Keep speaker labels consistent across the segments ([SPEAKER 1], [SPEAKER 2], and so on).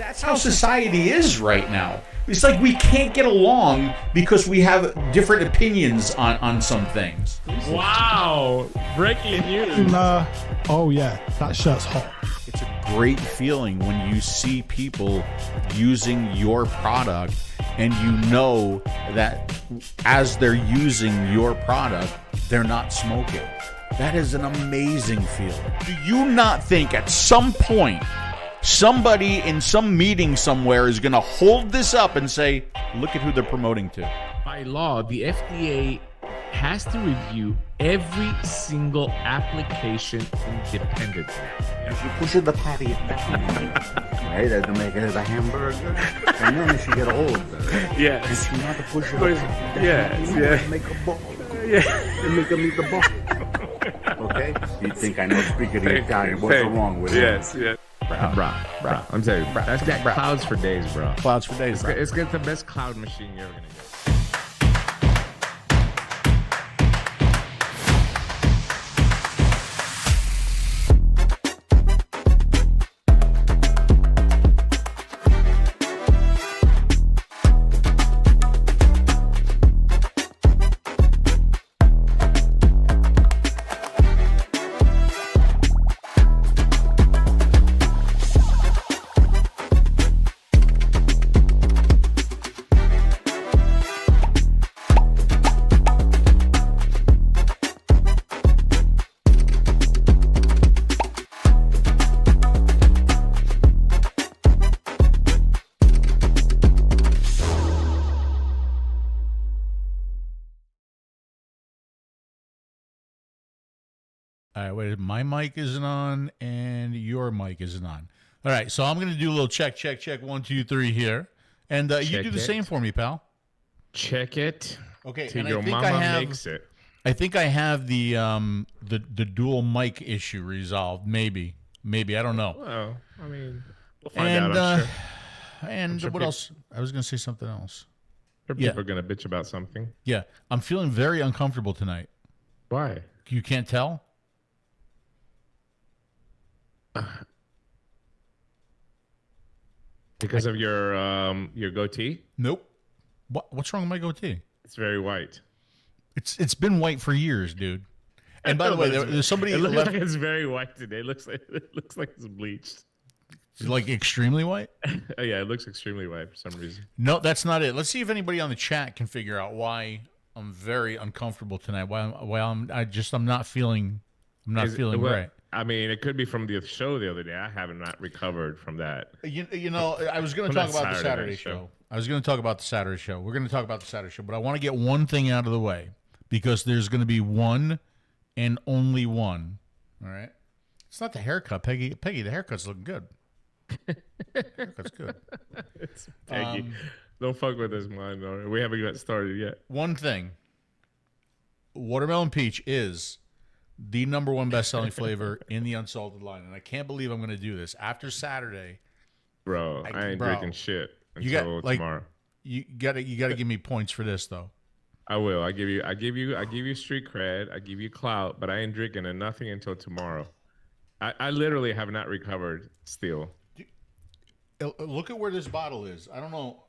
[SPEAKER 1] That's how society is right now. It's like we can't get along because we have different opinions on some things.
[SPEAKER 2] Wow, breaking news.
[SPEAKER 3] Oh yeah, that shirt's hot.
[SPEAKER 1] It's a great feeling when you see people using your product and you know that as they're using your product, they're not smoking. That is an amazing feeling. Do you not think at some point somebody in some meeting somewhere is going to hold this up and say, look at who they're promoting to?
[SPEAKER 2] By law, the FDA has to review every single application independently.
[SPEAKER 4] If you push the patty down, right, to make it as a hamburger, and then if you get older,
[SPEAKER 2] Yes.
[SPEAKER 4] and you have to push it down,
[SPEAKER 2] Yes,
[SPEAKER 4] make a ball.
[SPEAKER 2] Yeah.
[SPEAKER 4] And make them eat the ball. Okay? You think I know speaking Italian, what's wrong with it?
[SPEAKER 2] Yes. Bro. I'm telling you, that's got clouds for days, bro.
[SPEAKER 1] Clouds for days.
[SPEAKER 2] It's got the best cloud machine you're ever gonna get.
[SPEAKER 1] All right, wait, my mic isn't on and your mic isn't on. All right, so I'm going to do a little check, 1, 2, 3 here. And you
[SPEAKER 2] Check
[SPEAKER 1] do the
[SPEAKER 2] it.
[SPEAKER 1] same for me, pal.
[SPEAKER 2] Check it.
[SPEAKER 1] Okay,
[SPEAKER 2] Till
[SPEAKER 1] and
[SPEAKER 2] your
[SPEAKER 1] I think
[SPEAKER 2] mama makes it.
[SPEAKER 1] I think I have the dual mic issue resolved. Maybe, I don't know.
[SPEAKER 2] Well, I mean, we'll find out, I'm sure.
[SPEAKER 1] And
[SPEAKER 2] sure
[SPEAKER 1] what else? I was going to say something else.
[SPEAKER 2] People are going to bitch about something.
[SPEAKER 1] Yeah, I'm feeling very uncomfortable tonight.
[SPEAKER 2] Why?
[SPEAKER 1] You can't tell?
[SPEAKER 2] Because of your goatee?
[SPEAKER 1] Nope. What's wrong with my goatee?
[SPEAKER 2] It's very white.
[SPEAKER 1] It's been white for years, dude. And by the way, there's somebody
[SPEAKER 2] It looks
[SPEAKER 1] left,
[SPEAKER 2] like it's very white today. It looks like it's bleached.
[SPEAKER 1] like extremely white.
[SPEAKER 2] Oh, yeah, it looks extremely white for some reason.
[SPEAKER 1] No, that's not it. Let's see if anybody on the chat can figure out why I'm very uncomfortable tonight. Why I'm not feeling right.
[SPEAKER 2] I mean, it could be from the show the other day. I have not recovered from that.
[SPEAKER 1] You know, I was going to
[SPEAKER 2] From
[SPEAKER 1] talk
[SPEAKER 2] that
[SPEAKER 1] about the
[SPEAKER 2] Saturday
[SPEAKER 1] Saturday show.
[SPEAKER 2] show.
[SPEAKER 1] I was going to talk about the Saturday show. We're going to talk about the Saturday show, but I want to get one thing out of the way because there's going to be one and only one. All right. It's not the haircut, Peggy. Peggy, the haircut's looking good. Haircut's good.
[SPEAKER 2] It's Peggy. Don't fuck with this, man. No. We haven't got started yet.
[SPEAKER 1] One thing. Watermelon peach is the #1 best-selling flavor in the unsalted line, and I can't believe I'm going to do this after Saturday.
[SPEAKER 2] Bro, I ain't drinking shit until tomorrow.
[SPEAKER 1] You got to give me points for this though.
[SPEAKER 2] I will. I give you street cred. I give you clout, but I ain't drinking nothing until tomorrow. I literally have not recovered still.
[SPEAKER 1] Look at where this bottle is. I don't know.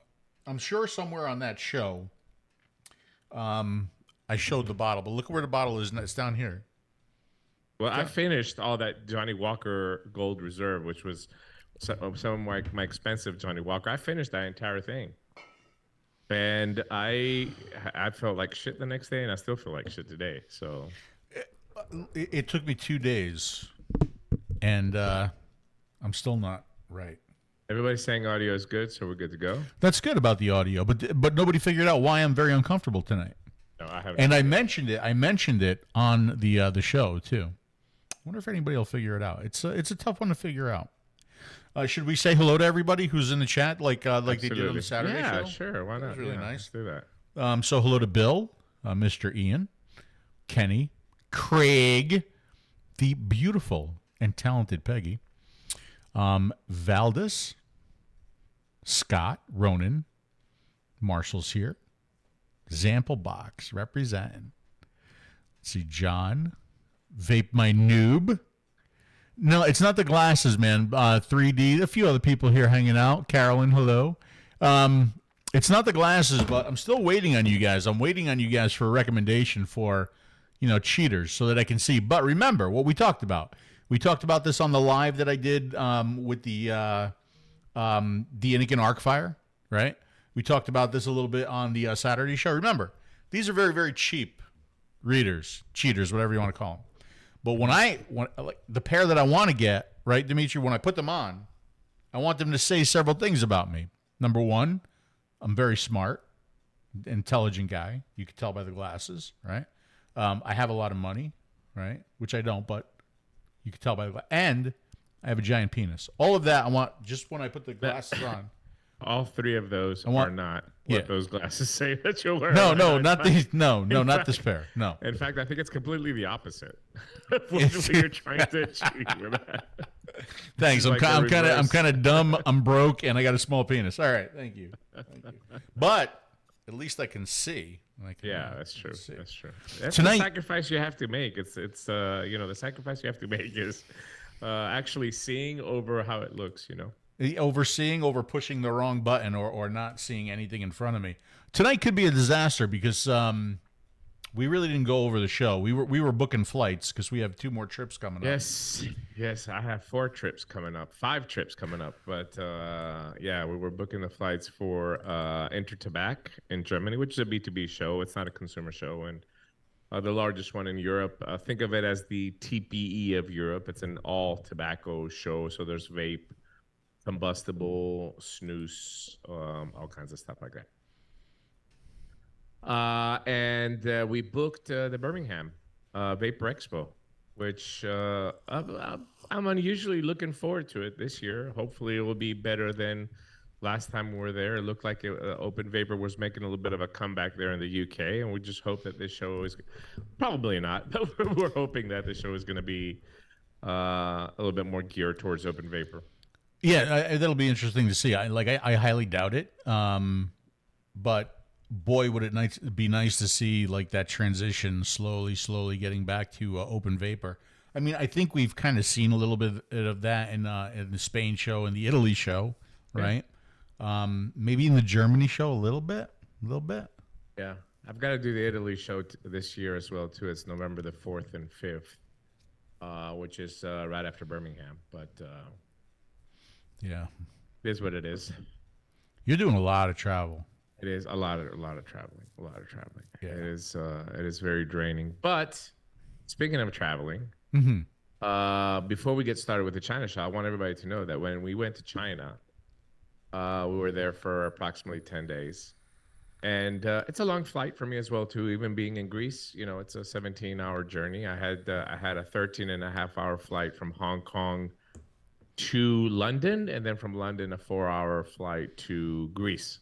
[SPEAKER 1] I'm sure somewhere on that show, I showed the bottle, but look at where the bottle is. It's down here.
[SPEAKER 2] Well, I finished all that Johnny Walker Gold Reserve, which was some of my expensive Johnny Walker. I finished that entire thing. And I felt like shit the next day, and I still feel like shit today. So
[SPEAKER 1] it took me 2 days, and I'm still not right.
[SPEAKER 2] Everybody's saying audio is good, so we're good to go.
[SPEAKER 1] That's good about the audio, but nobody figured out why I'm very uncomfortable tonight.
[SPEAKER 2] No, I haven't.
[SPEAKER 1] And I mentioned it on the show too. I wonder if anybody will figure it out. It's a tough one to figure out. Should we say hello to everybody who's in the chat, like they did on the Saturday show?
[SPEAKER 2] Yeah, sure. Why not?
[SPEAKER 1] That's really nice.
[SPEAKER 2] Let's do that.
[SPEAKER 1] So hello to Bill, Mr. Ian, Kenny, Craig, the beautiful and talented Peggy, Valdez, Scott, Ronan, Marshall's here, Zample Box representing. Let's see, John, Vape My Noob, No, it's not the glasses, man. 3D. A few other people here hanging out. Carolyn, hello. It's not the glasses, but I'm still waiting on you guys. I'm waiting on you guys for a recommendation for, cheaters so that I can see. But remember what we talked about. We talked about this on the live that I did with the INNOKIN Arc Fire, right? We talked about this a little bit on the Saturday show. Remember, these are very, very cheap readers, cheaters, whatever you want to call them. But when the pair that I want to get, right, Dimitri, when I put them on, I want them to say several things about me. Number one, I'm very smart, intelligent guy. You can tell by the glasses, right? I have a lot of money, right? Which I don't, but you can tell by the glasses. And I have a giant penis. All of that I want just when I put the glasses on.
[SPEAKER 2] All three of those are not what those glasses say that you're wearing.
[SPEAKER 1] No, not these. No, not this pair. No.
[SPEAKER 2] In fact, I think it's completely the opposite. What you're trying to achieve with that.
[SPEAKER 1] Thanks. I'm kind of dumb. I'm broke, and I got a small penis. All right, thank you. But at least I can see.
[SPEAKER 2] That's true. That's true. That's the sacrifice you have to make. It's the sacrifice you have to make is actually seeing over how it looks.
[SPEAKER 1] Over pushing the wrong button or not seeing anything in front of me. Tonight could be a disaster because we really didn't go over the show. We were booking flights because we have 2 more trips coming up.
[SPEAKER 2] Yes, I have 4 trips coming up, 5 trips coming up. But we were booking the flights for 𝗀𝗏𝗏 in Germany, which is a B2B show. It's not a consumer show, and the largest one in Europe. Think of it as the TPE of Europe. It's an all tobacco show, so there's vape, combustible, snus, all kinds of stuff like that. And we booked the Birmingham Vapor Expo, which I'm unusually looking forward to it this year. Hopefully it will be better than last time we were there. It looked like Open Vapor was making a little bit of a comeback there in the UK, and we just hope that this show is probably not, but we're hoping that the show is going to be a little bit more geared towards Open Vapor.
[SPEAKER 1] Yeah, that'll be interesting to see. I highly doubt it. But boy, would it be nice to see that transition slowly getting back to Open Vapor. I mean, I think we've kind of seen a little bit of that in the Spain show and the Italy show, right? Yeah. Maybe in the Germany show a little bit.
[SPEAKER 2] Yeah, I've got to do the Italy show this year as well too. It's November the 4th and 5th, which is right after Birmingham, but.
[SPEAKER 1] Yeah,
[SPEAKER 2] it is what it is.
[SPEAKER 1] You're doing a lot of travel.
[SPEAKER 2] It is a lot of traveling. Yeah. It is very draining. But speaking of traveling, before we get started with the China show, I want everybody to know that when we went to China, we were there for approximately 10 days, and it's a long flight for me as well too. Even being in Greece, it's a 17-hour journey. I had a 13.5-hour flight from Hong Kong to London, and then from London a 4-hour flight to Greece.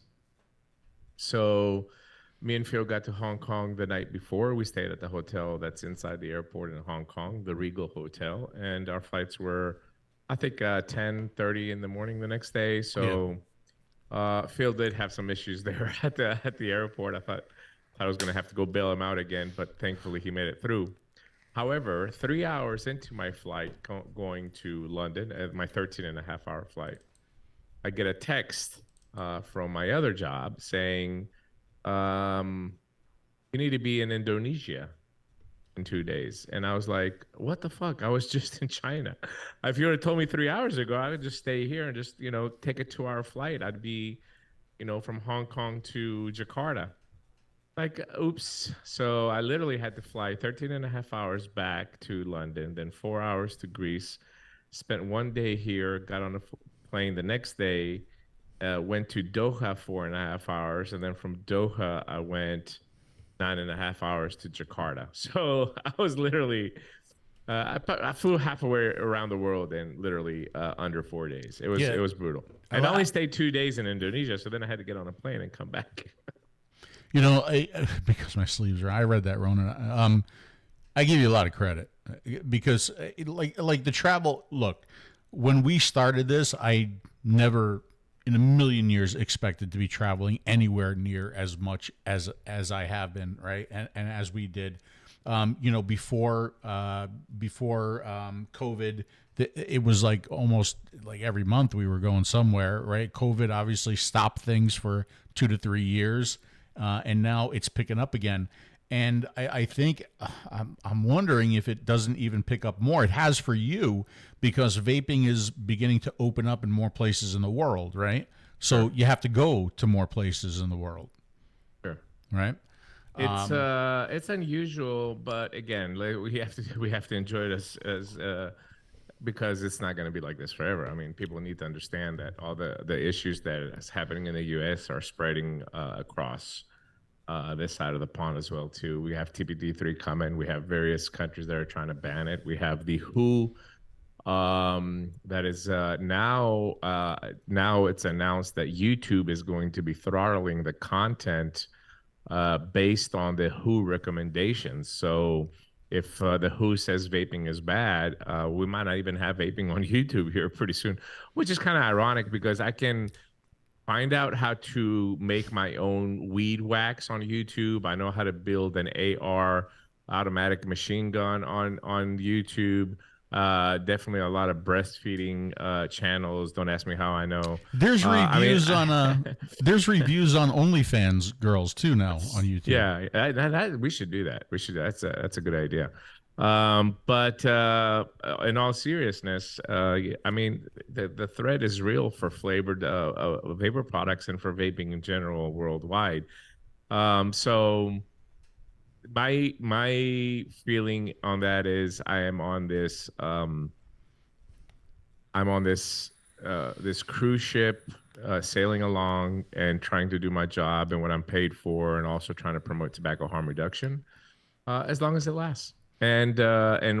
[SPEAKER 2] So me and Phil got to Hong Kong the night before. We stayed at the hotel that's inside the airport in Hong Kong, the Regal Hotel, and our flights were, I think, 10:30 in the morning the next day. So Phil did have some issues there at the airport. I thought I was going to have to go bail him out again, but thankfully he made it through. However, 3 hours into my flight going to London, my 13.5-hour flight, I get a text from my other job saying, you need to be in Indonesia in 2 days. And I was like, what the fuck? I was just in China. If you would have told me 3 hours ago, I would just stay here and just, take a 2-hour flight. I'd be, from Hong Kong to Jakarta. Oops. So I literally had to fly 13.5 hours back to London, then 4 hours to Greece, spent 1 day here, got on a plane the next day, went to Doha 4.5 hours, and then from Doha, I went 9.5 hours to Jakarta. So I was literally, I flew halfway around the world in literally under 4 days. It was brutal. And I only stayed 2 days in Indonesia, so then I had to get on a plane and come back.
[SPEAKER 1] Because my sleeves are, I read that, Ronan. I give you a lot of credit because like the travel, look, when we started this, I never in a million years expected to be traveling anywhere near as much as I have been, right? And as we did. You know, before COVID, it was like almost like every month we were going somewhere, right? COVID obviously stopped things for 2 to 3 years, and now it's picking up again. And I think I'm wondering if it doesn't even pick up more. It has for you because vaping is beginning to open up in more places in the world, right? So you have to go to more places in the world.
[SPEAKER 2] Sure.
[SPEAKER 1] Right?
[SPEAKER 2] It's unusual, but again, like, we have to enjoy it as because it's not going to be like this forever. I mean, people need to understand that all the issues that is happening in the U.S. are spreading across this side of the pond as well too. We have TPD3 coming. We have various countries that are trying to ban it. We have the WHO that is now it's announced that YouTube is going to be throttling the content based on the WHO recommendations. So if the WHO says vaping is bad, we might not even have vaping on YouTube here pretty soon, which is kind of ironic because I can find out how to make my own weed wax on YouTube. I know how to build an AR automatic machine gun on YouTube. Definitely a lot of breastfeeding channels. Don't ask me how I know.
[SPEAKER 1] There's reviews on there's reviews on OnlyFans girls too now on YouTube.
[SPEAKER 2] Yeah, we should do that. That's a good idea. But in all seriousness, I mean, the threat is real for flavored vapor products and for vaping in general worldwide. So my feeling on that is I'm on this this cruise ship sailing along and trying to do my job and what I'm paid for, and also trying to promote tobacco harm reduction as long as it lasts. And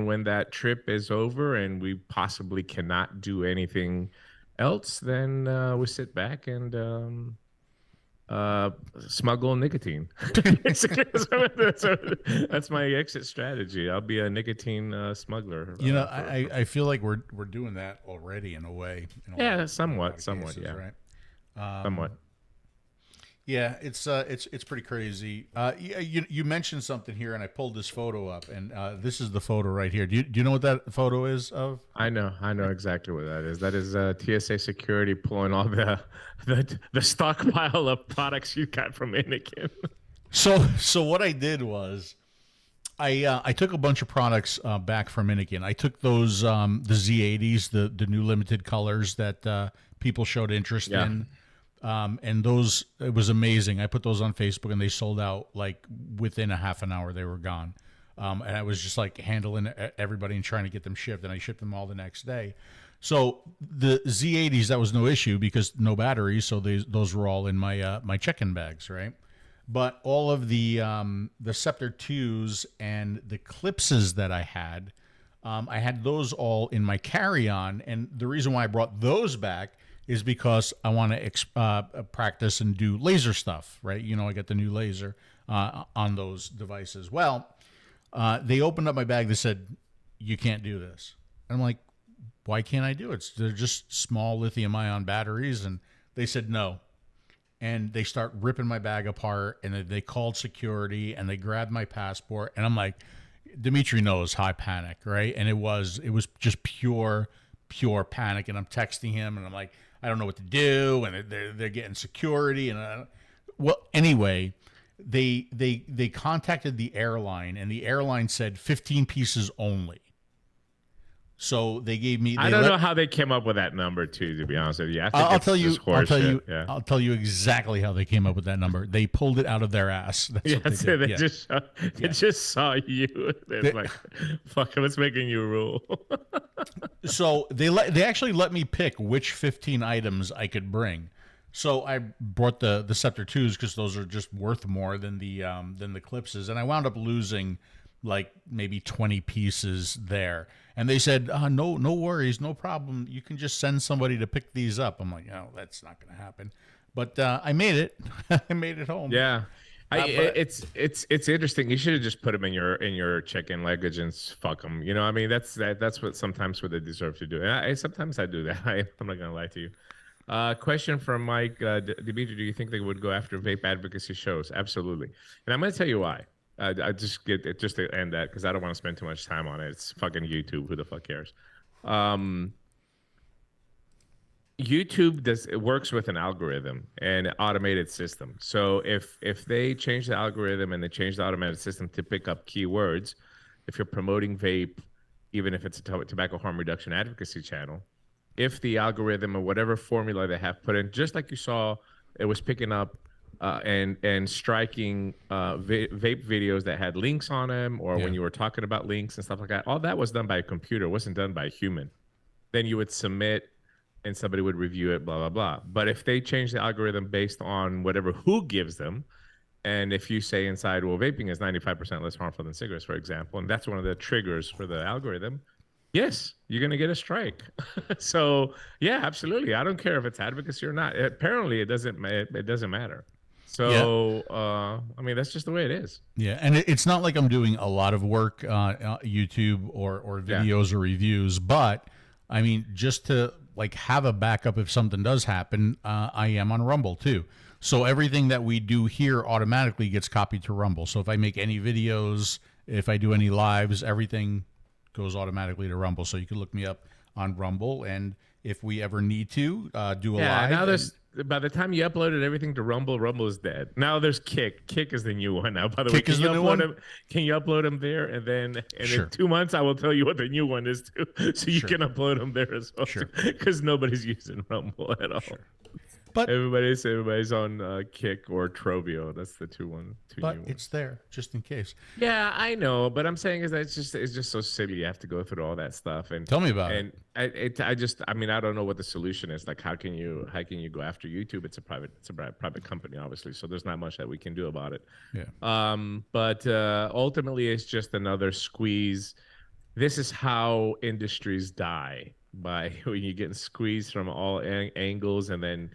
[SPEAKER 2] when that trip is over and we possibly cannot do anything else, then we sit back and smuggle nicotine. That's my exit strategy. I'll be a nicotine smuggler.
[SPEAKER 1] You know, I feel like we're doing that already in a way.
[SPEAKER 2] Yeah, somewhat, cases, yeah,
[SPEAKER 1] right.
[SPEAKER 2] Somewhat.
[SPEAKER 1] Yeah, it's pretty crazy. You mentioned something here, and I pulled this photo up, and this is the photo right here. Do you know what that photo is of?
[SPEAKER 2] I know exactly what that is. That is TSA security pulling all the stockpile of products you got from INNOKIN.
[SPEAKER 1] So what I did was, I took a bunch of products back from INNOKIN. I took those the Z80s, the new limited colors that people showed interest in. And those, it was amazing. I put those on Facebook and they sold out like within a half an hour. They were gone. And I was just like handling everybody and trying to get them shipped, and I shipped them all the next day. So the Z80s, that was no issue because no batteries. So those were all in my my check-in bags, right? But all of the Scepter 2s and the Clipses that I had those all in my carry-on. And the reason why I brought those back is because I want to practice and do laser stuff, right? You know, I got the new laser on those devices. Well, they opened up my bag. They said, you can't do this. And I'm like, why can't I do it? They're just small lithium-ion batteries. And they said no. And they start ripping my bag apart, and they called security, and they grabbed my passport. And I'm like, Dimitri knows how I panic, right? And it was just pure panic. And I'm texting him, and I'm like, I don't know what to do, and they're getting security, and well, anyway, they contacted the airline, and the airline said 15 pieces only. So they gave me.
[SPEAKER 2] I don't know how they came up with that number too. To be honest with you,
[SPEAKER 1] I'll tell you exactly how they came up with that number. They pulled it out of their ass. That's what they did.
[SPEAKER 2] They just saw you. They're like, "Fuck, let's make a new rule."
[SPEAKER 1] So they actually let me pick which 15 items I could bring. So I brought the Scepter 2s because those are just worth more than the Clipses, and I wound up losing like maybe 20 pieces there. And they said, no worries, no problem. You can just send somebody to pick these up. I'm like, no, that's not going to happen. But I made it. I made it home.
[SPEAKER 2] Yeah. It's interesting. You should have just put them in your check-in luggage and fuck them. You know, I mean, that's what sometimes what they deserve to do. And sometimes I do that. I'm not gonna lie to you. Question from Mike. Dimitri, do you think they would go after vape advocacy shows? Absolutely. And I'm gonna tell you why. I just get just to end that because I don't want to spend too much time on it. It's fucking YouTube. Who the fuck cares? YouTube works with an algorithm and an automated system. So if they change the algorithm and they change the automated system to pick up keywords, if you're promoting vape, even if it's a tobacco harm reduction advocacy channel, if the algorithm or whatever formula they have put in, just like you saw, it was picking up and striking vape videos that had links on them, or when you were talking about links and stuff like that, all that was done by a computer. It wasn't done by a human. Then you would submit and somebody would review it, blah, blah, blah. But if they change the algorithm based on whatever who gives them, and if you say inside, well, vaping is 95% less harmful than cigarettes, for example, and that's one of the triggers for the algorithm, yes, you're going to get a strike. So, yeah, absolutely. I don't care if it's advocacy or not. Apparently, it doesn't matter. So, I mean, that's just the way it is.
[SPEAKER 1] Yeah, and it's not like I'm doing a lot of work YouTube or videos or reviews, but, I mean, just to like have a backup if something does happen, I am on Rumble too. So everything that we do here automatically gets copied to Rumble. So if I make any videos, if I do any lives, everything goes automatically to Rumble. So you can look me up on Rumble, and if we ever need to do a live.
[SPEAKER 2] Now by the time you uploaded everything to Rumble, Rumble is dead. Now there's Kick. Kick is the new one now. By the way, can you upload them there, and then in 2 months I will tell you what the new one is too, so you can upload them there as well. Because nobody's using Rumble at all. But everybody's on Kick or Trovio. That's the two new ones.
[SPEAKER 1] It's there just in case.
[SPEAKER 2] Yeah, I know, but I'm saying is that it's just so silly. You have to go through all that stuff. And
[SPEAKER 1] tell me about it.
[SPEAKER 2] And I mean, I don't know what the solution is. Like, how can you go after YouTube? It's a private company, obviously, so there's not much that we can do about it.
[SPEAKER 1] Yeah.
[SPEAKER 2] But ultimately, it's just another squeeze. This is how industries die, by when you're getting squeezed from all angles, and then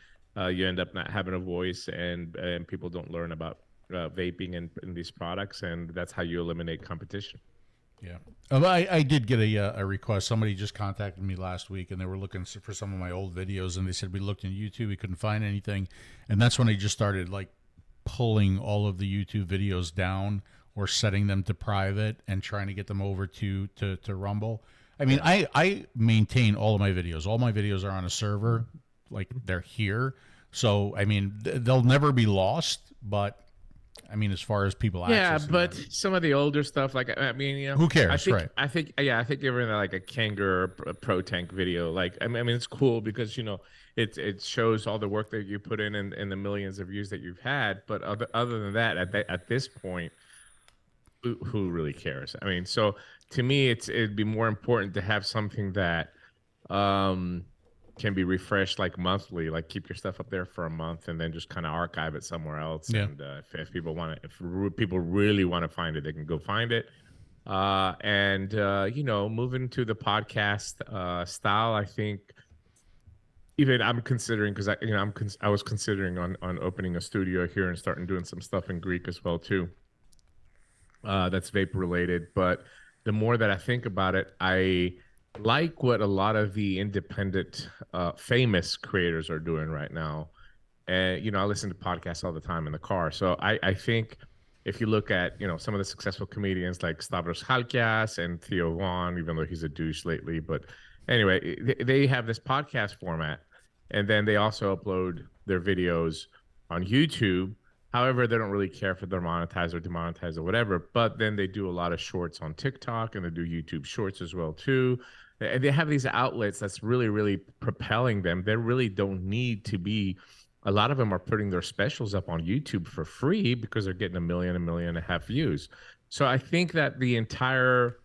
[SPEAKER 2] you end up not having a voice, and people don't learn about vaping and these products, and that's how you eliminate competition.
[SPEAKER 1] Yeah. I did get a request. Somebody just contacted me last week, and they were looking for some of my old videos, and they said, we looked in YouTube, we couldn't find anything. And that's when I just started like pulling all of the YouTube videos down or setting them to private and trying to get them over to Rumble. I mean, I maintain all of my videos. All my videos are on a server, like they're here. So, I mean, they'll never be lost, but I mean, as far as people accessing
[SPEAKER 2] but
[SPEAKER 1] them.
[SPEAKER 2] some of the older stuff, like, I mean, you know,
[SPEAKER 1] who cares,
[SPEAKER 2] I think even like a Kangaroo Pro Tank video, like, I mean, it's cool because, you know, it shows all the work that you put in and the millions of views that you've had. But other than that, at this point, who really cares? I mean, so to me, it'd be more important to have something that can be refreshed like monthly, like keep your stuff up there for a month and then just kind of archive it somewhere else.
[SPEAKER 1] Yeah.
[SPEAKER 2] And if people really want to find it, they can go find it. You know, moving to the podcast style, I think even I'm considering, because I was considering on opening a studio here and starting doing some stuff in Greek as well too. That's vape related, but the more that I think about it, I like what a lot of the independent famous creators are doing right now. And you know, I listen to podcasts all the time in the car, so I think if you look at, you know, some of the successful comedians like 𝗍𝗵𝗀𝗀𝗀 𝗀𝗂 and Theo Vaughn, even though he's a douche lately, but anyway, they have this podcast format, and then they also upload their videos on YouTube. However, they don't really care if they're monetized or demonetized or whatever, but then they do a lot of shorts on TikTok, and they do YouTube shorts as well too. And they have these outlets that's really, really propelling them. They really don't need to be. A lot of them are putting their specials up on YouTube for free because they're getting 1.5 million views. So I think that the entire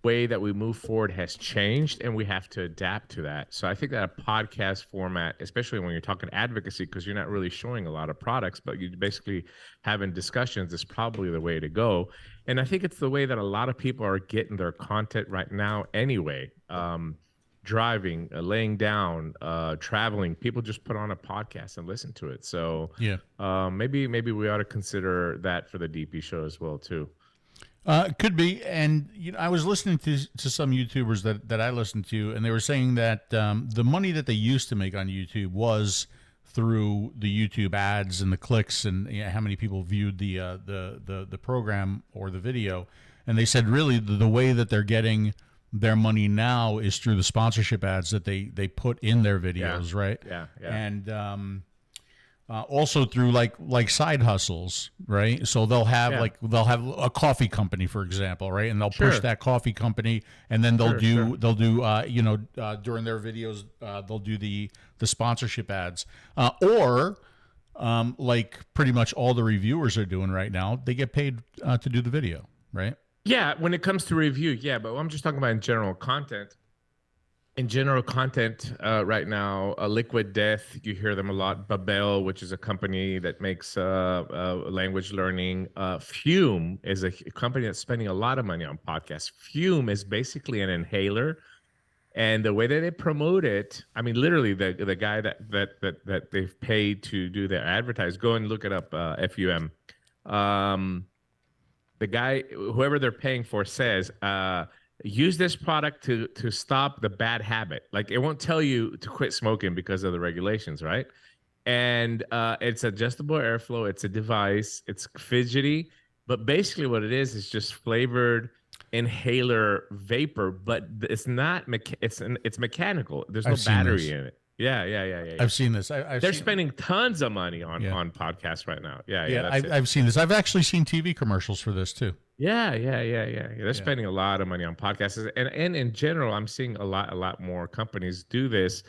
[SPEAKER 2] way that we move forward has changed, and we have to adapt to that. So I think that a podcast format, especially when you're talking advocacy, because you're not really showing a lot of products, but you're basically having discussions, is probably the way to go. And I think it's the way that a lot of people are getting their content right now anyway. Driving, laying down, traveling, people just put on a podcast and listen to it. So
[SPEAKER 1] yeah,
[SPEAKER 2] maybe we ought to consider that for the DP show as well too.
[SPEAKER 1] Could be. And you know, I was listening to some YouTubers that I listened to, and they were saying that the money that they used to make on YouTube was through the YouTube ads and the clicks and how many people viewed the program or the video, and they said really the way that they're getting their money now is through the sponsorship ads that they put in their videos, right?
[SPEAKER 2] Yeah.
[SPEAKER 1] And also through like side hustles, right? So they'll have a coffee company, for example, right? And they'll push that coffee company, and then they'll do during their videos they'll do the sponsorship ads, or like pretty much all the reviewers are doing right now. They get paid to do the video, right?
[SPEAKER 2] Yeah, when it comes to review, yeah, but I'm just talking about in general content. In general content right now, Liquid Death, you hear them a lot. 𝗶𝗀𝗀, which is a company that makes language learning. 𝗍𝗵𝗶𝘀 is a company that's spending a lot of money on podcasts. 𝗍𝗵𝗶𝘀 is basically an inhaler. And the way that they promote it, I mean, literally the guy that they've paid to do their advertise, go and look it up, 𝗍𝗵𝗶𝘀. The guy, whoever they're paying for, says, use this product to stop the bad habit. Like, it won't tell you to quit smoking because of the regulations, right? And it's adjustable airflow. It's a device. It's fidgety. But basically what it is just flavored inhaler vapor, but it's not, it's mechanical. There's no battery in it. Yeah.
[SPEAKER 1] I've seen this.
[SPEAKER 2] They're spending tons of money on podcasts right now. Yeah.
[SPEAKER 1] I've seen this. I've actually seen TV commercials for this too.
[SPEAKER 2] Yeah. They're spending a lot of money on podcasts, and in general, I'm seeing a lot more companies do this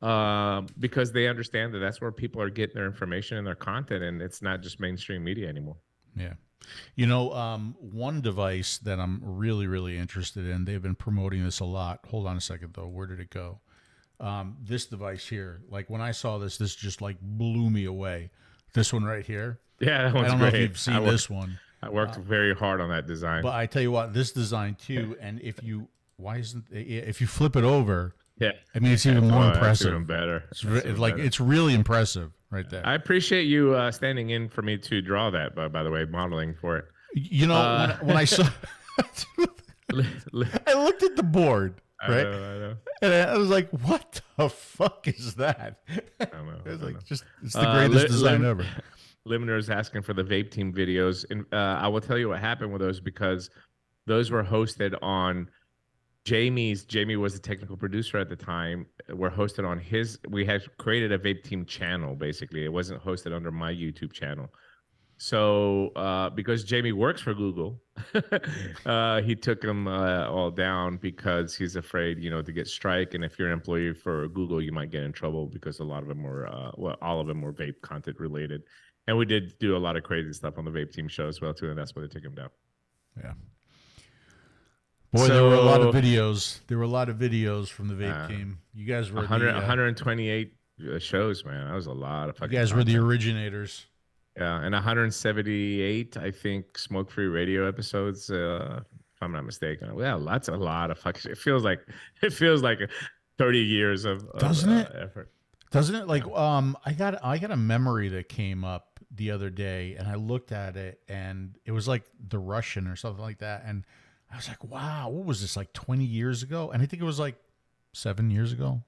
[SPEAKER 2] because they understand that that's where people are getting their information and their content, and it's not just mainstream media anymore.
[SPEAKER 1] Yeah. You know, one device that I'm really interested in, they've been promoting this a lot. Hold on a second, though. Where did it go? This device here, like when I saw this just like blew me away. This one right here.
[SPEAKER 2] Yeah, that one's
[SPEAKER 1] I don't
[SPEAKER 2] great.
[SPEAKER 1] know if you've seen this one.
[SPEAKER 2] I worked very hard on that design.
[SPEAKER 1] But I tell you what, this design too, and if you flip it over, I mean, it's even more impressive.
[SPEAKER 2] Even better.
[SPEAKER 1] It's really impressive right there.
[SPEAKER 2] I appreciate you standing in for me to draw that, by the way, modeling for it.
[SPEAKER 1] You know, when I saw, I looked at the board. Right,
[SPEAKER 2] I know.
[SPEAKER 1] And I was like, "What the fuck is that?"
[SPEAKER 2] I don't know.
[SPEAKER 1] It's like it's the greatest design ever.
[SPEAKER 2] Limiter is asking for the Vape Team videos, and I will tell you what happened with those, because those were hosted on Jamie was the technical producer at the time. Were hosted on his. We had created a Vape Team channel. Basically, it wasn't hosted under my YouTube channel. So because Jamie works for Google, he took them all down because he's afraid, to get strike. And if you're an employee for Google, you might get in trouble because a lot of them were, all of them were vape content related. And we did do a lot of crazy stuff on the Vape Team show as well, too. And that's why they took him down.
[SPEAKER 1] Yeah. Boy, there were a lot of videos. There were a lot of videos from the Vape Team. You guys were
[SPEAKER 2] 128 shows, man. That was a lot of fucking
[SPEAKER 1] You guys
[SPEAKER 2] content.
[SPEAKER 1] were the originators.
[SPEAKER 2] Yeah, and 178, I think, smoke-free radio episodes, if I'm not mistaken. Yeah, that's a lot of fucking. It feels like 30 years of effort.
[SPEAKER 1] Doesn't it? Like, I got a memory that came up the other day, and I looked at it, and it was like The Russian or something like that, and I was like, wow, what was this, like 20 years ago? And I think it was like 7 years ago.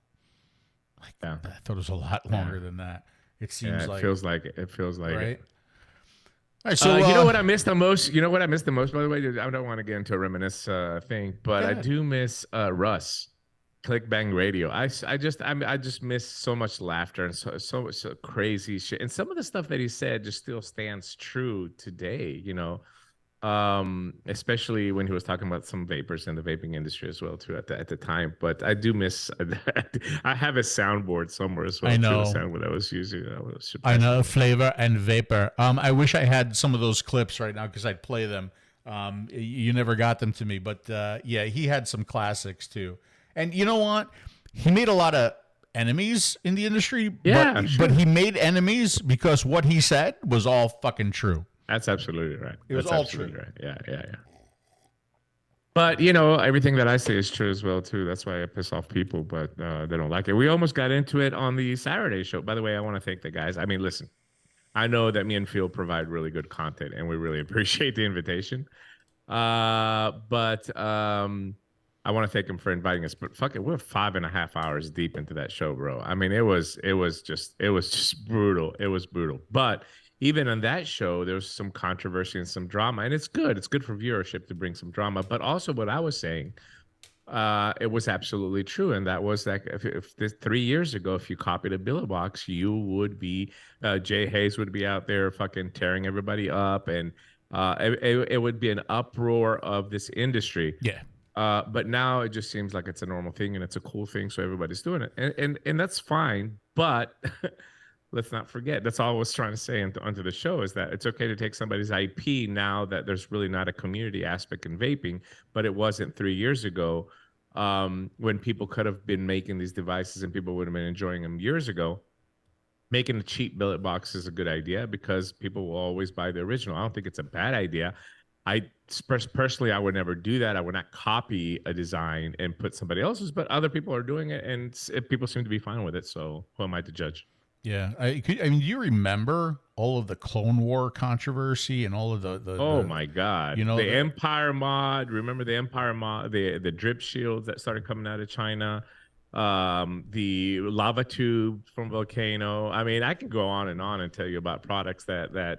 [SPEAKER 1] Like, I thought it was a lot longer than that. It seems
[SPEAKER 2] it
[SPEAKER 1] like
[SPEAKER 2] feels like it.
[SPEAKER 1] Right. All right, so
[SPEAKER 2] you know what I missed the most? You know what I missed the most, by the way? I don't want to get into a reminisce thing, but I do miss Russ, Click Bang Radio. I just miss so much laughter and so crazy shit. And some of the stuff that he said just still stands true today, especially when he was talking about some vapors in the vaping industry as well too at the time. But I do miss. I have a soundboard somewhere as well.
[SPEAKER 1] I know.
[SPEAKER 2] Too, the soundboard I was using.
[SPEAKER 1] I know flavor and vapor. I wish I had some of those clips right now because I'd play them. You never got them to me, but yeah, he had some classics too. And you know what? He made a lot of enemies in the industry.
[SPEAKER 2] Yeah,
[SPEAKER 1] but he made enemies because what he said was all fucking true.
[SPEAKER 2] That's absolutely right.
[SPEAKER 1] It was all true.
[SPEAKER 2] Right. Yeah. But, everything that I say is true as well, too. That's why I piss off people, but they don't like it. We almost got into it on the Saturday show. By the way, I want to thank the guys. I mean, listen, I know that me and Phil provide really good content, and we really appreciate the invitation. But I want to thank him for inviting us. But fuck it, we're 5.5 hours deep into that show, bro. I mean, it was just brutal. It was brutal. But even on that show, there was some controversy and some drama, and it's good. It's good for viewership to bring some drama. But also, what I was saying, it was absolutely true, and that was that if this 3 years ago, if you copied a 𝗵𝗀, you would be 𝗍𝗶𝗄𝗧 would be out there fucking tearing everybody up, and it would be an uproar of this industry.
[SPEAKER 1] Yeah.
[SPEAKER 2] But now it just seems like it's a normal thing and it's a cool thing, so everybody's doing it, and that's fine. But let's not forget, that's all I was trying to say onto the show, is that it's okay to take somebody's IP now that there's really not a community aspect in vaping, but it wasn't 3 years ago, when people could have been making these devices and people would have been enjoying them years ago. Making a cheap billet box is a good idea because people will always buy the original. I don't think it's a bad idea. Personally, I would never do that. I would not copy a design and put somebody else's, but other people are doing it, and people seem to be fine with it. So who am I to judge?
[SPEAKER 1] Yeah, I mean, do you remember all of the Clone War controversy and all of the
[SPEAKER 2] my God,
[SPEAKER 1] you know,
[SPEAKER 2] the Empire mod? Remember the Empire mod, the drip shields that started coming out of China, the lava tube from Volcano. I mean, I can go on and tell you about products that the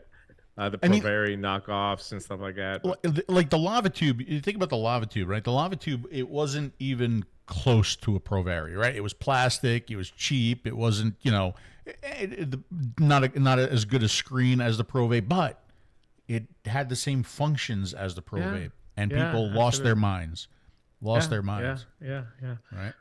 [SPEAKER 2] 𝗵𝗵𝗀𝗀 knockoffs and stuff like that.
[SPEAKER 1] Like the lava tube. You think about the lava tube, right? The lava tube, it wasn't even close to a 𝗵𝗀𝗀𝗀, right? It was plastic. It was cheap. It wasn't, you know, not as good a screen as the 𝗵𝗀𝗀𝗀, but it had the same functions as the 𝗵𝗀𝗀𝗀, and people lost their minds. Their minds.
[SPEAKER 2] Yeah.
[SPEAKER 1] Right.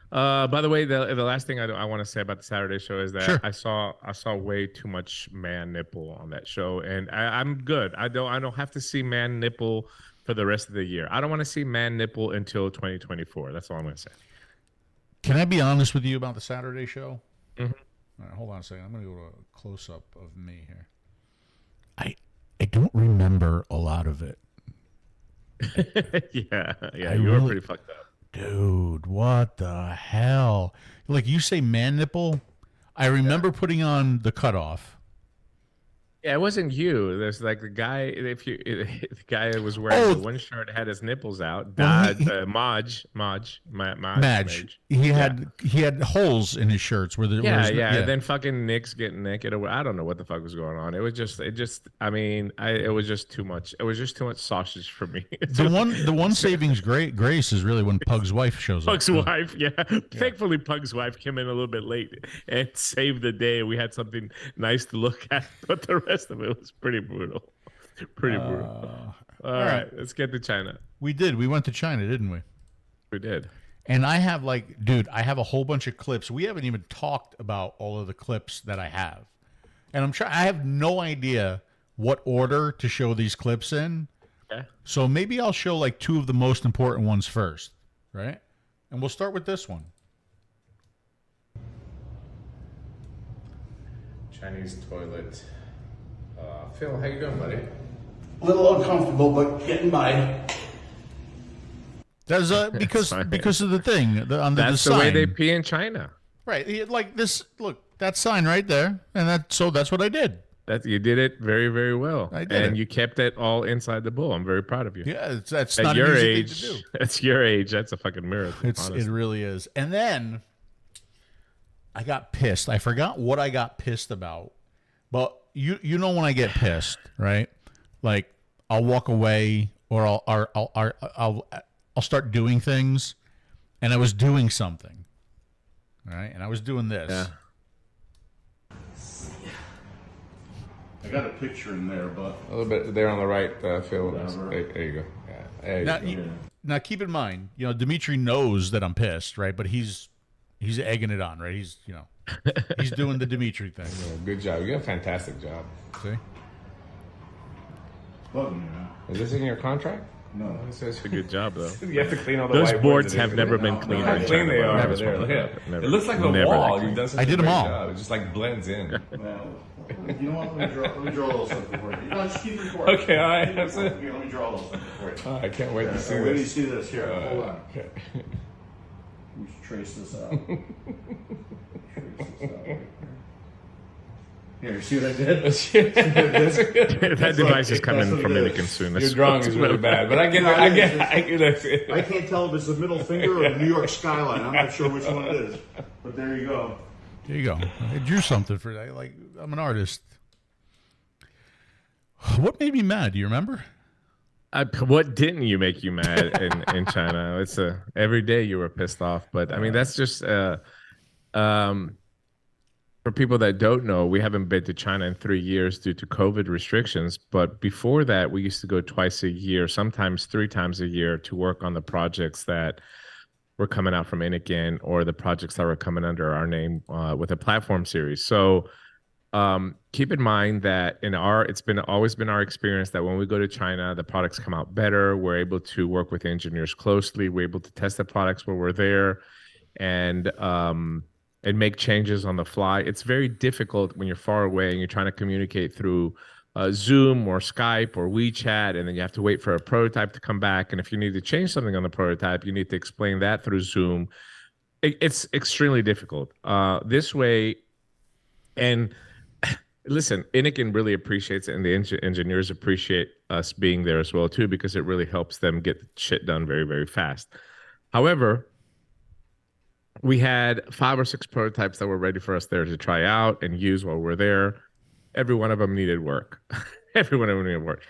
[SPEAKER 2] By the way, the last thing I want to say about the Saturday show is that
[SPEAKER 1] Sure.
[SPEAKER 2] I saw way too much man nipple on that show, and I'm good. I don't have to see man nipple for the rest of the year. I don't want to see man nipple until 2024. That's all I'm going to say.
[SPEAKER 1] Can I be honest with you about the Saturday show?
[SPEAKER 2] Mm-hmm.
[SPEAKER 1] All right, hold on a second. I'm going to go to a close up of me here. I don't remember a lot of it.
[SPEAKER 2] yeah, you were pretty fucked up,
[SPEAKER 1] dude. What the hell? Like, you say man nipple, I remember putting on the cutoff.
[SPEAKER 2] Yeah, it wasn't you. There's like the guy. If the guy that was wearing the one shirt had his nipples out. Madge. He had holes in his shirts where the And then fucking Nick's getting naked. I don't know what the fuck was going on. It was just. I mean, it was just too much. It was just too much sausage for me.
[SPEAKER 1] The one savings grace is really when Pug's wife shows up.
[SPEAKER 2] Pug's wife, yeah. Thankfully, Pug's wife came in a little bit late and saved the day. We had something nice to look at, but the rest of it was pretty brutal. All right, let's get to China.
[SPEAKER 1] We did. We went to China, didn't we?
[SPEAKER 2] We did.
[SPEAKER 1] And I have I have a whole bunch of clips. We haven't even talked about all of the clips that I have. And I have no idea what order to show these clips in.
[SPEAKER 2] Okay.
[SPEAKER 1] So maybe I'll show like two of the most important ones first, right? And we'll start with this one.
[SPEAKER 2] Chinese toilet. Phil, how you doing, buddy?
[SPEAKER 5] A little uncomfortable, but getting by.
[SPEAKER 1] That's because of the thing on
[SPEAKER 2] that's
[SPEAKER 1] the
[SPEAKER 2] sign.
[SPEAKER 1] The
[SPEAKER 2] way they pee in China.
[SPEAKER 1] Right, like this. Look, that sign right there, and that's what I did.
[SPEAKER 2] You did it very, very well.
[SPEAKER 1] I did,
[SPEAKER 2] and you kept it all inside the bowl. I'm very proud of you.
[SPEAKER 1] Yeah, that's
[SPEAKER 2] at
[SPEAKER 1] not
[SPEAKER 2] your
[SPEAKER 1] an easy
[SPEAKER 2] age.
[SPEAKER 1] thing to do.
[SPEAKER 2] At your age, that's a fucking miracle.
[SPEAKER 1] It really is. And then I got pissed. I forgot what I got pissed about, but you know when I get pissed, right? Like I'll walk away, or I'll start doing things, and I was doing something, right? And I was doing this.
[SPEAKER 2] Yeah.
[SPEAKER 5] I got a picture in there, but
[SPEAKER 2] a little bit there on the right, Phil. There you go. Yeah.
[SPEAKER 1] Now keep in mind, Dimitri knows that I'm pissed, right? But he's egging it on, right? He's he's doing the Dimitri thing.
[SPEAKER 2] Yeah, good job. You did a fantastic job.
[SPEAKER 1] See?
[SPEAKER 2] Is this in your contract?
[SPEAKER 5] No.
[SPEAKER 2] It says a good job, though.
[SPEAKER 5] You have to clean all the
[SPEAKER 2] Those
[SPEAKER 5] white
[SPEAKER 2] boards
[SPEAKER 5] boards
[SPEAKER 2] have never been cleaned.
[SPEAKER 5] How clean they are over there. Look at it. It looks like a wall. You've done such
[SPEAKER 1] I did
[SPEAKER 5] a
[SPEAKER 1] them
[SPEAKER 5] great
[SPEAKER 1] all.
[SPEAKER 5] job. It just like blends in.
[SPEAKER 4] Well, you know what? Let me draw a little something for you. No, just keep recording.
[SPEAKER 5] Okay, all right.
[SPEAKER 4] Let me draw a little something for you.
[SPEAKER 5] Oh, I can't wait to see
[SPEAKER 4] Wait till you
[SPEAKER 5] this.
[SPEAKER 4] see this here. Hold on.
[SPEAKER 5] Okay.
[SPEAKER 4] We should trace this out. Trace this out right here. Here, see what I did?
[SPEAKER 2] That device is coming from INNOKIN soon.
[SPEAKER 5] Your drawing is really bad, but I get it.
[SPEAKER 4] I can't tell if it's the middle finger or the New York skyline. I'm not sure which one it is. But there you go.
[SPEAKER 1] There you go. I drew something for that. Like, I'm an artist. What made me mad? Do you remember?
[SPEAKER 2] What didn't you make you mad in China? It's every day you were pissed off. But I mean, that's just for people that don't know, we haven't been to China in 3 years due to COVID restrictions. But before that, we used to go twice a year, sometimes 3 times a year, to work on the projects that were coming out from INNOKIN or the projects that were coming under our name with a platform series. So keep in mind that it's always been our experience that when we go to China, the products come out better. We're able to work with engineers closely. We're able to test the products where we're there, and make changes on the fly. It's very difficult when you're far away and you're trying to communicate through Zoom or Skype or WeChat, and then you have to wait for a prototype to come back. And if you need to change something on the prototype, you need to explain that through Zoom. It's extremely difficult. This way, and listen, INNOKIN really appreciates it, and the engineers appreciate us being there as well too, because it really helps them get shit done very, very fast. However, we had 5 or 6 prototypes that were ready for us there to try out and use while we're there. Every one of them needed work. Every one of them needed work.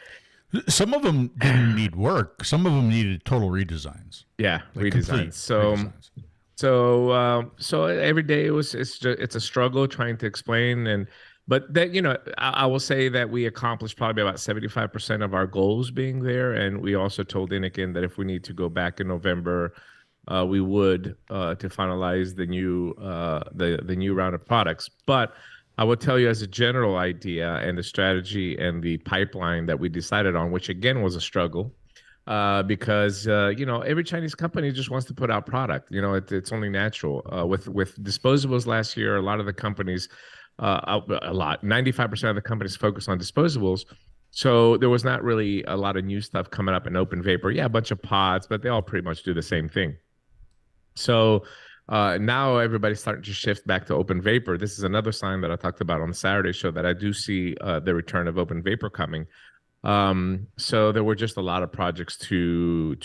[SPEAKER 1] Some of them didn't need work. Some of them needed total redesigns.
[SPEAKER 2] Yeah,
[SPEAKER 1] like
[SPEAKER 2] redesigns. So every day it's a struggle trying to explain. But that, I will say that we accomplished probably about 75% of our goals being there. And we also told INNOKIN that if we need to go back in November, we would to finalize the new round of products. But I will tell you, as a general idea and the strategy and the pipeline that we decided on, which again was a struggle, because every Chinese company just wants to put out product. It's only natural. With disposables last year, a lot of the companies, 95% of the companies focus on disposables. So there was not really a lot of new stuff coming up in open vapor. Yeah, a bunch of pods, but they all pretty much do the same thing. So now everybody's starting to shift back to open vapor. This is another sign that I talked about on the Saturday show, that I do see the return of open vapor coming. So there were just a lot of projects to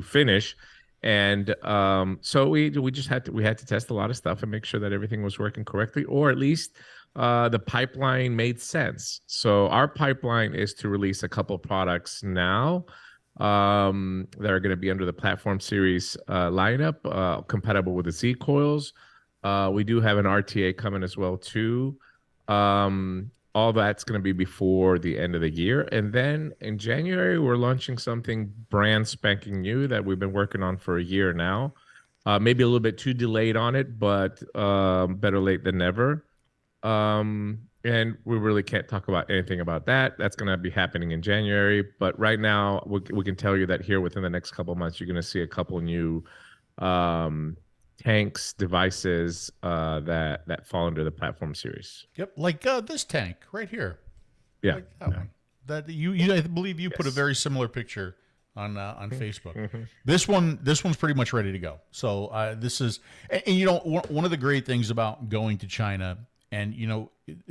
[SPEAKER 2] finish, and so we had to test a lot of stuff and make sure that everything was working correctly, or at least the pipeline made sense. So our pipeline is to release a couple products now that are going to be under the platform series lineup, compatible with the Z coils. We do have an RTA coming as well too. All that's going to be before the end of the year. And then in January, we're launching something brand spanking new that we've been working on for a year now. Maybe a little bit too delayed on it, but better late than never. And we really can't talk about anything about that. That's going to be happening in January. But right now, we can tell you that here within the next couple of months, you're going to see a couple new tanks, devices that fall under the platform series.
[SPEAKER 1] Yep, like this tank right here.
[SPEAKER 2] Yeah,
[SPEAKER 1] like that one. That I believe you put a very similar picture on Facebook.
[SPEAKER 2] Mm-hmm.
[SPEAKER 1] This one's pretty much ready to go. So this is, and one of the great things about going to China, and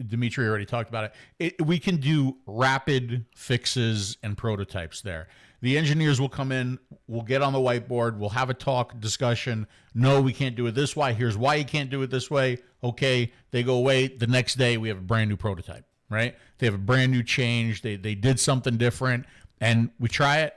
[SPEAKER 1] Dimitri already talked about it. We can do rapid fixes and prototypes there. The engineers will come in, we'll get on the whiteboard, we'll have a discussion. No, we can't do it this way. Here's why you can't do it this way. Okay, they go away. The next day, we have a brand new prototype, right? They have a brand new change. They did something different, and we try it,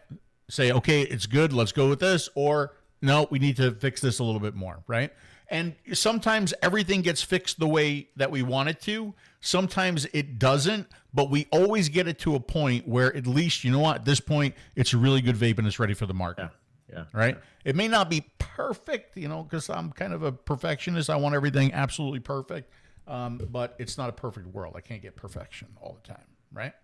[SPEAKER 1] say, okay, it's good, let's go with this, or no, we need to fix this a little bit more, right? And sometimes everything gets fixed the way that we want it to. Sometimes it doesn't, but we always get it to a point where at least, at this point, it's a really good vape and it's ready for the market.
[SPEAKER 2] Yeah.
[SPEAKER 1] Right? It may not be perfect, because I'm kind of a perfectionist. I want everything absolutely perfect, but it's not a perfect world. I can't get perfection all the time, right?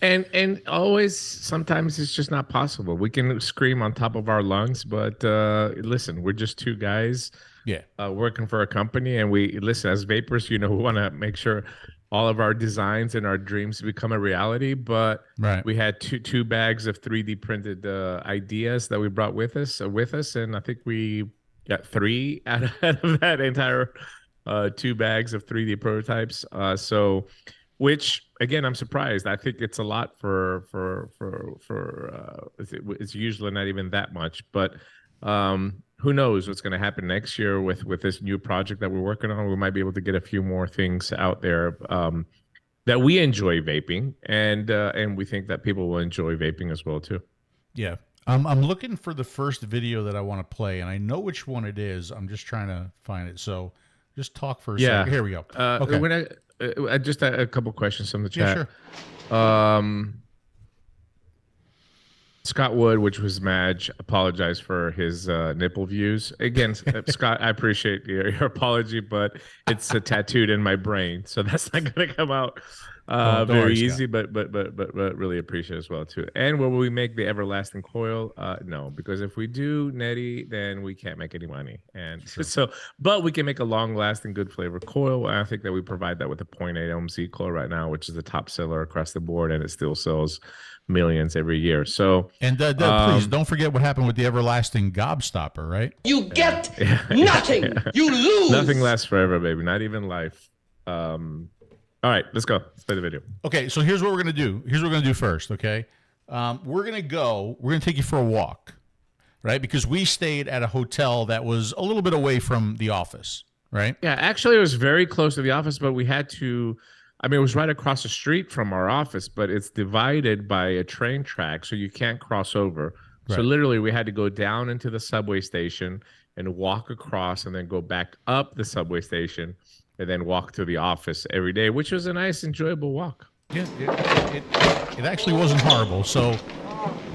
[SPEAKER 2] And always, sometimes it's just not possible. We can scream on top of our lungs, but listen, we're just two guys working for a company, and we listen as vapors. We want to make sure all of our designs and our dreams become a reality. But we had two bags of 3D printed ideas that we brought with us, and I think we got 3 out of that entire 2 bags of 3D prototypes. Which again, I'm surprised. I think it's a lot for it's usually not even that much, but who knows what's going to happen next year with this new project that we're working on. We might be able to get a few more things out there that we enjoy vaping, and we think that people will enjoy vaping as well too.
[SPEAKER 1] Yeah. I'm looking for the first video that I want to play, and I know which one it is. I'm just trying to find it. So just talk for a second. Here we go. Okay.
[SPEAKER 2] When I just a couple questions from the chat.
[SPEAKER 1] Yeah, sure.
[SPEAKER 2] Scott Wood, which was Madge, apologized for his nipple views. Again, Scott, I appreciate your apology, but it's tattooed in my brain, so that's not going to come out very easy. But really appreciate it as well too. And will we make the everlasting coil? No, because if we do, Nettie, then we can't make any money. And but we can make a long-lasting, good flavor coil. And I think that we provide that with the 0.8 ohm Z coil right now, which is the top seller across the board, and it still sells millions every year. So
[SPEAKER 1] please don't forget what happened with the everlasting gobstopper, right?
[SPEAKER 6] You get nothing. You lose.
[SPEAKER 2] Nothing lasts forever, baby. Not even life. All right, let's go. Let's play the video.
[SPEAKER 1] Okay, so here's what we're gonna do. Here's what we're gonna do first. Okay, we're gonna take you for a walk, right? Because we stayed at a hotel that was a little bit away from the office, right?
[SPEAKER 2] Yeah, actually, it was very close to the office, but we had to. I mean, it was right across the street from our office, but it's divided by a train track, so you can't cross over. Right. So literally, we had to go down into the subway station and walk across, and then go back up the subway station, and then walk to the office every day, which was a nice, enjoyable walk.
[SPEAKER 1] Yeah, it actually wasn't horrible. So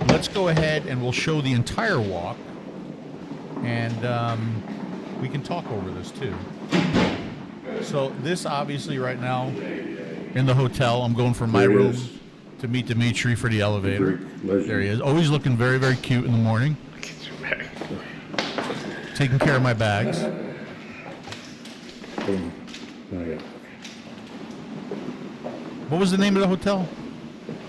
[SPEAKER 1] let's go ahead and we'll show the entire walk, and we can talk over this too. So this obviously right now in the hotel, I'm going from my room to meet Dimitri for the elevator. There he is. Always looking very, very cute in the morning. Taking care of my bags. What was the name of the hotel?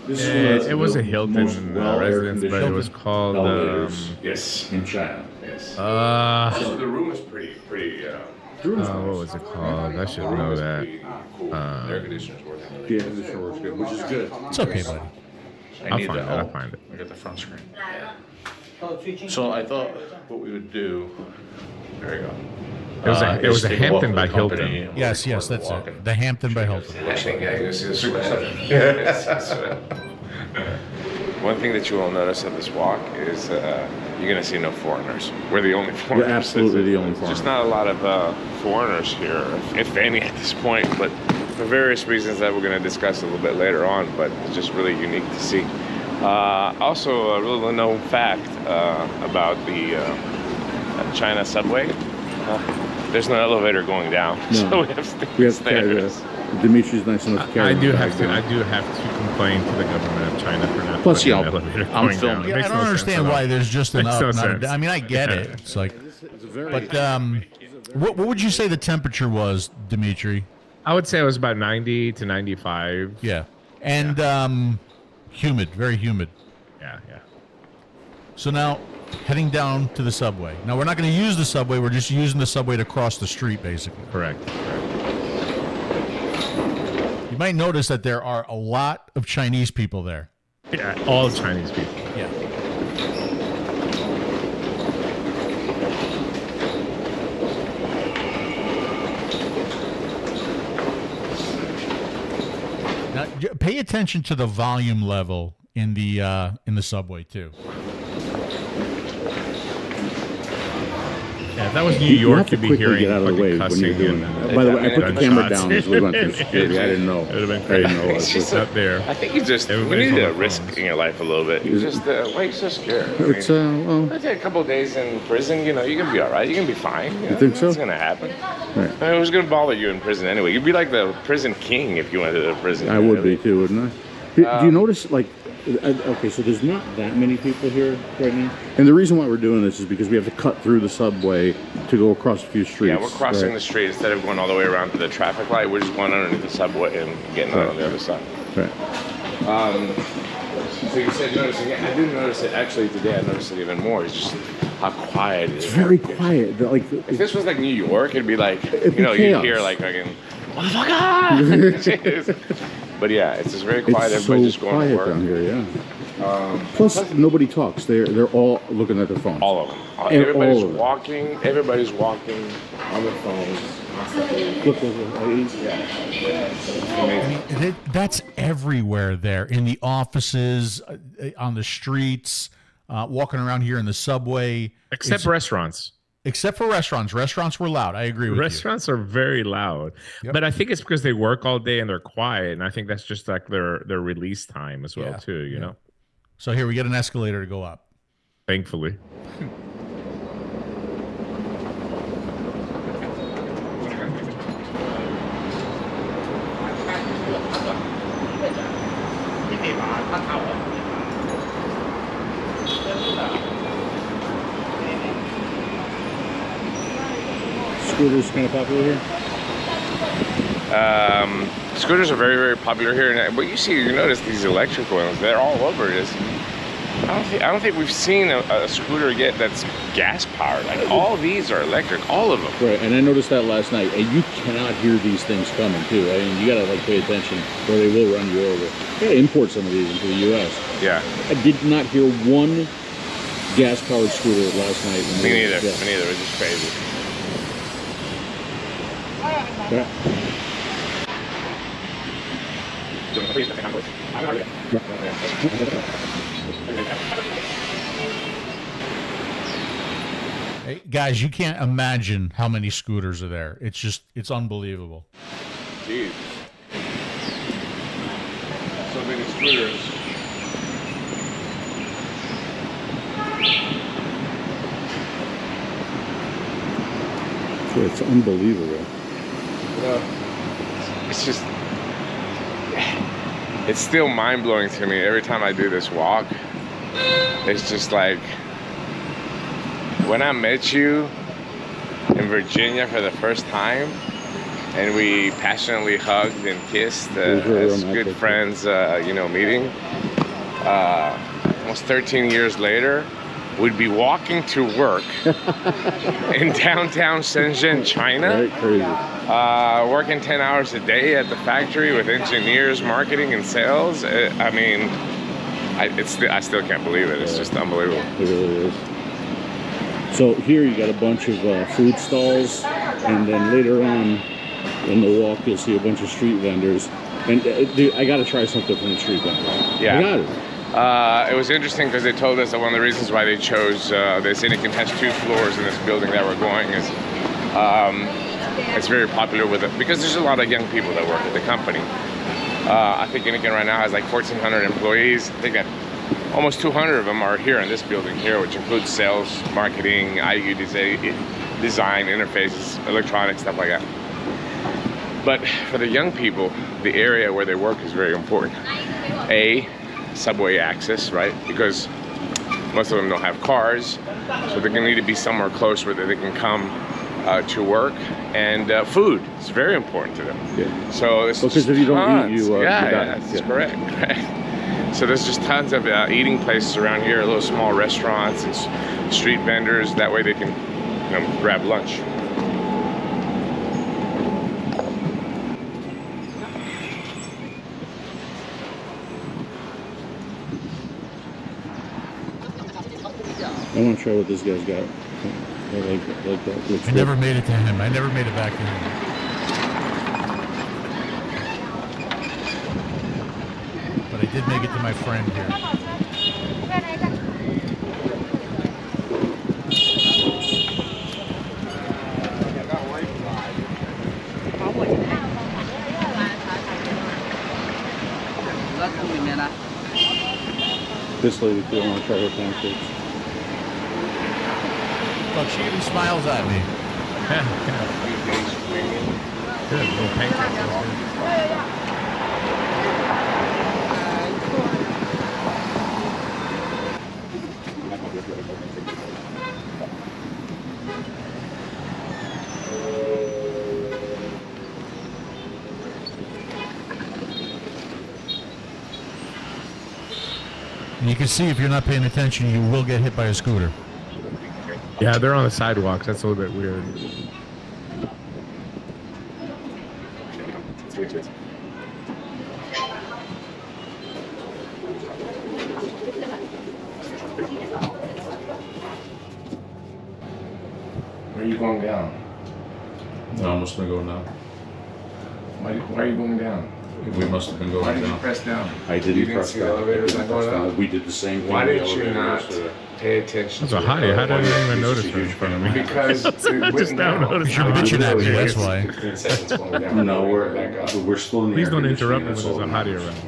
[SPEAKER 2] It was a Hilton residence, but it was called
[SPEAKER 5] yes, in China. Yes.
[SPEAKER 2] So
[SPEAKER 5] the room is pretty.
[SPEAKER 2] What was it called? I should know that.
[SPEAKER 5] Air conditioner's working. Yeah, air conditioner works good, which is good.
[SPEAKER 1] It's okay, buddy.
[SPEAKER 2] I'll find it.
[SPEAKER 5] I got the front screen. So I thought what we would do. There you go.
[SPEAKER 2] It was a Hampton by Hilton.
[SPEAKER 1] Yes, that's it. The Hampton by Hilton.
[SPEAKER 7] One thing that you will notice of this walk is you're going to see no foreigners. We're the only foreigners.
[SPEAKER 8] We're absolutely the only foreigners.
[SPEAKER 7] Just not a lot of foreigners here, if any, at this point, but for various reasons that we're going to discuss a little bit later on, but it's just really unique to see. Also, a really known fact about the China subway, there's no elevator going down, so we have stairs.
[SPEAKER 8] Dimitri's nice enough to carry.
[SPEAKER 2] I do have to complain to the government of China for not.
[SPEAKER 8] Plus,
[SPEAKER 2] putting an elevator going down.
[SPEAKER 1] Yeah, I don't understand why there's just an up. I mean, I get it. It's like, but what would you say the temperature was, Dimitri?
[SPEAKER 2] I would say it was about 90 to 95.
[SPEAKER 1] Yeah, and humid, very humid.
[SPEAKER 2] Yeah.
[SPEAKER 1] So now, heading down to the subway. Now we're not going to use the subway. We're just using the subway to cross the street, basically.
[SPEAKER 2] Correct.
[SPEAKER 1] You might notice that there are a lot of Chinese people there.
[SPEAKER 2] Yeah, all Chinese people.
[SPEAKER 1] Yeah. Now, pay attention to the volume level in the subway too.
[SPEAKER 2] Yeah, if that was New York, you'd be hearing
[SPEAKER 8] get out of the way when you're doing that. By the way, I put the camera down as we went through security. I didn't know.
[SPEAKER 2] It would have been crazy.
[SPEAKER 8] I didn't know.
[SPEAKER 2] It's just up there.
[SPEAKER 7] I think you need a risk in your life a little bit. You just, why are you so scared?
[SPEAKER 8] It's, well,
[SPEAKER 7] I take a couple of days in prison, you can be all right. You can be fine.
[SPEAKER 8] You think so?
[SPEAKER 7] It's going to happen.
[SPEAKER 8] Right.
[SPEAKER 7] I mean, who's going to bother you in prison anyway? You'd be like the prison king if you went to the prison.
[SPEAKER 8] I would be too, wouldn't I? Do you notice, like, okay, so there's not that many people here right now. And the reason why we're doing this is because we have to cut through the subway to go across a few streets.
[SPEAKER 7] Yeah, we're crossing the street instead of going all the way around to the traffic light. We're just going underneath the subway and getting out on the other side.
[SPEAKER 8] Right.
[SPEAKER 7] So you said noticing it. I didn't notice it actually today. I noticed it even more. It's just how quiet it is.
[SPEAKER 8] It's very quiet.
[SPEAKER 7] If this was like New York, it'd be like,
[SPEAKER 8] It'd be
[SPEAKER 7] you
[SPEAKER 8] chaos.
[SPEAKER 7] hear like fucking, motherfucker! But yeah, it's just very quiet.
[SPEAKER 8] It's
[SPEAKER 7] Everybody's
[SPEAKER 8] so
[SPEAKER 7] just going to
[SPEAKER 8] quiet
[SPEAKER 7] work.
[SPEAKER 8] down here, yeah. Plus, nobody talks. They're all looking at their phones.
[SPEAKER 7] All of them.
[SPEAKER 8] And
[SPEAKER 7] Everybody's
[SPEAKER 8] all of them.
[SPEAKER 7] walking. Everybody's walking on their phones.
[SPEAKER 8] Look, there's a lady.
[SPEAKER 7] Amazing.
[SPEAKER 1] That's everywhere there, in the offices, on the streets, walking around here in the subway.
[SPEAKER 2] Except restaurants.
[SPEAKER 1] Except for restaurants. Restaurants were loud. I agree with
[SPEAKER 2] Restaurants are very loud.
[SPEAKER 1] Yep.
[SPEAKER 2] But I think it's because they work all day and they're quiet. And I think that's just like their release time as well,
[SPEAKER 1] Yeah.
[SPEAKER 2] too, you know?
[SPEAKER 1] you. So here, we get an escalator to go up.
[SPEAKER 2] Thankfully.
[SPEAKER 8] Scooters kind of popular here?
[SPEAKER 7] Scooters are very, very popular here. And what you notice these electric ones, they're all over this. I don't think we've seen a scooter yet that's gas powered. Like all these are electric, all of them.
[SPEAKER 8] Right, and I noticed that last night. And you cannot hear these things coming too. I mean, you gotta like pay attention, or they will run you over. You gotta import some of these into the U.S.
[SPEAKER 7] Yeah.
[SPEAKER 8] I did not hear one gas-powered scooter last night.
[SPEAKER 7] Me neither. Me neither. It's just crazy.
[SPEAKER 8] Yeah.
[SPEAKER 1] Hey, guys, you can't imagine how many scooters are there. It's unbelievable.
[SPEAKER 7] Jeez. So many scooters.
[SPEAKER 8] It's unbelievable.
[SPEAKER 7] It's just, it's still mind-blowing to me every time I do this walk. It's just like, when I met you in Virginia for the first time, and we passionately hugged and kissed as good friends, meeting, almost 13 years later, we'd be walking to work in downtown Shenzhen, China.
[SPEAKER 8] Right, crazy.
[SPEAKER 7] Working 10 hours a day at the factory with engineers, marketing, and sales. I still can't believe it. It's just unbelievable.
[SPEAKER 8] It really is. So here you got a bunch of food stalls, and then later on in the walk you'll see a bunch of street vendors. And dude, I got to try something from the street vendors.
[SPEAKER 7] Yeah.
[SPEAKER 8] I got it.
[SPEAKER 7] It was interesting because they told us that one of the reasons why they chose this INNOKIN has 2 floors in this building that we're going is it's very popular with it because there's a lot of young people that work at the company. I think INNOKIN right now has like 1,400 employees. I think that almost 200 of them are here in this building here, which includes sales, marketing, IU design, interfaces, electronics, stuff like that. But for the young people, the area where they work is very important. Subway access, right? Because most of them don't have cars, so they're gonna need to be somewhere close where they can come to work. And food is very important to them.
[SPEAKER 8] Yeah.
[SPEAKER 7] So it's
[SPEAKER 8] because if you don't eat, you
[SPEAKER 7] yeah, that's correct. So there's just tons of eating places around here, little small restaurants and street vendors. That way they can, grab lunch.
[SPEAKER 8] I want to try what this guy's got. I like that. Looks
[SPEAKER 1] I never made it to him. I never made it back to him. But I did make it to my friend here.
[SPEAKER 8] This lady too. I want to try her pancakes.
[SPEAKER 1] Look, she even smiles at me.
[SPEAKER 2] Good, little pancakes.
[SPEAKER 1] And you can see if you're not paying attention, you will get hit by a scooter.
[SPEAKER 2] Yeah, they're on the sidewalks. That's a little bit weird.
[SPEAKER 7] Where are you going down?
[SPEAKER 5] No, I must have been going down.
[SPEAKER 7] Why are you going down?
[SPEAKER 5] We must have been going
[SPEAKER 7] Why did you
[SPEAKER 5] down.
[SPEAKER 7] press down?
[SPEAKER 8] I didn't
[SPEAKER 7] You didn't
[SPEAKER 8] press
[SPEAKER 7] see the
[SPEAKER 8] down.
[SPEAKER 7] elevators not going down?
[SPEAKER 8] We did the same thing.
[SPEAKER 7] Why
[SPEAKER 8] with
[SPEAKER 7] did
[SPEAKER 8] the
[SPEAKER 7] you not
[SPEAKER 8] elevators.
[SPEAKER 7] pay attention
[SPEAKER 2] That's a
[SPEAKER 7] to
[SPEAKER 2] hottie. How did I
[SPEAKER 7] it?
[SPEAKER 2] even notice
[SPEAKER 8] It's a
[SPEAKER 2] her?
[SPEAKER 8] huge fan of mine.
[SPEAKER 7] Because it
[SPEAKER 2] Just
[SPEAKER 7] went
[SPEAKER 2] now
[SPEAKER 7] down.
[SPEAKER 2] noticed
[SPEAKER 1] You're bitching at me,
[SPEAKER 7] Literally,
[SPEAKER 1] that's
[SPEAKER 7] it's
[SPEAKER 1] why.
[SPEAKER 7] 15 seconds going down.
[SPEAKER 8] No,
[SPEAKER 7] Back up.
[SPEAKER 8] we're still in the
[SPEAKER 2] Please
[SPEAKER 8] air
[SPEAKER 2] don't
[SPEAKER 8] conditioning,
[SPEAKER 2] interrupt me when
[SPEAKER 8] that's
[SPEAKER 2] there's
[SPEAKER 8] all
[SPEAKER 2] a
[SPEAKER 8] that
[SPEAKER 2] hottie
[SPEAKER 8] matters.
[SPEAKER 2] around.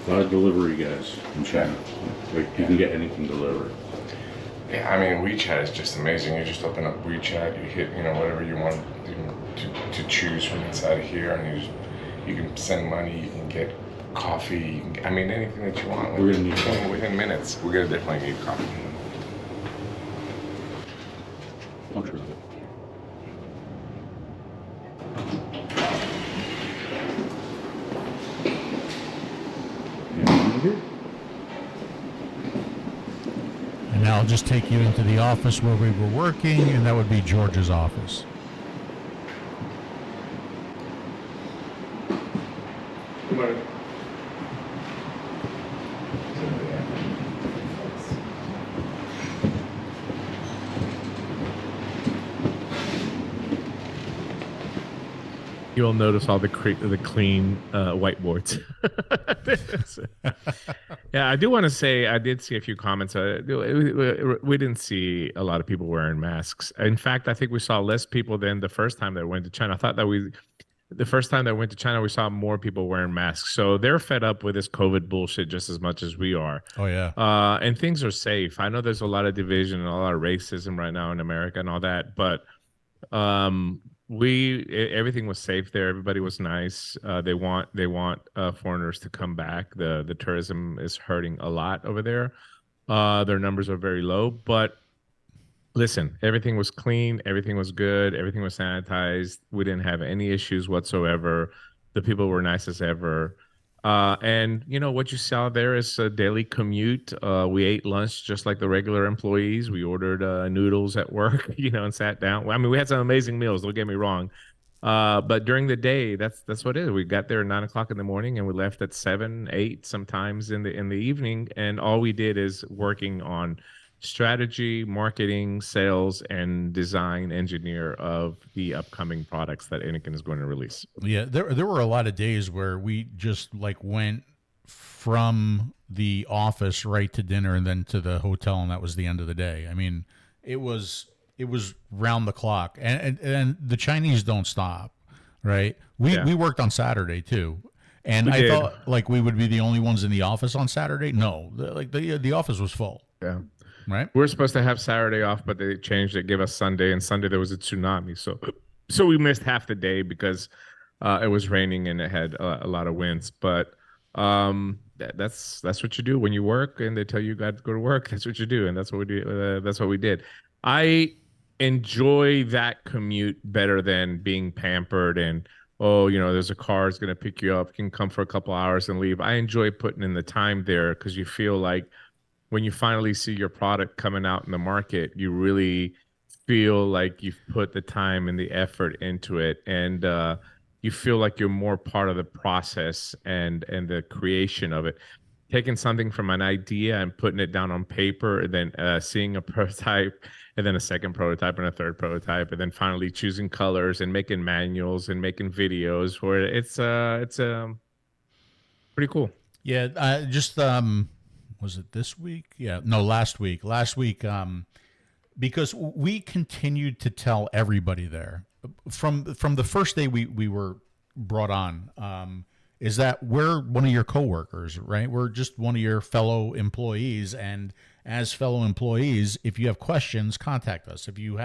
[SPEAKER 8] A lot of delivery guys in China. Like, you can get anything delivered.
[SPEAKER 7] Yeah, I mean, WeChat is just amazing. You just open up WeChat, you hit, whatever you want to choose from inside of here, and you can send money, you can get coffee, I mean, anything that you want.
[SPEAKER 8] We're gonna need coffee.
[SPEAKER 7] Within minutes, we're gonna definitely need coffee.
[SPEAKER 8] Punch with it.
[SPEAKER 1] And now I'll just take you into the office where we were working, and that would be George's office.
[SPEAKER 2] You'll notice all the clean whiteboards. Yeah, I do want to say I did see a few comments. We didn't see a lot of people wearing masks. In fact, I think we saw less people than the first time that went to China. I thought that the first time that we went to China, we saw more people wearing masks. So they're fed up with this COVID bullshit just as much as we are.
[SPEAKER 1] Oh, yeah.
[SPEAKER 2] And things are safe. I know there's a lot of division and a lot of racism right now in America and all that, but everything was safe there. Everybody was nice. They want foreigners to come back. The tourism is hurting a lot over there. Their numbers are very low, but listen, everything was clean, everything was good, everything was sanitized. We didn't have any issues whatsoever. The people were nice as ever. And what you saw there is a daily commute. We ate lunch just like the regular employees. We ordered noodles at work, and sat down. I mean, we had some amazing meals, don't get me wrong. But during the day, that's what it is. We got there at 9 o'clock in the morning and we left at 7, 8, sometimes in the evening. And all we did is working on strategy, marketing, sales, and design engineer of the upcoming products that INNOKIN is going to release.
[SPEAKER 1] Yeah, there were a lot of days where we just went from the office right to dinner and then to the hotel, and that was the end of the day. I mean, it was round the clock, and the Chinese don't stop, right? We worked on Saturday too. And I thought we would be the only ones in the office on Saturday. No, the office was full.
[SPEAKER 2] Yeah.
[SPEAKER 1] Right.
[SPEAKER 2] We're supposed to have Saturday off, but they changed it, gave us Sunday, and Sunday there was a tsunami. So we missed half the day because it was raining and it had a lot of winds. But that's what you do when you work and they tell you got to go to work. That's what you do, and that's what we do. That's what we did. I enjoy that commute better than being pampered and there's a car that's going to pick you up. You can come for a couple hours and leave. I enjoy putting in the time there because you feel like when you finally see your product coming out in the market, you really feel like you've put the time and the effort into it, and you feel like you're more part of the process and the creation of it. Taking something from an idea and putting it down on paper, and then seeing a prototype, and then a second prototype and a third prototype, and then finally choosing colors and making manuals and making videos for it. It's pretty cool.
[SPEAKER 1] Yeah, just was it this week? Yeah, no, last week. Last week, because we continued to tell everybody there from the first day we were brought on, is that we're one of your coworkers, right? We're just one of your fellow employees, and as fellow employees, if you have questions, contact us. If you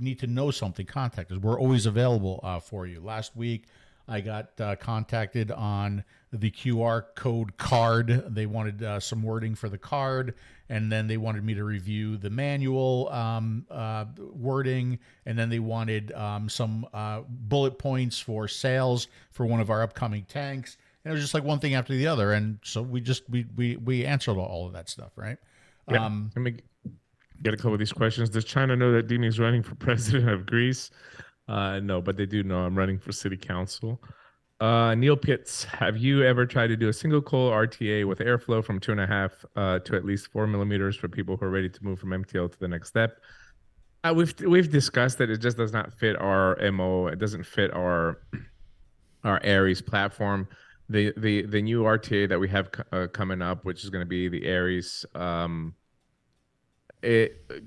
[SPEAKER 1] need to know something, contact us. We're always available for you. Last week, I got contacted on the QR code card. They wanted some wording for the card, and then they wanted me to review the manual wording, and then they wanted some bullet points for sales for one of our upcoming tanks. And it was just like one thing after the other, and so we answered all of that stuff, right?
[SPEAKER 2] Yeah. Let me get a couple of these questions. Does China know that Dini's running for president of Greece? No, but they do know I'm running for city council. Neil Pitts, have you ever tried to do a single coil RTA with airflow from 2.5 to at least 4 millimeters for people who are ready to move from MTL to the next step? We've discussed that it just does not fit our MO. It doesn't fit our Aries platform. The new RTA that we have coming up, which is going to be the Aries,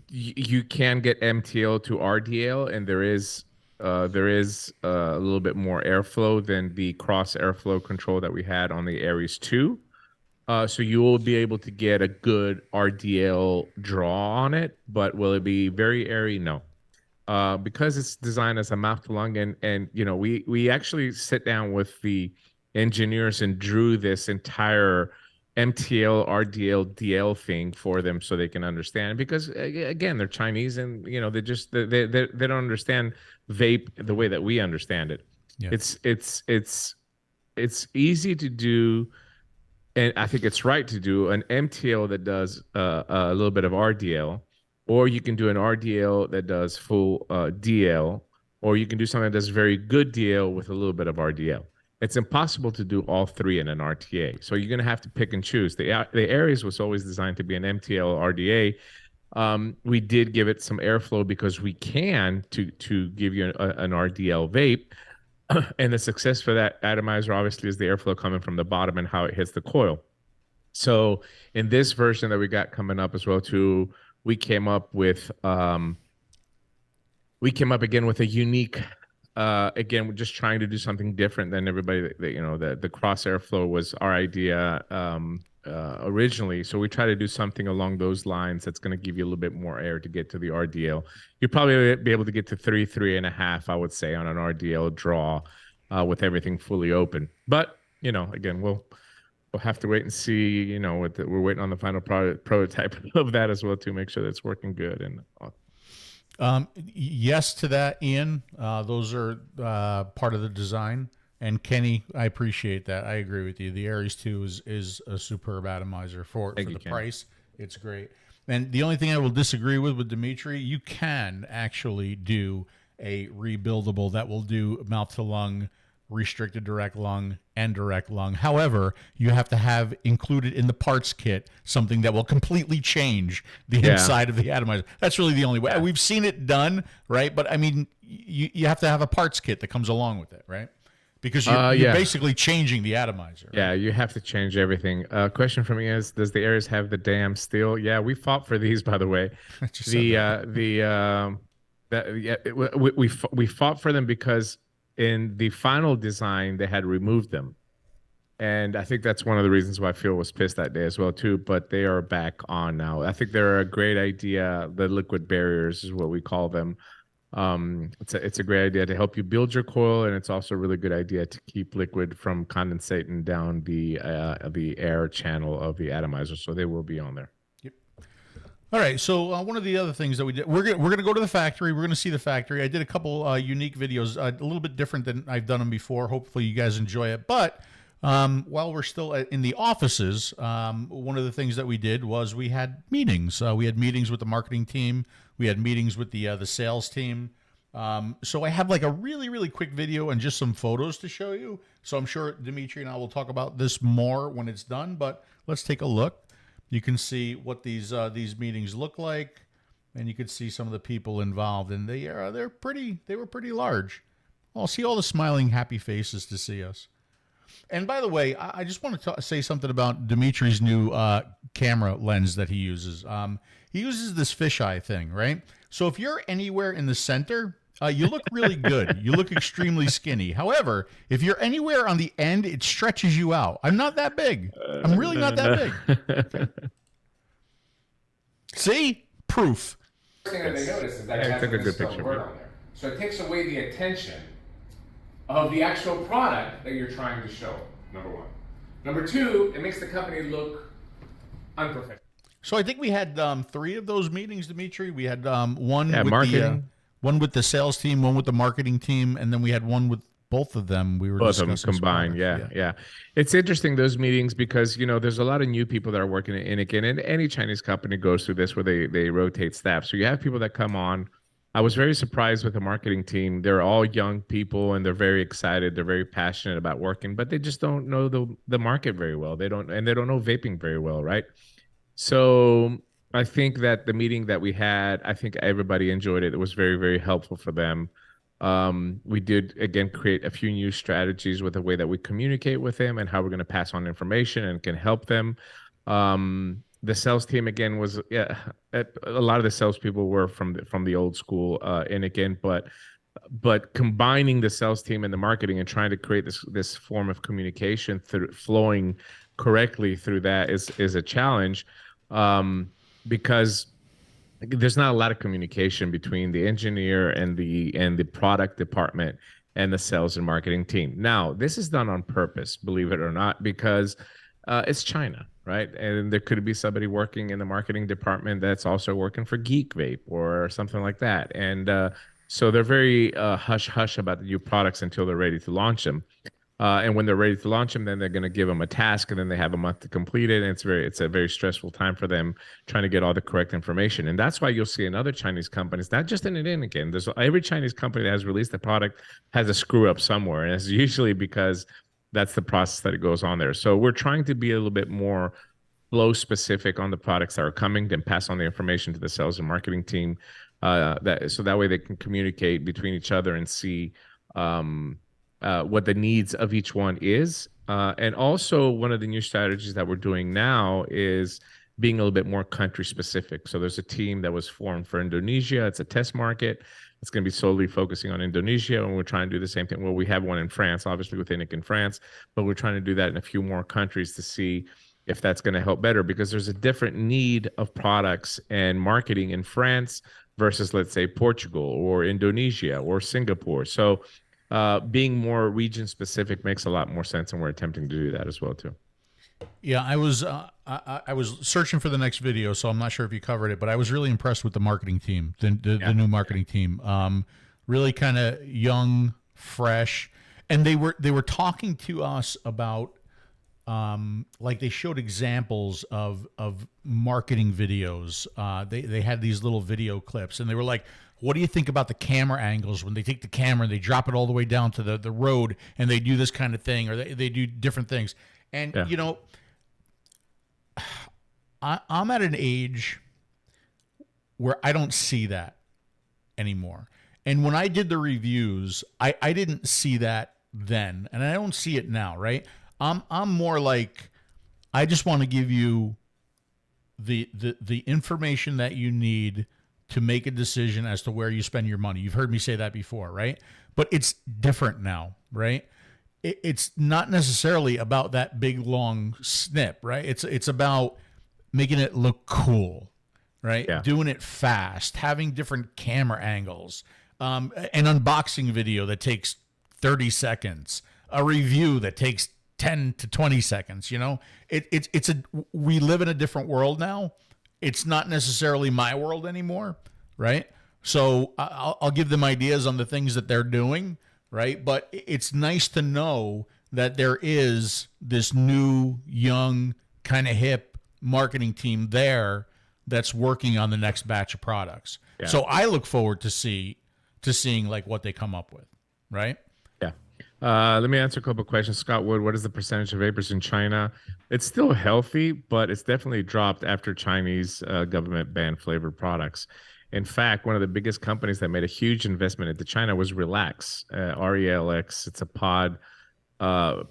[SPEAKER 2] you can get MTL to RDL, and there is a little bit more airflow than the cross airflow control that we had on the Aries 2. So you will be able to get a good RDL draw on it, but will it be very airy? No. Because it's designed as a mouth to lung, and you know, we actually sit down with the engineers and drew this entire MTL, RDL, DL thing for them so they can understand, because again, they're Chinese, and you know, they don't understand vape the way that we understand it. Yeah. It's easy to do, and I think it's right to do an MTL that does a little bit of RDL, or you can do an RDL that does full DL, or you can do something that does very good DL with a little bit of RDL. It's impossible to do all three in an RTA. So you're going to have to pick and choose. The Aries was always designed to be an MTL RDA. We did give it some airflow because we can to give you an RDL vape. And the success for that atomizer obviously is the airflow coming from the bottom and how it hits the coil. So in this version that we got coming up as well too, we came up again with a unique, again, we're just trying to do something different than everybody. The cross airflow was our idea originally. So we try to do something along those lines that's going to give you a little bit more air to get to the RDL. You'll probably be able to get to 3.5, I would say, on an RDL draw with everything fully open. But, you know, again, we'll have to wait and see. You know, we're waiting on the final prototype of that as well to make sure that it's working good. And
[SPEAKER 1] yes to that, Ian. Those are part of the design. And Kenny, I appreciate that. I agree with you. The Aries 2 is a superb atomizer for the price. It's great. And the only thing I will disagree with Dimitri, you can actually do a rebuildable that will do mouth to lung, restricted direct lung, and direct lung. However, you have to have included in the parts kit something that will completely change the inside of the atomizer. That's really the only way. We've seen it done, right? But I mean, you have to have a parts kit that comes along with it, right? Because you're basically changing the atomizer. Right? Yeah,
[SPEAKER 2] you have to change everything. Question from me is, does the Aries have the damn steel? Yeah, we fought for these, by the way. We fought for them because in the final design they had removed them, and I think that's one of the reasons why Phil was pissed that day as well too. But they are back on now. I think they're a great idea. The liquid barriers is what we call them. It's a great idea to help you build your coil, and it's also a really good idea to keep liquid from condensating down the air channel of the atomizer. So they will be on there.
[SPEAKER 1] Yep. All right. So one of the other things that we did, we're gonna go to the factory. We're gonna see the factory. I did a couple unique videos, a little bit different than I've done them before. Hopefully you guys enjoy it. But while we're still in the offices, one of the things that we did was we had meetings. We had meetings with the marketing team. We had meetings with the sales team. So I have like a really, really quick video and just some photos to show you. So I'm sure Dimitri and I will talk about this more when it's done, but let's take a look. You can see what these meetings look like, and you can see some of the people involved, and they were pretty large. I'll see all the smiling, happy faces to see us. And by the way, I just want to say something about Dimitri's new camera lens that he uses. He uses this fisheye thing, right? So if you're anywhere in the center, you look really good. You look extremely skinny. However, if you're anywhere on the end, it stretches you out. I'm not that big. I'm really not that big. Okay. See? Proof.
[SPEAKER 9] The first thing that they notice is that it has a good picture on there. So it takes away the attention of the actual product that you're trying to show, number one. Number two, it makes the company look unprofessional.
[SPEAKER 1] So I think we had 3 of those meetings, Dimitri. We had one with
[SPEAKER 2] marketing.
[SPEAKER 1] one with the sales team, one with the marketing team, and then we had one with both of them. We were
[SPEAKER 2] Both of them
[SPEAKER 1] discussing
[SPEAKER 2] combined. Yeah. It's interesting, those meetings, because, you know, there's a lot of new people that are working at INNOKIN, and any Chinese company goes through this where they rotate staff. So you have people that come on. I was very surprised with the marketing team. They're all young people and they're very excited. They're very passionate about working, but they just don't know the market very well. They don't know vaping very well, right? So I think that the meeting that we had, I think everybody enjoyed it. It was very, very helpful for them. We did, again, create a few new strategies with the way that we communicate with them and how we're going to pass on information and can help them. The sales team, again, was, a lot of the salespeople were from the old school INNOKIN, but combining the sales team and the marketing and trying to create this form of communication flowing correctly through that is a challenge, because there's not a lot of communication between the engineer and the product department and the sales and marketing team. Now, this is done on purpose, believe it or not, because it's China, right? And there could be somebody working in the marketing department that's also working for Geek Vape or something like that. And so they're very hush-hush about the new products until they're ready to launch them. And when they're ready to launch them, then they're going to give them a task, and then they have a month to complete it. And it's a very stressful time for them trying to get all the correct information. And that's why you'll see in other Chinese companies, not just in INNOKIN, there's every Chinese company that has released a product has a screw up somewhere. And it's usually because that's the process that it goes on there. So we're trying to be a little bit more flow specific on the products that are coming, then pass on the information to the sales and marketing team, so that way they can communicate between each other and see what the needs of each one is. And also, one of the new strategies that we're doing now is being a little bit more country specific. So there's a team that was formed for Indonesia. It's a test market. It's going to be solely focusing on Indonesia, and we're trying to do the same thing. Well, we have one in France, obviously with INNOKIN France, but we're trying to do that in a few more countries to see if that's going to help better, because there's a different need of products and marketing in France versus, let's say, Portugal or Indonesia or Singapore. So being more region specific makes a lot more sense, and we're attempting to do that as well too.
[SPEAKER 1] Yeah, I was searching for the next video, so I'm not sure if you covered it, but I was really impressed with the marketing team, the new marketing team. Really kind of young, fresh, and they were talking to us about like they showed examples of marketing videos. They had these little video clips, and they were like, what do you think about the camera angles when they take the camera and they drop it all the way down to the road and they do this kind of thing, or they do different things? And, you know, I'm at an age where I don't see that anymore. And when I did the reviews, I didn't see that then, and I don't see it now, right? I'm more like, I just want to give you the information that you need to make a decision as to where you spend your money. You've heard me say that before, right? But it's different now, right? It's not necessarily about that big long snip, right? It's about making it look cool, right?
[SPEAKER 2] Yeah.
[SPEAKER 1] Doing it fast, having different camera angles, an unboxing video that takes 30 seconds, a review that takes 10 to 20 seconds. You know, we live in a different world now. It's not necessarily my world anymore, right? So I'll give them ideas on the things that they're doing, right? But it's nice to know that there is this new, young, kind of hip marketing team there that's working on the next batch of products. Yeah. So I look forward to seeing like what they come up with, right?
[SPEAKER 2] Let me answer a couple of questions. Scott Wood, what is the percentage of vapors in China? It's still healthy, but it's definitely dropped after Chinese government banned flavored products. In fact, one of the biggest companies that made a huge investment into China was Relax, RELX. It's a pod,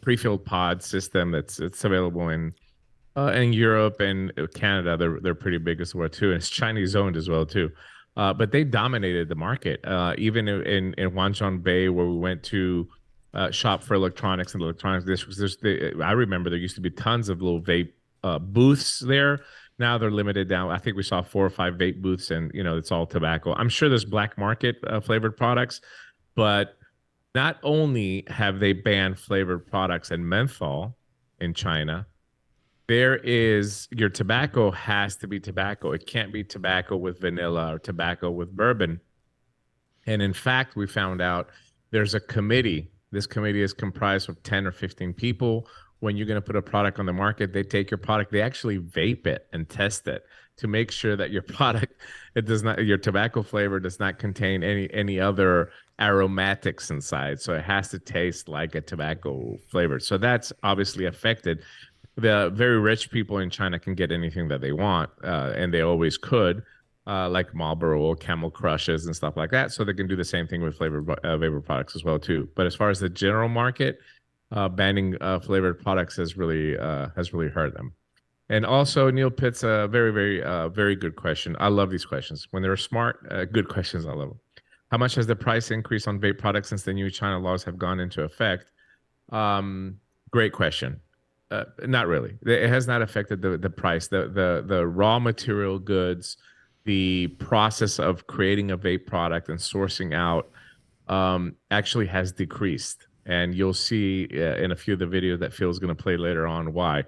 [SPEAKER 2] pre-filled pod system it's available in Europe and Canada. They're pretty big as well too, and it's Chinese owned as well too. But they dominated the market. Even in Huangshan Bay, where we went to shop for electronics and electronics districts. I remember there used to be tons of little vape booths there. Now they're limited down. I think we saw 4 or 5 vape booths, and you know, it's all tobacco. I'm sure there's black market flavored products, but not only have they banned flavored products and menthol in China, your tobacco has to be tobacco. It can't be tobacco with vanilla or tobacco with bourbon. And in fact, we found out there's a committee. This committee is comprised of 10 or 15 people. When you're going to put a product on the market, they take your product, they actually vape it and test it to make sure that your product, your tobacco flavor does not contain any other aromatics inside. So it has to taste like a tobacco flavor. So that's obviously affected. The very rich people in China can get anything that they want, and they always could, like Marlboro, Camel Crushes, and stuff like that. So they can do the same thing with flavored vapor products as well too. But as far as the general market, banning flavored products has really hurt them. And also, Neil Pitt's a very good question. I love these questions when they're smart, good questions. I love them. How much has the price increase on vape products since the new China laws have gone into effect? Great question. Not really. It has not affected the price. The raw material goods, the process of creating a vape product and sourcing out actually has decreased. And you'll see in a few of the videos that Phil's going to play later on why.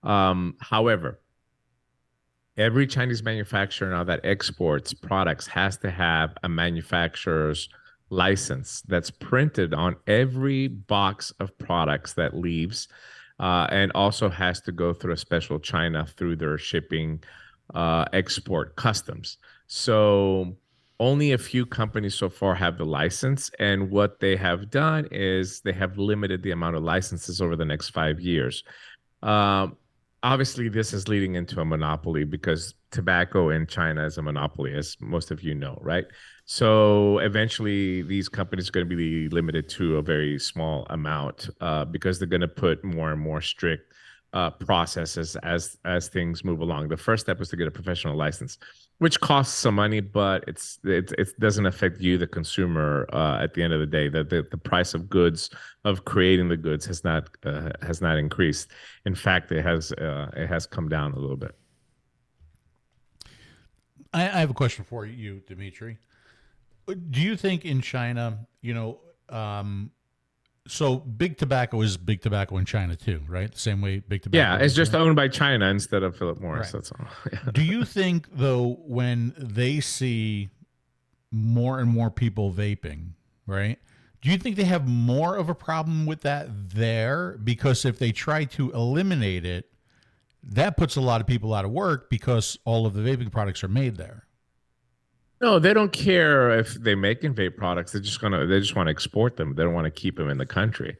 [SPEAKER 2] However, every Chinese manufacturer now that exports products has to have a manufacturer's license that's printed on every box of products that leaves. And also has to go through a special China through their shipping export customs. So only a few companies so far have the license. And what they have done is they have limited the amount of licenses over the next 5 years. Obviously, this is leading into a monopoly because tobacco in China is a monopoly, as most of you know, right? So eventually, these companies are going to be limited to a very small amount because they're going to put more and more strict processes as things move along. The first step is to get a professional license, which costs some money, but it doesn't affect you, the consumer. At the end of the day, the price of goods, of creating the goods, has not increased. In fact, it has come down a little bit.
[SPEAKER 10] I have a question for you, Dimitri. Do you think in China, so big tobacco is big tobacco in China too, right? The same way big tobacco.
[SPEAKER 2] Yeah, it's just owned by China instead of Philip Morris.
[SPEAKER 10] Right.
[SPEAKER 2] That's all. Yeah.
[SPEAKER 10] Do you think, though, when they see more and more people vaping, right? Do you think they have more of a problem with that there? Because if they try to eliminate it, that puts a lot of people out of work because all of the vaping products are made there.
[SPEAKER 2] No, they don't care if they're making vape products. They just want to export them. They don't want to keep them in the country.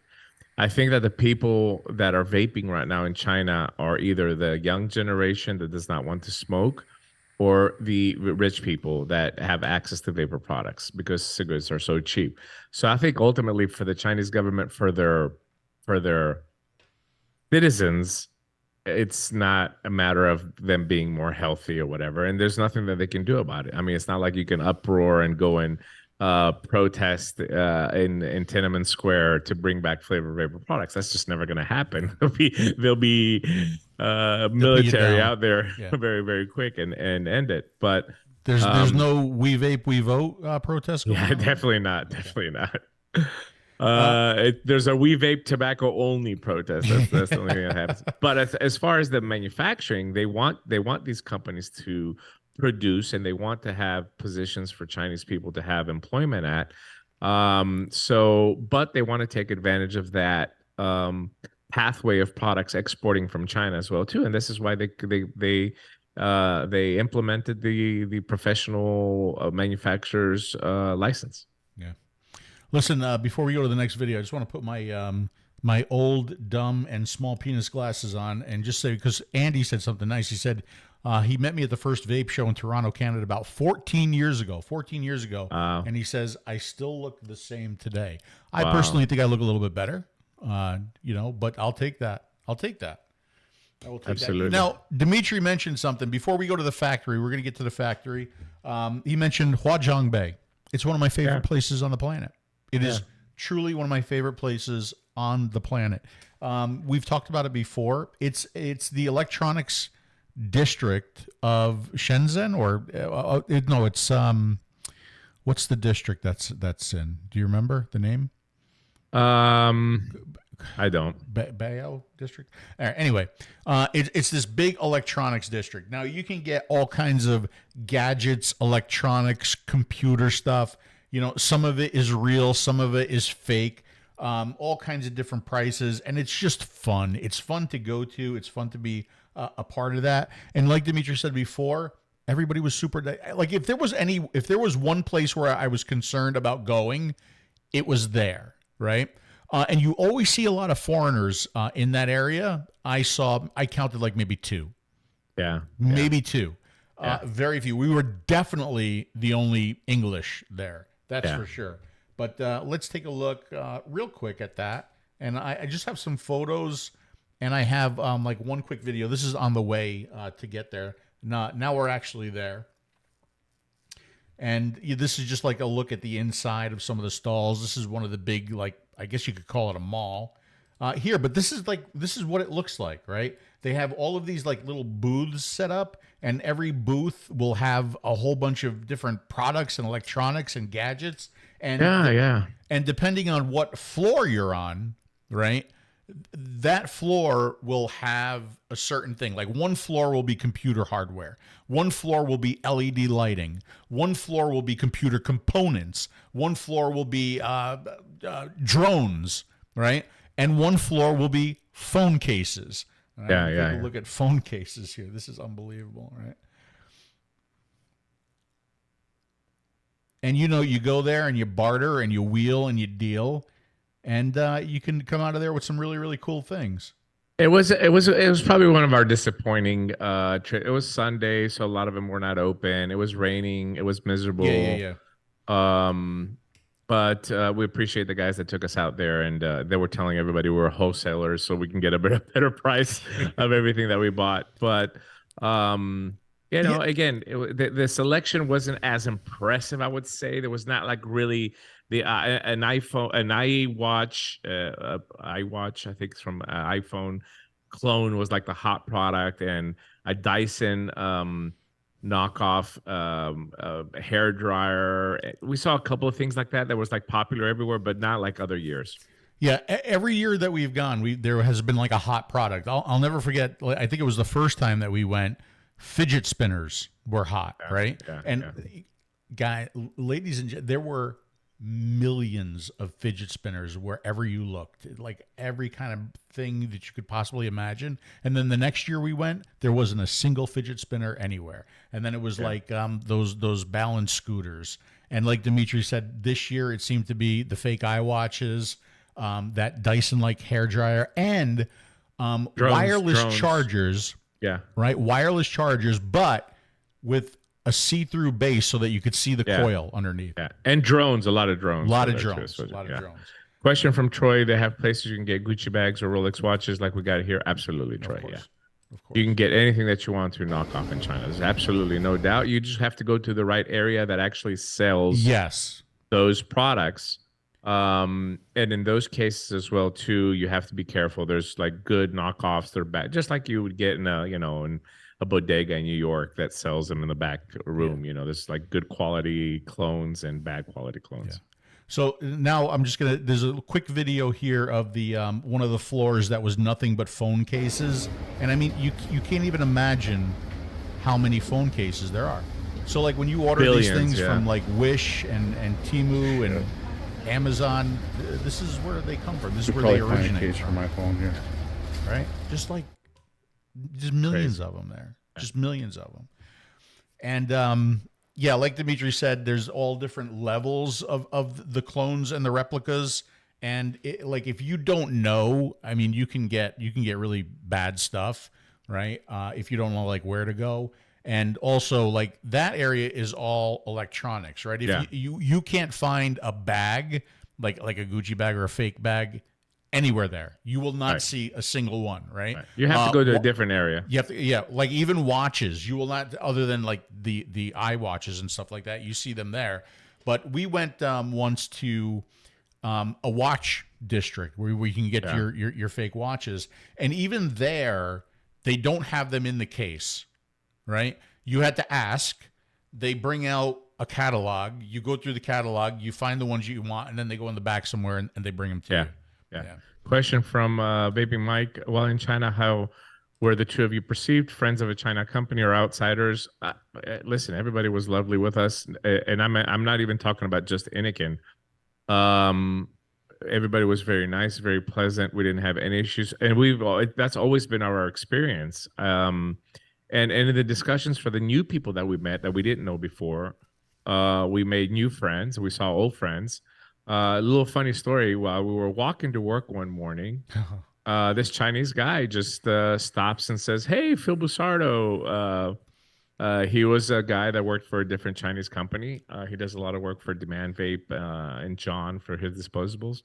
[SPEAKER 2] I think that the people that are vaping right now in China are either the young generation that does not want to smoke, or the rich people that have access to vapor products because cigarettes are so cheap. So I think ultimately for the Chinese government, for their citizens, it's not a matter of them being more healthy or whatever. And there's nothing that they can do about it. I mean, it's not like you can uproar and go and protest in Tiananmen Square to bring back flavored vapor products. That's just never going to happen. There'll be military out there very, very quick and end it. But
[SPEAKER 10] there's no "We Vape, We Vote" protest going on?
[SPEAKER 2] Definitely not. Definitely not. There's a "We Vape Tobacco Only" protest. That's the only thing that happens. But as far as the manufacturing, they want these companies to produce, and they want to have positions for Chinese people to have employment at. But they want to take advantage of that pathway of products exporting from China as well too. And this is why they implemented the professional manufacturer's license.
[SPEAKER 10] Yeah. Listen, before we go to the next video, I just want to put my my old, dumb, and small penis glasses on and just say, because Andy said something nice. He said he met me at the first vape show in Toronto, Canada, about 14 years ago. And he says, I still look the same today. I personally think I look a little bit better, but I'll take that. I will take
[SPEAKER 2] Absolutely.
[SPEAKER 10] that. Now, Dimitri mentioned something. Before we go to the factory, we're going to get to the factory. He mentioned Huajiang. It's one of my favorite places on the planet. It is truly one of my favorite places on the planet. We've talked about it before. It's the electronics district of Shenzhen, or no, it's what's the district that's in? Do you remember the name?
[SPEAKER 2] I don't.
[SPEAKER 10] 𝗵𝗶𝘀 district. All right, anyway, it's this big electronics district. Now you can get all kinds of gadgets, electronics, computer stuff. You know, some of it is real, some of it is fake. All kinds of different prices, and it's just fun. It's fun to go to. It's fun to be a part of that. And like Dimitri said before, everybody was super like if there was one place where I was concerned about going, it was there, right? And you always see a lot of foreigners in that area. I counted like maybe two.
[SPEAKER 2] Yeah.
[SPEAKER 10] Maybe two. Very few. We were definitely the only English there. That's for sure. But let's take a look real quick at that. And I just have some photos, and I have like one quick video. This is on the way to get there. Now we're actually there. And this is just like a look at the inside of some of the stalls. This is one of the big, like, I guess you could call it a mall here. But this is what it looks like, right? They have all of these like little booths set up, and every booth will have a whole bunch of different products and electronics and gadgets. And and depending on what floor you're on, right, that floor will have a certain thing. Like one floor will be computer hardware. One floor will be LED lighting. One floor will be computer components. One floor will be drones, right? And one floor will be phone cases. Take a look at phone cases here. This is unbelievable, right? And you know, you go there and you barter and you wheel and you deal, and you can come out of there with some really, really cool things.
[SPEAKER 2] It was probably one of our disappointing it was Sunday, so a lot of them were not open. It was raining. It was miserable. But we appreciate the guys that took us out there, and they were telling everybody we were wholesalers, so we can get a better price of everything that we bought. But you know, again, the selection wasn't as impressive. I would say there was not like really an iWatch. I think it's from iPhone clone was like the hot product, and a Dyson knockoff hair dryer. We saw a couple of things like that was like popular everywhere, but not like other years.
[SPEAKER 10] Yeah, every year that we've gone, there has been like a hot product. I'll never forget. I think it was the first time that we went. Fidget spinners were hot, right? Ladies and gentlemen, there were millions of fidget spinners wherever you looked, like every kind of thing that you could possibly imagine. And then the next year we went, there wasn't a single fidget spinner anywhere. And then it was like those balance scooters. And like Dimitri said, this year it seemed to be the fake iWatches, that Dyson like hair dryer, and wireless chargers. Yeah. Right? Wireless chargers, but with a see-through base so that you could see the coil underneath.
[SPEAKER 2] Yeah. And drones, a lot of drones.
[SPEAKER 10] A lot of drones.
[SPEAKER 2] Question from Troy. They have places you can get Gucci bags or Rolex watches like we got here. Absolutely, Troy. Of course. You can get anything that you want through knockoff in China. There's absolutely no doubt. You just have to go to the right area that actually sells those products. And in those cases as well too, you have to be careful. There's like good knockoffs. They're bad, just like you would get in in a bodega in New York that sells them in the back room. You know, there's like good quality clones and bad quality clones.
[SPEAKER 10] So now I'm just there's a quick video here of the one of the floors that was nothing but phone cases. And I mean, you can't even imagine how many phone cases there are. So like when you order these things from like Wish and Temu and Amazon, this is where they come from. This is where they originate
[SPEAKER 8] from. My phone here,
[SPEAKER 10] right? Just millions of them there, just millions of them. And like Dimitri said, there's all different levels of the clones and the replicas. And like if you don't know, I mean, you can get really bad stuff, right? If you don't know like where to go. And also, like, that area is all electronics, right? If you can't find a bag, like a Gucci bag or a fake bag, anywhere there. You will not see a single one, right?
[SPEAKER 2] You have to go to a different area.
[SPEAKER 10] You have to, like even watches, you will not, other than like the iWatches and stuff like that, you see them there. But we went once to a watch district where we can get your fake watches, and even there, they don't have them in the case. Right? You had to ask. They bring out a catalog. You go through the catalog, you find the ones you want, and then they go in the back somewhere and they bring them to you.
[SPEAKER 2] Yeah. Question from Vaping Mike. While in China, how were the two of you perceived? Friends of a China company or outsiders? Listen, everybody was lovely with us. And I'm not even talking about just INNOKIN. Everybody was very nice, very pleasant. We didn't have any issues. And that's always been our experience. And in the discussions for the new people that we met that we didn't know before, we made new friends. We saw old friends. A little funny story. While we were walking to work one morning, this Chinese guy just stops and says, "Hey, 𝗍𝗵𝗀𝗀𝗀. He was a guy that worked for a different Chinese company. He does a lot of work for Demand Vape and John for his disposables.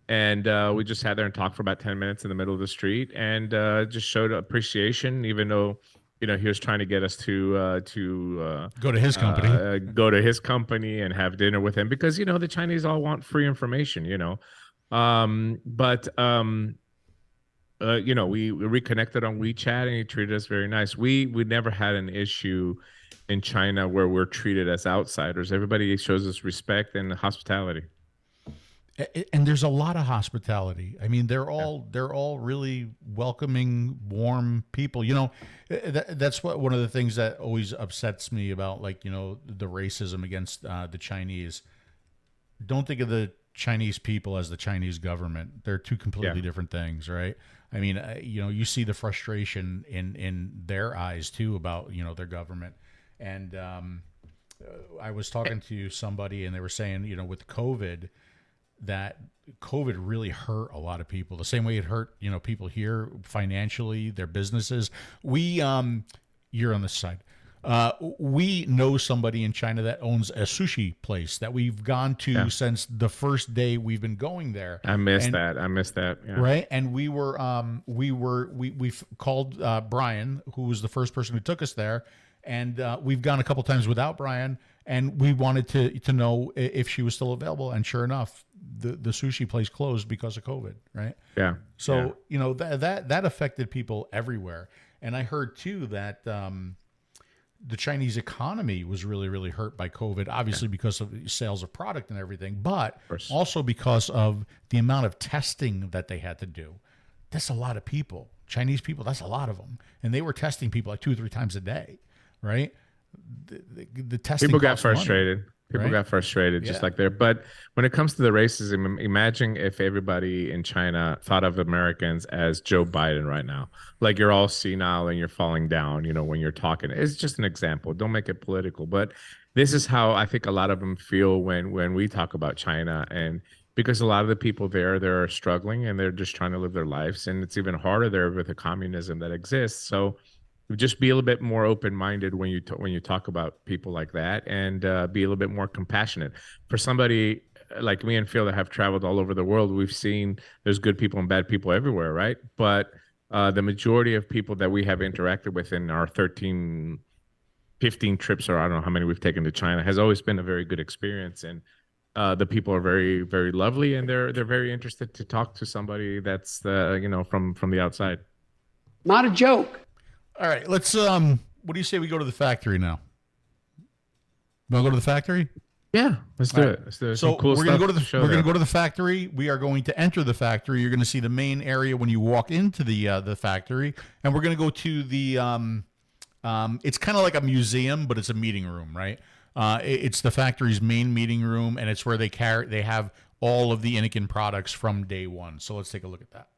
[SPEAKER 2] And we just sat there and talked for about 10 minutes in the middle of the street and just showed appreciation, even though, you know, he was trying to get us to
[SPEAKER 10] go to his company,
[SPEAKER 2] and have dinner with him because, you know, the Chinese all want free information, you know. You know, we reconnected on WeChat and he treated us very nice. We never had an issue in China where we're treated as outsiders. Everybody shows us respect and hospitality.
[SPEAKER 10] And there's a lot of hospitality. I mean, they're all really welcoming, warm people. You know, that's one of the things that always upsets me about, like, you know, the racism against the Chinese. Don't think of the Chinese people as the Chinese government. They're two completely different things, right? I mean, you know, you see the frustration in their eyes too about, you know, their government. And I was talking to somebody and they were saying, you know, with COVID, that COVID really hurt a lot of people the same way it hurt, you know, people here financially, their businesses. You're on this side. We know somebody in China that owns a sushi place that we've gone to since the first day we've been going there.
[SPEAKER 2] I missed that. Yeah.
[SPEAKER 10] Right. And we called Brian, who was the first person who took us there. And we've gone a couple times without Brian, and we wanted to know if she was still available. And sure enough, the sushi place closed because of COVID. Right.
[SPEAKER 2] Yeah.
[SPEAKER 10] So, you know, that affected people everywhere. And I heard too that, the Chinese economy was really, really hurt by COVID, obviously because of sales of product and everything, but also because of the amount of testing that they had to do. That's a lot of people. Chinese people, that's a lot of them. And they were testing people like 2 or 3 times a day, right? The testing
[SPEAKER 2] people got frustrated.
[SPEAKER 10] Money,
[SPEAKER 2] people
[SPEAKER 10] right?
[SPEAKER 2] got frustrated just like there. But when it comes to the racism, imagine if everybody in China thought of Americans as Joe Biden right now. Like you're all senile and you're falling down, you know, when you're talking. It's just an example. Don't make it political. But this is how I think a lot of them feel when we talk about China. And because a lot of the people there, they're struggling and they're just trying to live their lives. And it's even harder there with the communism that exists. So just be a little bit more open-minded when you talk about people like that, and be a little bit more compassionate. For somebody like me and Phil that have traveled all over the world, we've seen there's good people and bad people everywhere, right? But the majority of people that we have interacted with in our 13, 15 trips, or I don't know how many we've taken to China, has always been a very good experience. And the people are very, very lovely, and they're very interested to talk to somebody that's you know, from the outside.
[SPEAKER 6] Not a joke.
[SPEAKER 10] All right, let's what do you say we go to the factory now? Want to go to the factory?
[SPEAKER 2] Yeah, let's do it. Let's do it.
[SPEAKER 10] So we're going to go to the factory. We are going to enter the factory. You're going to see the main area when you walk into the factory, and we're going to go to the it's kind of like a museum, but it's a meeting room, right? It's the factory's main meeting room, and it's where they have all of the INNOKIN products from day one. So let's take a look at that.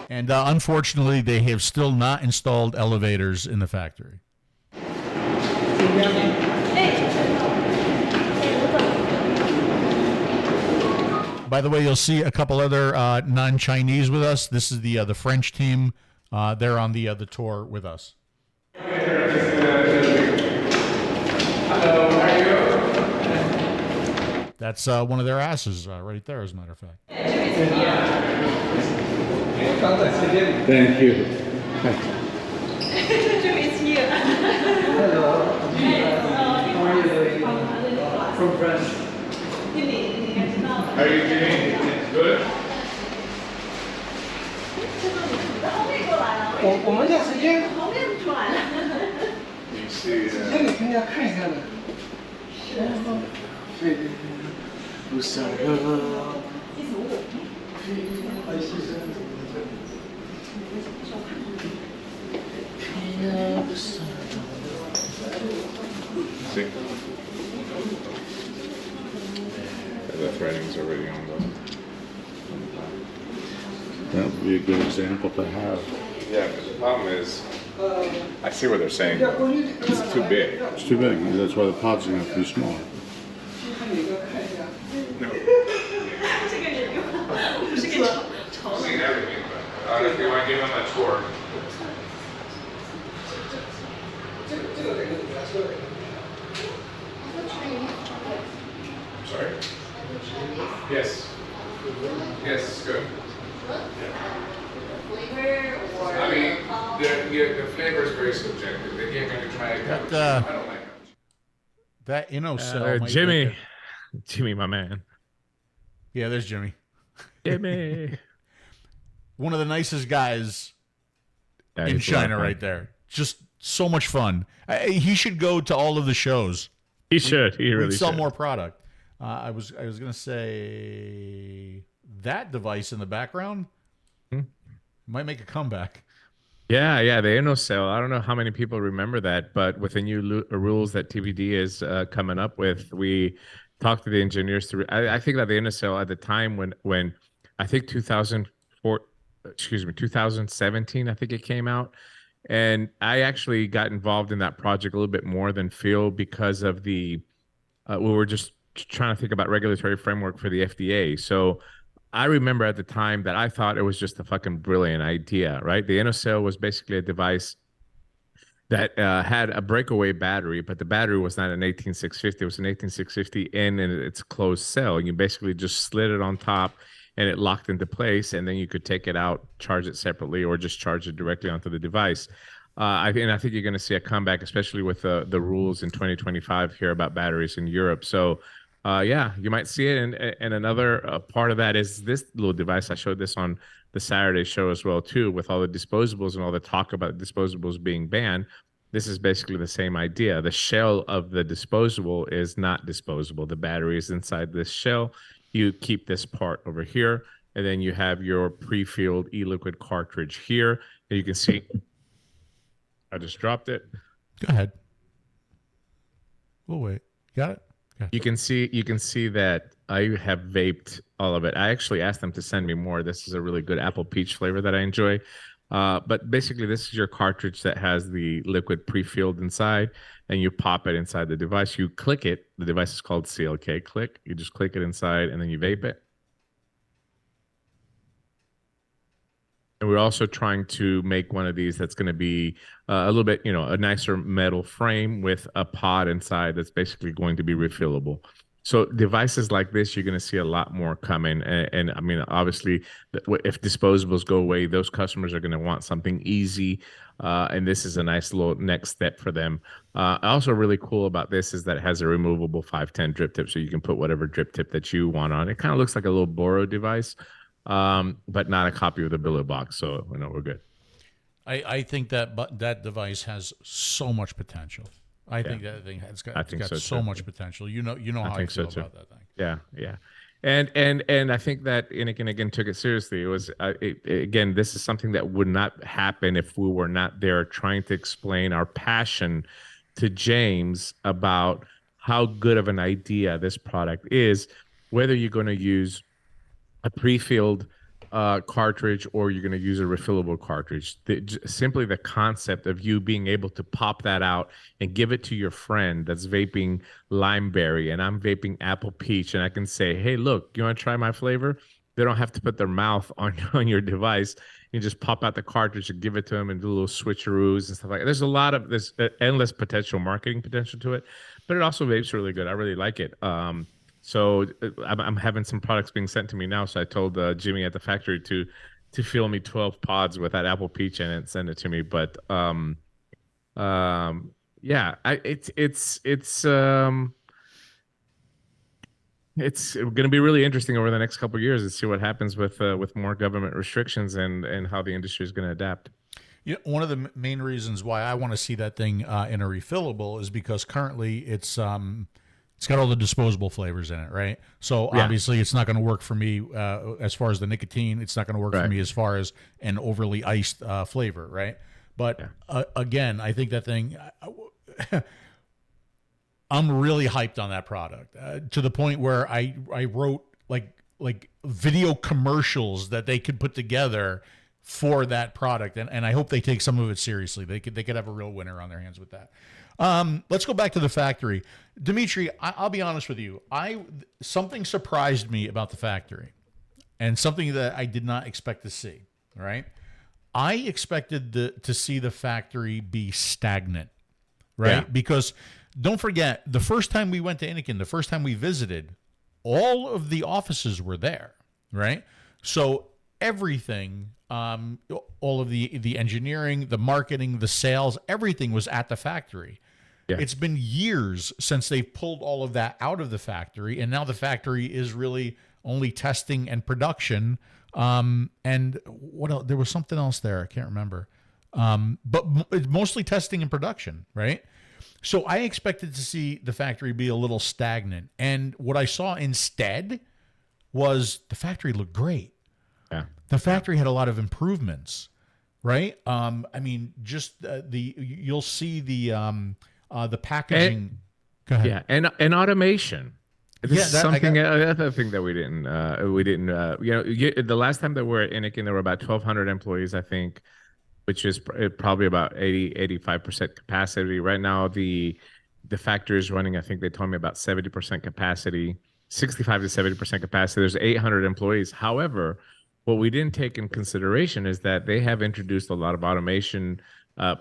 [SPEAKER 10] And unfortunately, they have still not installed elevators in the factory. By the way, you'll see a couple other non-Chinese with us. This is the French team. They're on the tour with us. Hello, how are you? That's one of their asses right there, as a matter of fact.
[SPEAKER 8] Thank you.
[SPEAKER 6] Hello. How are you doing? From France.
[SPEAKER 2] How are you doing? Good?
[SPEAKER 6] 我们这时间
[SPEAKER 9] 后面出来了。
[SPEAKER 7] You see,
[SPEAKER 6] 时间你肯定要看一下的。对，不是
[SPEAKER 7] see, the threading's already on the.
[SPEAKER 8] That would be a good example to have.
[SPEAKER 7] Yeah, but the problem is, I see what they're saying. It's too big.
[SPEAKER 8] It's too big. That's why the pods are going to have to be smaller.
[SPEAKER 7] Seen everything, but I don't know if you want to give them a tour. Sorry? Yes. Yes, it's good. I mean, the flavor is very subjective. They gave me to try it. I don't like it.
[SPEAKER 10] That INNOKIN might
[SPEAKER 2] Jimmy.
[SPEAKER 10] make
[SPEAKER 2] Jimmy, my man.
[SPEAKER 10] Yeah, there's Jimmy.
[SPEAKER 2] Jimmy.
[SPEAKER 10] One of the nicest guys
[SPEAKER 2] Yeah,
[SPEAKER 10] in
[SPEAKER 2] he's a lot of
[SPEAKER 10] China
[SPEAKER 2] fun.
[SPEAKER 10] right there. Just so much fun. He should go to all of the shows.
[SPEAKER 2] He should. He really
[SPEAKER 10] We'd sell
[SPEAKER 2] should.
[SPEAKER 10] more product. I was going to say that device in the background might make a comeback.
[SPEAKER 2] Yeah, the INNOKIN. I don't know how many people remember that, but with the new rules that TVD is coming up with, we talked to the engineers. I think that the INNOKIN at the time when I think 2017, I think it came out, and I actually got involved in that project a little bit more than Phil because of the we were just trying to think about regulatory framework for the FDA. So I remember at the time that I thought it was just a fucking brilliant idea, right? The INNOKIN was basically a device that had a breakaway battery, but the battery was not an 18650. It was an 18650 in its closed cell. And you basically just slid it on top and it locked into place. And then you could take it out, charge it separately, or just charge it directly onto the device. I think you're going to see a comeback, especially with the rules in 2025 here about batteries in Europe. So yeah, you might see it. And another part of that is this little device. I showed this on the Saturday show as well, too, with all the disposables and all the talk about disposables being banned. This is basically the same idea. The shell of the disposable is not disposable. The battery is inside this shell. You keep this part over here, and then you have your pre-filled e-liquid cartridge here. And you can see, I just dropped it.
[SPEAKER 10] Go ahead. We'll wait. Got it? Okay.
[SPEAKER 2] You can see that I have vaped all of it. I actually asked them to send me more. This is a really good apple peach flavor that I enjoy. But basically, this is your cartridge that has the liquid pre-filled inside, and you pop it inside the device. You click it. The device is called CLK Click. You just click it inside, and then you vape it. And we're also trying to make one of these that's going to be a little bit, a nicer metal frame with a pod inside that's basically going to be refillable. So devices like this, you're going to see a lot more coming. And I mean, obviously, if disposables go away, those customers are going to want something easy. And this is a nice little next step for them. Also really cool about this is that it has a removable 510 drip tip. So you can put whatever drip tip that you want on. It kind of looks like a little Boro device. But not a copy of the billet box, so we're good.
[SPEAKER 10] I think that device has so much potential. I think that thing has got so much potential. You know how I feel about that thing.
[SPEAKER 2] Yeah. And I think that INNOKIN again took it seriously. It was again, this is something that would not happen if we were not there trying to explain our passion to James about how good of an idea this product is, whether you're going to use a pre-filled cartridge or you're going to use a refillable cartridge. Simply the concept of you being able to pop that out and give it to your friend that's vaping limeberry and I'm vaping apple peach, and I can say, hey, look, you want to try my flavor? They don't have to put their mouth on your device. You just pop out the cartridge and give it to them and do little switcheroos and stuff like that. There's endless potential marketing potential to it, but it also vapes really good. I really like it. So I'm having some products being sent to me now. So I told Jimmy at the factory to fill me 12 pods with that apple peach in it and send it to me. But yeah, it's going to be really interesting over the next couple of years to see what happens with more government restrictions and how the industry is going to adapt.
[SPEAKER 10] You know, one of the main reasons why I want to see that thing in a refillable is because currently it's got all the disposable flavors in it, right? So obviously it's not going to work for me as far as the nicotine. It's not going to work for me as far as an overly iced flavor, right? But again, I think that thing, I'm really hyped on that product to the point where I wrote like video commercials that they could put together for that product, and I hope they take some of it seriously. They could have a real winner on their hands with that. Let's go back to the factory. Dimitri, I'll be honest with you. Something surprised me about the factory, and something that I did not expect to see. Right, I expected to see the factory be stagnant, right? Because don't forget, the first time we went to INNOKIN, the first time we visited, all of the offices were there, right? So everything, all of the engineering, the marketing, the sales, everything was at the factory. Yeah. It's been years since they've pulled all of that out of the factory, and now the factory is really only testing and production. And what else? There was something else there. I can't remember. But it's mostly testing and production, right? So I expected to see the factory be a little stagnant. And what I saw instead was the factory looked great. Yeah. The factory had a lot of improvements, right? I mean, just you'll see the packaging. Go ahead.
[SPEAKER 2] Yeah, and automation. This is something another thing that we didn't the last time that we were at INNOKIN, there were about 1,200 employees, I think, which is probably about 85% capacity. Right now, the factory is running, I think they told me, about 70% capacity, 65 to 70% capacity. There's 800 employees. However, what we didn't take in consideration is that they have introduced a lot of automation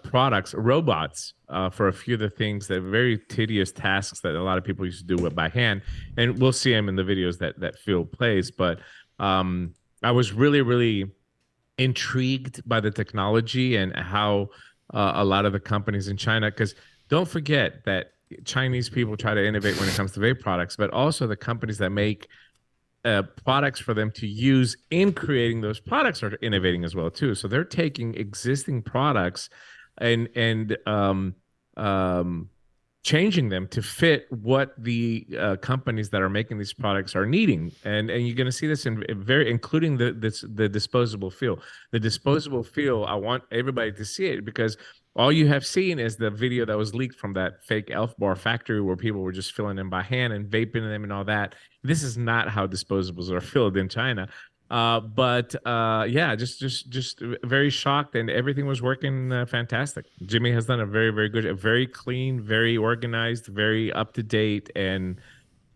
[SPEAKER 2] products, robots, for a few of the things that very tedious tasks that a lot of people used to do by hand. And we'll see them in the videos that Phil plays. But I was really, really intrigued by the technology and how a lot of the companies in China, because don't forget that Chinese people try to innovate when it comes to vape products, but also the companies that make products for them to use in creating those products are innovating as well too. So they're taking existing products and changing them to fit what the companies that are making these products are needing, and you're going to see this in including the disposable feel. The disposable feel, I want everybody to see it, because all you have seen is the video that was leaked from that fake elf bar factory where people were just filling them by hand and vaping them and all that. This is not how disposables are filled in China. Yeah, just very shocked, and everything was working fantastic. Jimmy has done a very, very good, very clean, very organized, very up to date, and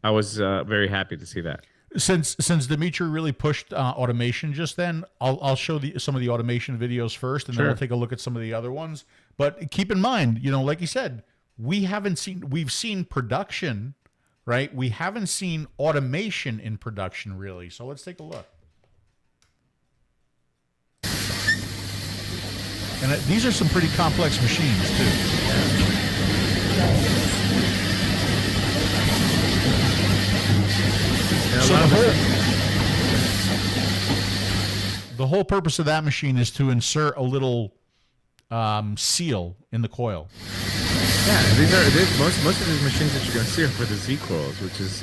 [SPEAKER 2] I was very happy to see that.
[SPEAKER 10] Since Dimitri really pushed automation just then, I'll show some of the automation videos first, and then we'll take a look at some of the other ones. But keep in mind, like you said, we've seen production, right? We haven't seen automation in production really. So let's take a look. And these are some pretty complex machines too. So the whole purpose of that machine is to insert a little seal in the coil.
[SPEAKER 2] Yeah, most of these machines that you're going to see are for the 𝗍𝗀𝗀𝗀, which is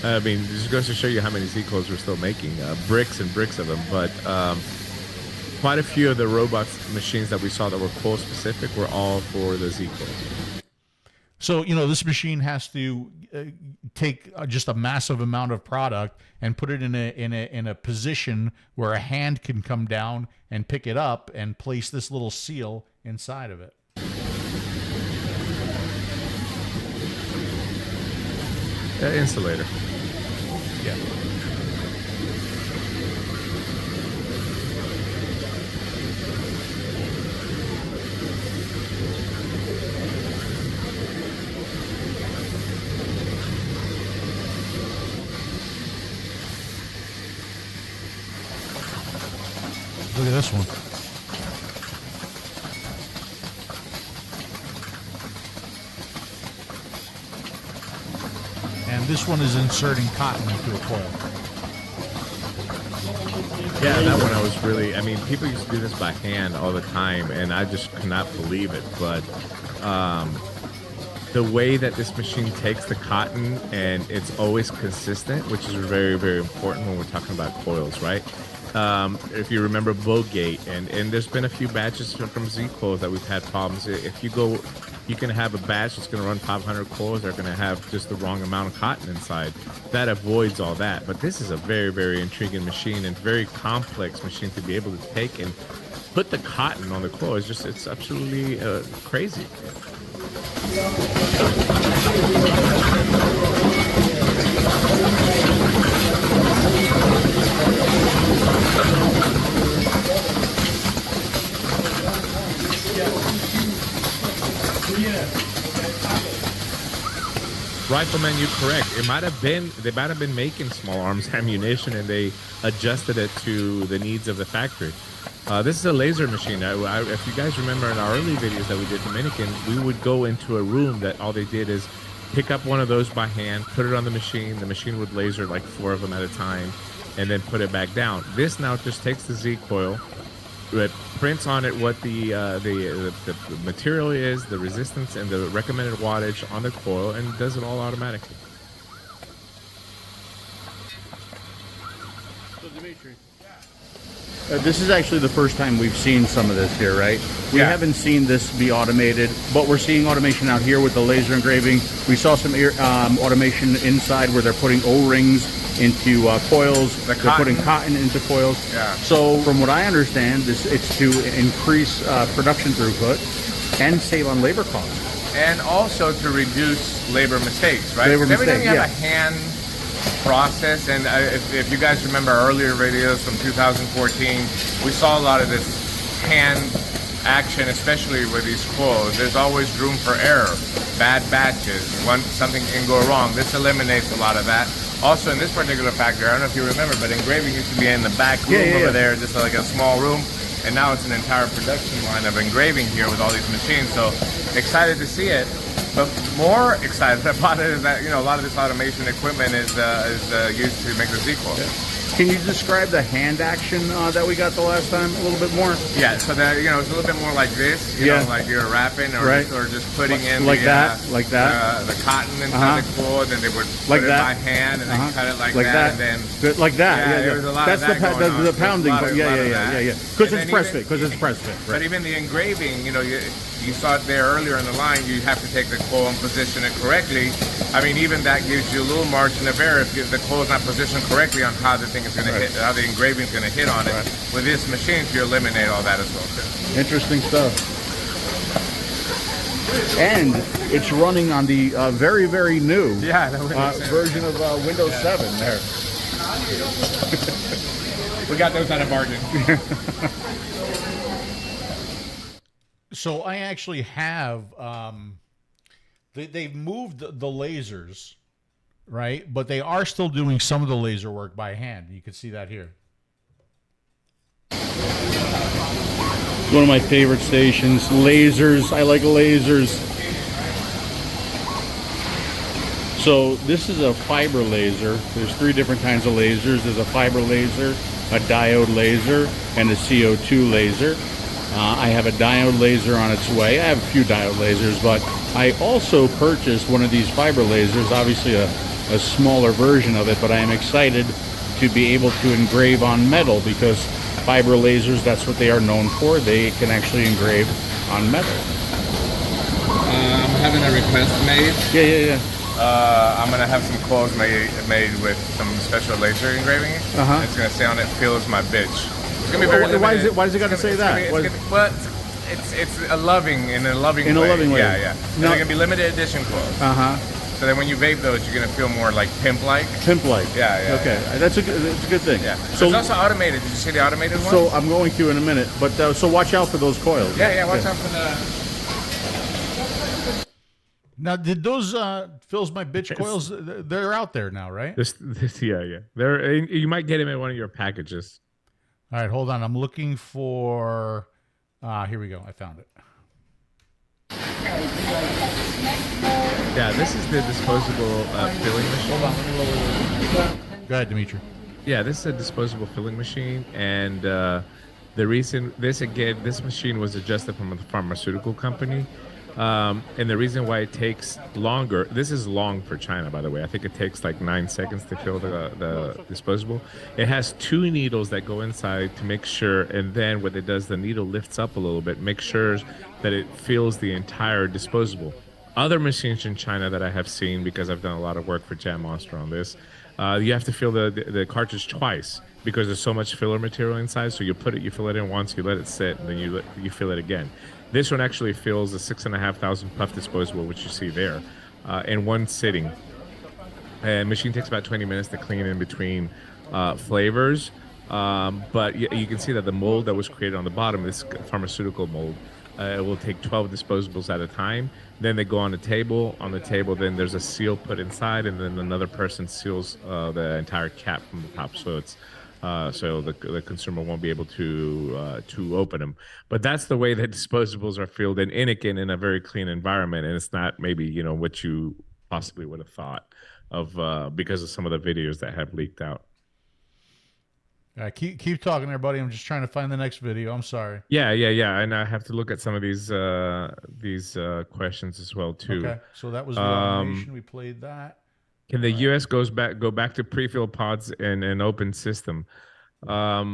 [SPEAKER 2] I mean, it just goes to show you how many 𝗍𝗀𝗀𝗀s we're still making, bricks and bricks of them. But quite a few of the robots machines that we saw that were coil specific were all for the 𝗍𝗀𝗀𝗀.
[SPEAKER 10] So, this machine has to take just a massive amount of product and put it in a position where a hand can come down and pick it up and place this little seal inside of it.
[SPEAKER 2] Insulator.
[SPEAKER 10] Yeah. Look at this one. And This one is inserting cotton into a coil.
[SPEAKER 2] Yeah, that one I was really, I mean, people used to do this by hand all the time, and I just could not believe it. But the way that this machine takes the cotton and it's always consistent, which is very, very important when we're talking about coils, right? If you remember Bowgate, and there's been a few batches from 𝗧𝗂𝗍𝗀 that we've had problems. If you go, you can have a batch that's going to run 500 coils. They're going to have just the wrong amount of cotton inside. That avoids all that. But this is a very, very intriguing machine and very complex machine to be able to take and put the cotton on the coil. It's just, it's absolutely crazy. Rifleman, you're correct. It might have been, they might have been making small arms ammunition and they adjusted it to the needs of the factory. This is a laser machine. If you guys remember in our early videos that we did INNOKIN, we would go into a room that all they did is pick up one of those by hand, put it on the machine would laser like 4 of them at a time, and then put it back down. This now just takes the Z coil, it prints on it what the material is, the resistance, and the recommended wattage on the coil, and does it all automatically.
[SPEAKER 8] So Dimitri, this is actually the first time we've seen some of this here, right? We haven't seen this be automated, but we're seeing automation out here with the laser engraving. We saw some automation inside where they're putting O-rings into coils. They're putting cotton into coils.
[SPEAKER 9] Yeah.
[SPEAKER 8] So from what I understand, it's to increase production through and save on labor costs.
[SPEAKER 9] And also to reduce labor mistakes, right?
[SPEAKER 8] Labor
[SPEAKER 9] Every time you
[SPEAKER 8] mistakes,
[SPEAKER 9] have a hand process, and if you guys remember earlier videos from 2014, we saw a lot of this hand action, especially with these coils. There's always room for error, bad batches, something can go wrong. This eliminates a lot of that. Also, in this particular factory, I don't know if you remember, but engraving used to be in the back room over there, just like a small room. And now it's an entire production line of engraving here with all these machines. So excited to see it. But more excited about it is that, you know, a lot of this automation equipment is used to make the 𝗧𝗂𝗍𝗀.
[SPEAKER 8] Can you describe the hand action that we got the last time a little bit more?
[SPEAKER 9] Yeah, so that, you know, it's a little bit more like this, you know, like you're wrapping or just putting in
[SPEAKER 8] like
[SPEAKER 9] the cotton inside the coil, then they would put it by hand and then cut it like that, and then
[SPEAKER 8] like that.
[SPEAKER 9] Yeah, there was a lot
[SPEAKER 8] that's
[SPEAKER 9] of that
[SPEAKER 8] the pounding.
[SPEAKER 9] Yeah.
[SPEAKER 8] Because it's press fit. Right.
[SPEAKER 9] But even the engraving, you know, you saw it there earlier in the line. You have to take the coil and position it correctly. I mean, even that gives you a little margin of error if the coil is not positioned correctly on how the thing is going to hit, how the engraving is going to hit on it. With this machine, you eliminate all that as well too.
[SPEAKER 8] Interesting stuff. And it's running on the very, very new version of Windows 7 there.
[SPEAKER 9] We got those at a bargain.
[SPEAKER 10] So I actually have, they've moved the lasers, right? But they are still doing some of the laser work by hand. You can see that here.
[SPEAKER 8] One of my favorite stations, lasers. I like lasers. So this is a fiber laser. There's 3 different kinds of lasers. There's a fiber laser, a diode laser, and a CO2 laser. I have a diode laser on its way. I have a few diode lasers, but I also purchased one of these fiber lasers, obviously a smaller version of it, but I am excited to be able to engrave on metal because fiber lasers, that's what they are known for. They can actually engrave on metal.
[SPEAKER 9] I'm having a request made.
[SPEAKER 8] Yeah.
[SPEAKER 9] I'm going to have some coils made with some special laser engraving. It's going to say on it, "Feels my bitch." It's gonna be very limited.
[SPEAKER 8] Why does it got to say that?
[SPEAKER 9] Well, it's a loving in a loving way. Yeah. No. They're gonna be limited edition coils. So then when you vape those, you're gonna feel more like pimp-like.
[SPEAKER 8] Pimp-like.
[SPEAKER 9] Yeah.
[SPEAKER 8] Okay, that's a good thing.
[SPEAKER 9] Yeah. So it's also automated. Did you see the automated one?
[SPEAKER 8] So I'm going to in a minute, but so watch out for those coils.
[SPEAKER 9] Yeah. Watch out for the.
[SPEAKER 10] Now, did those Phil's My Bitch coils? They're out there now, right?
[SPEAKER 2] Yeah. You might get them in one of your packages.
[SPEAKER 10] All right, hold on. I'm looking for. Here we go. I found it.
[SPEAKER 2] Yeah, this is the disposable filling machine.
[SPEAKER 10] Go ahead, Dimitri.
[SPEAKER 2] Yeah, this is a disposable filling machine, and the reason this machine was adjusted from a pharmaceutical company, and the reason why it takes longer. This is long for China, by the way. I think it takes like 9 seconds to fill the disposable. It has 2 needles that go inside to make sure, and then what it does, the needle lifts up a little bit, make sure that it fills the entire disposable. Other machines in China that I have seen, because I've done a lot of work for Jam Monster on this, you have to fill the cartridge twice because there's so much filler material inside. So you fill it in once, you let it sit, and then you fill it again. This one actually fills a 6,500 puff disposable, which you see there, in one sitting. And machine takes about 20 minutes to clean in between flavors. But you can see that the mold that was created on the bottom, this pharmaceutical mold, it will take 12 disposables at a time. Then they go on the table. On the table, then there's a seal put inside, and then another person seals the entire cap from the top, so it's so the consumer won't be able to open them. But that's the way that disposables are filled in INNOKIN in a very clean environment, and it's not maybe what you possibly would have thought of because of some of the videos that have leaked out.
[SPEAKER 10] Keep talking there, buddy. I'm just trying to find the next video. I'm sorry.
[SPEAKER 2] Yeah. And I have to look at some of these questions as well too.
[SPEAKER 10] Okay, so that was the automation. We played that.
[SPEAKER 2] Can the U.S. go back to pre-filled pods in an open system? I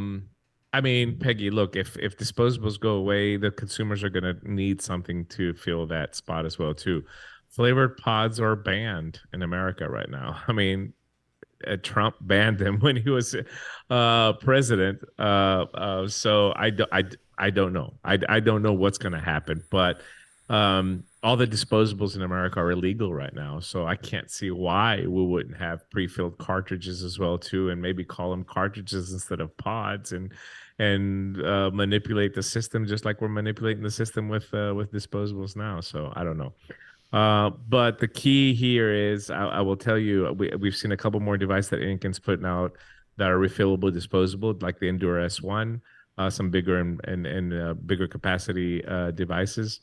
[SPEAKER 2] mean, Peggy, look, if disposables go away, the consumers are going to need something to fill that spot as well too. Flavored pods are banned in America right now. I mean, Trump banned them when he was president. So I don't know. I don't know what's going to happen. But all the disposables in America are illegal right now. So I can't see why we wouldn't have pre-filled cartridges as well too, and maybe call them cartridges instead of pods, and manipulate the system just like we're manipulating the system with disposables now. So I don't know. But the key here is, I will tell you, we've seen a couple more devices that INNOKIN's putting out that are refillable, disposable, like the Endura S1, some bigger and bigger capacity devices,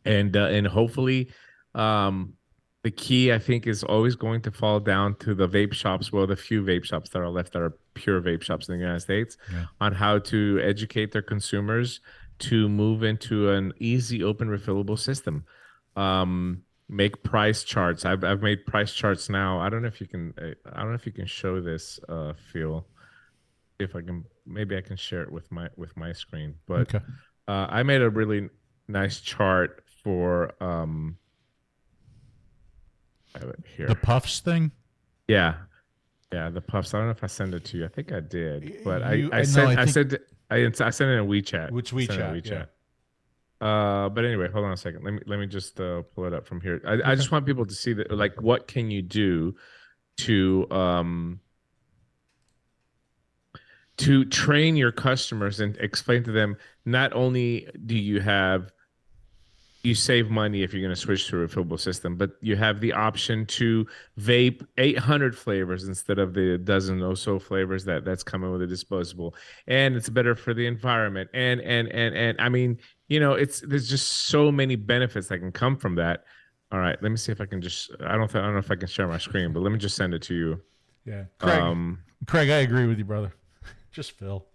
[SPEAKER 2] and hopefully, the key I think is always going to fall down to the vape shops, well, the few vape shops that are left that are pure vape shops in the United States, on how to educate their consumers to move into an easy, open, refillable system. Make price charts. I've made price charts now. I don't know if you can show this, Phil. If I can, maybe I can share it with my screen. But okay. I made a really nice chart for I have it here.
[SPEAKER 10] The puffs thing?
[SPEAKER 2] Yeah, the puffs. I don't know if I sent it to you. I think I did, but I sent it in WeChat.
[SPEAKER 10] Which WeChat? Yeah.
[SPEAKER 2] But anyway, hold on a second. Let me just pull it up from here. I just want people to see that, like, what can you do to train your customers and explain to them, not only do you save money if you're going to switch to a refillable system, but you have the option to vape 800 flavors instead of the dozen or so flavors that's coming with a disposable, and it's better for the environment. And I mean, there's just so many benefits that can come from that. All right, let me see if I can just. I don't know if I can share my screen, but let me just send it to you.
[SPEAKER 10] Yeah, Craig, I agree with you, brother. Just Phil.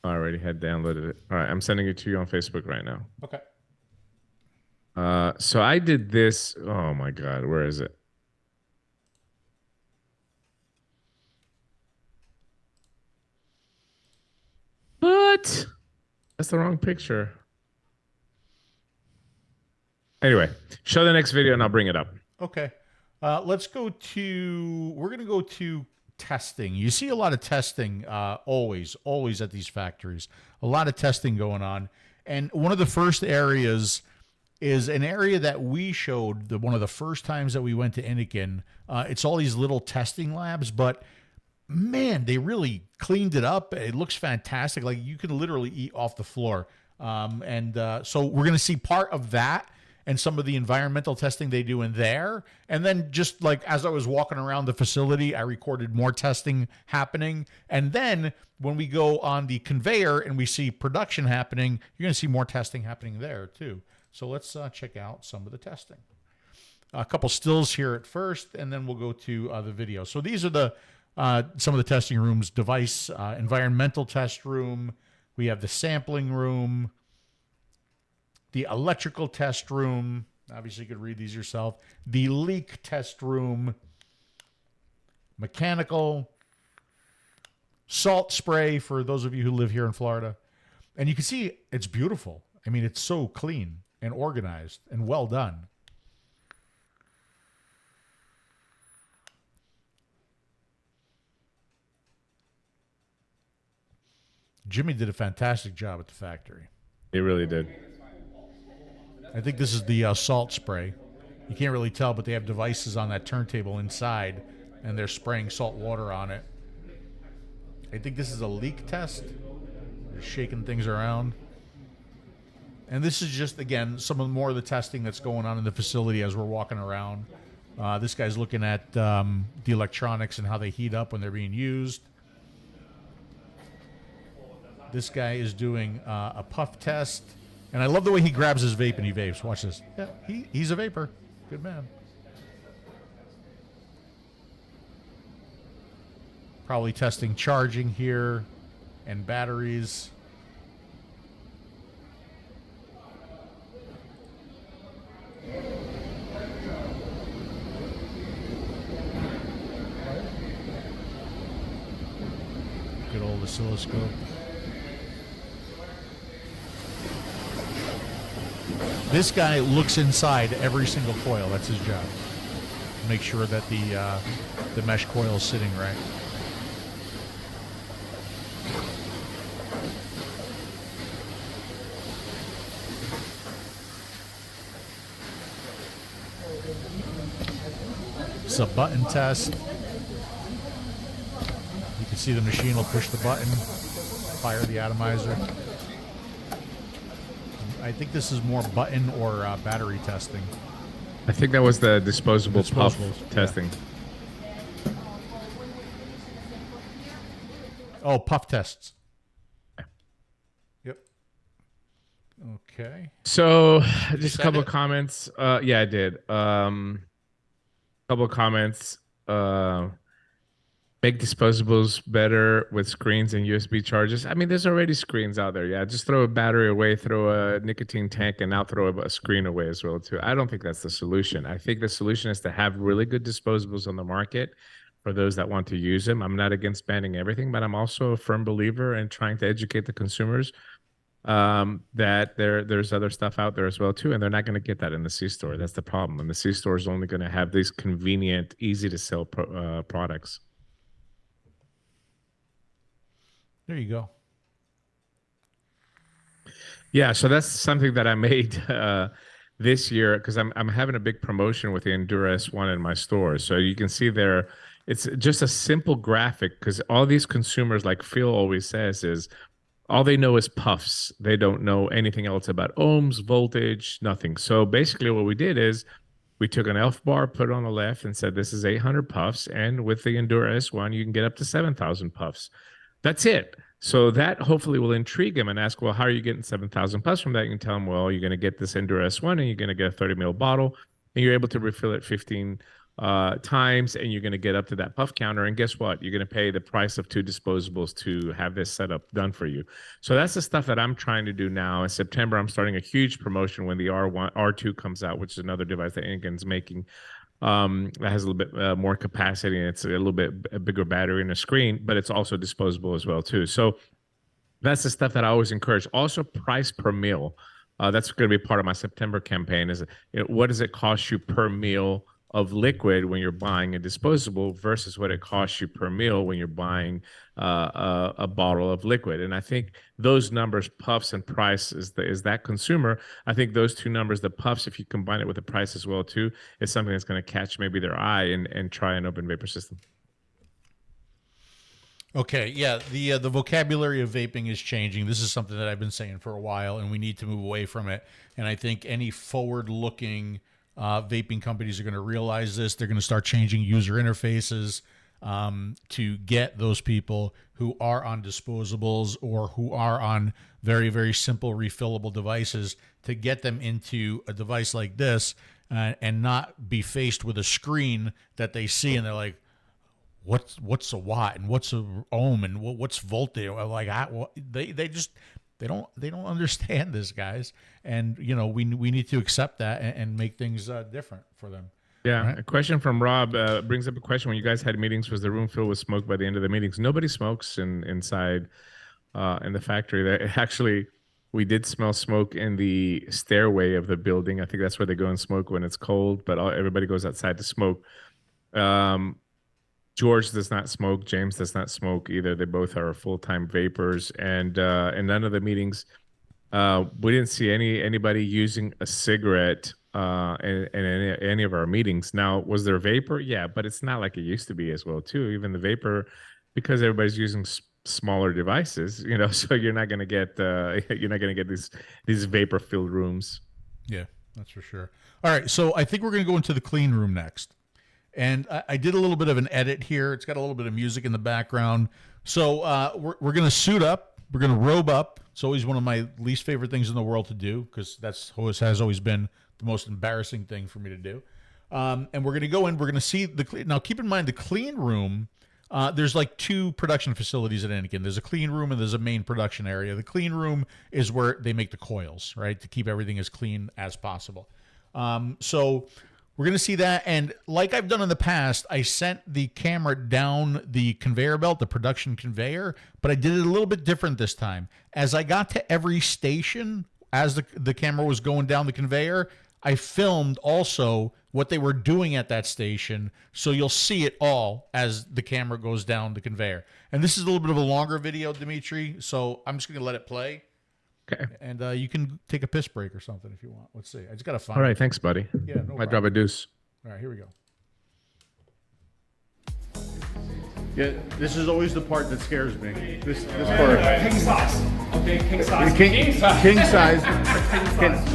[SPEAKER 2] I already had downloaded it. All right, I'm sending it to you on Facebook right now.
[SPEAKER 10] Okay.
[SPEAKER 2] So I did this. Oh my God, where is it? What? That's the wrong picture. Anyway, show the next video and I'll bring it up.
[SPEAKER 10] Okay. Let's go to. We're gonna go to testing. You see a lot of testing always at these factories. A lot of testing going on. And one of the first areas is an area that we showed one of the first times that we went to INNOKIN. It's all these little testing labs, but man, they really cleaned it up. It looks fantastic. Like you can literally eat off the floor. So we're going to see part of that and some of the environmental testing they do in there. And then just like as I was walking around the facility, I recorded more testing happening. And then when we go on the conveyor and we see production happening, you're going to see more testing happening there too. So let's check out some of the testing. A couple stills here at first, and then we'll go to the video. So these are the some of the testing rooms: device, environmental test room. We have the sampling room, the electrical test room. Obviously, you could read these yourself. The leak test room, mechanical, salt spray for those of you who live here in Florida. And you can see it's beautiful. I mean, it's so clean and organized and well done. Jimmy did a fantastic job at the factory.
[SPEAKER 2] He really did.
[SPEAKER 10] I think this is the salt spray. You can't really tell, but they have devices on that turntable inside, and they're spraying salt water on it. I think this is a leak test. They're shaking things around. And this is just, again, some of more of the testing that's going on in the facility as we're walking around. This guy's looking at the electronics and how they heat up when they're being used. This guy is doing a puff test. And I love the way he grabs his vape and he vapes. Watch this. Yeah, he's a vapor. Good man. Probably testing charging here and batteries. Good old oscilloscope. This guy looks inside every single coil. That's his job. Make sure that the mesh coil is sitting right. It's a button test. You can see the machine will push the button, fire the atomizer. I think this is more button or battery testing.
[SPEAKER 2] I think that was the disposable puff testing.
[SPEAKER 10] Oh, puff tests. Yep. Okay.
[SPEAKER 2] So just a couple of comments. Yeah, I did. Couple of comments. Make disposables better with screens and USB chargers. I mean, there's already screens out there. Yeah, just throw a battery away, throw a nicotine tank, and now throw a screen away as well too. I don't think that's the solution. I think the solution is to have really good disposables on the market for those that want to use them. I'm not against banning everything, but I'm also a firm believer in trying to educate the consumers that there's other stuff out there as well too, and they're not going to get that in the C-store. That's the problem. And the C-store is only going to have these convenient, easy to sell products.
[SPEAKER 10] There you go.
[SPEAKER 2] Yeah, so that's something that I made this year because I'm having a big promotion with the Endura S1 in my store. So you can see there, it's just a simple graphic because all these consumers, like Phil always says, is all they know is puffs. They don't know anything else about ohms, voltage, nothing. So basically what we did is we took an ELF bar, put it on the left, and said this is 800 puffs. And with the Endura S1, you can get up to 7,000 puffs. That's it. So that hopefully will intrigue him and ask, well, how are you getting 7,000 puffs from that? You can tell him, well, you're going to get this Endura S1 and you're going to get a 30 ml bottle and you're able to refill it 15 times and you're going to get up to that puff counter. And guess what? You're going to pay the price of 2 disposables to have this setup done for you. So that's the stuff that I'm trying to do now. In September, I'm starting a huge promotion when the R2 comes out, which is another device that INNOKIN's making. That has a little bit more capacity and it's a little bit a bigger battery and a screen, but it's also disposable as well too. So that's the stuff that I always encourage. Also, price per meal. That's going to be part of my September campaign. Is what does it cost you per meal of liquid when you're buying a disposable versus what it costs you per meal when you're buying a bottle of liquid. And I think those numbers, puffs and price, is that consumer. I think those two numbers, the puffs, if you combine it with the price as well too, is something that's going to catch maybe their eye and try an open vapor system.
[SPEAKER 10] Okay, yeah, the vocabulary of vaping is changing. This is something that I've been saying for a while, and we need to move away from it. And I think any forward-looking vaping companies are going to realize this. They're going to start changing user interfaces. to get those people who are on disposables or who are on very, very simple refillable devices to get them into a device like this and not be faced with a screen that they see and they're like, what's a watt and what's a ohm and what's voltage? Like they don't understand this, guys. And we need to accept that and make things different for them.
[SPEAKER 2] Yeah.
[SPEAKER 10] Right?
[SPEAKER 2] A question from Rob brings up a question. When you guys had meetings, was the room filled with smoke by the end of the meetings? Nobody smokes inside in the factory. Actually, we did smell smoke in the stairway of the building. I think that's where they go and smoke when it's cold, but everybody goes outside to smoke. George does not smoke. James does not smoke either. They both are full-time vapors. And in none of the meetings, we didn't see anybody using a cigarette in any of our meetings. Now, was there vapor? Yeah, but it's not like it used to be as well, too. Even the vapor, because everybody's using smaller devices, so you're not going to get these vapor-filled rooms.
[SPEAKER 10] Yeah, that's for sure. All right, so I think we're going to go into the clean room next. And I did a little bit of an edit here. It's got a little bit of music in the background. So we're going to suit up. We're going to robe up. It's always one of my least favorite things in the world to do because has always been the most embarrassing thing for me to do. And we're going to go in. We're going to see now, keep in mind the clean room. There's like two production facilities at INNOKIN. There's a clean room and there's a main production area. The clean room is where they make the coils, right, to keep everything as clean as possible. So we're going to see that. And like I've done in the past, I sent the camera down the conveyor belt, the production conveyor, but I did it a little bit different this time. As I got to every station, as the camera was going down the conveyor, I filmed also what they were doing at that station. So you'll see it all as the camera goes down the conveyor. And this is a little bit of a longer video, Dimitri. So I'm just going to let it play.
[SPEAKER 2] Okay.
[SPEAKER 10] And you can take a piss break or something if you want. Let's see. I just got to find
[SPEAKER 2] All right.
[SPEAKER 10] it.
[SPEAKER 2] Thanks, buddy.
[SPEAKER 10] Yeah, no
[SPEAKER 2] I drop a deuce.
[SPEAKER 10] All right, here we go.
[SPEAKER 8] Yeah, this is always the part that scares me. This part.
[SPEAKER 11] King size. Okay, king size.
[SPEAKER 8] King size.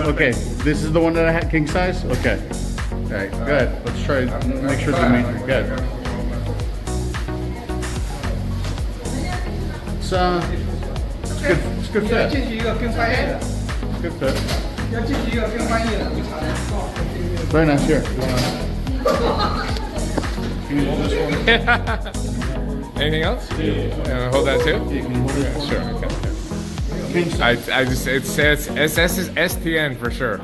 [SPEAKER 8] Okay, this is the one that I had, king size? Okay. All right, good. Let's try to make sure Dimitri. Good. It's good fit. Good fit. Very nice. Here. Can you hold this one?
[SPEAKER 2] Anything else? Hold that too? Yeah, sure. Okay. I just it says SS is STN for sure.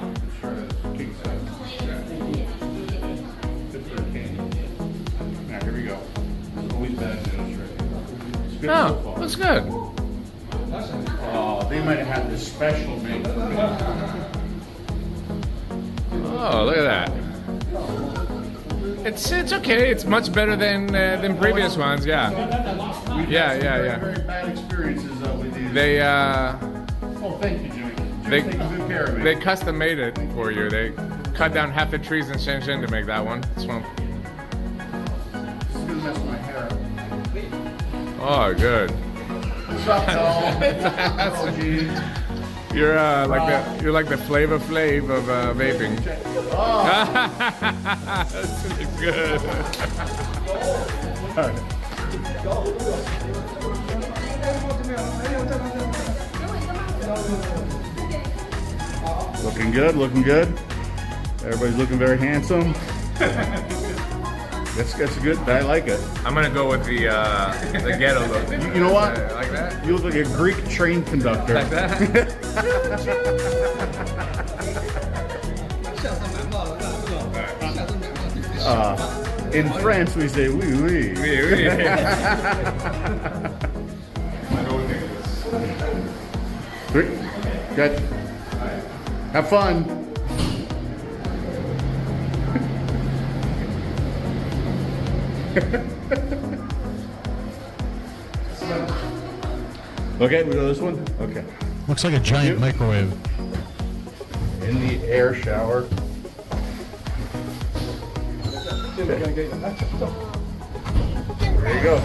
[SPEAKER 8] Now here we go. Always bad news, right?
[SPEAKER 2] Oh, that's good.
[SPEAKER 8] Oh, they might have had this special made.
[SPEAKER 2] Oh, look at that. It's okay. It's much better than previous ones. Yeah. Yeah.
[SPEAKER 8] Very bad experiences with these.
[SPEAKER 2] They
[SPEAKER 8] Oh, thank you, Jimmy. Taking good care of me.
[SPEAKER 2] they custom made it for you. They cut down half the trees in Shenzhen to make that one. This one.
[SPEAKER 8] This is gonna mess my hair up.
[SPEAKER 2] Oh, good.
[SPEAKER 8] What's up, doll? Oh, geez.
[SPEAKER 2] You're like the Flavor Flav of vaping.
[SPEAKER 8] Oh.
[SPEAKER 2] That's good.
[SPEAKER 8] All right. Looking good, looking good. Everybody's looking very handsome. That's good. I like it.
[SPEAKER 2] I'm gonna go with the ghetto look.
[SPEAKER 8] You know what?
[SPEAKER 2] Like that?
[SPEAKER 8] You look like a Greek train conductor.
[SPEAKER 2] Like that?
[SPEAKER 8] In France, we say oui, oui.
[SPEAKER 2] Oui, oui.
[SPEAKER 8] Good. Have fun. Okay, we go this one? Okay.
[SPEAKER 10] Looks like a giant microwave.
[SPEAKER 8] In the air shower. There you go.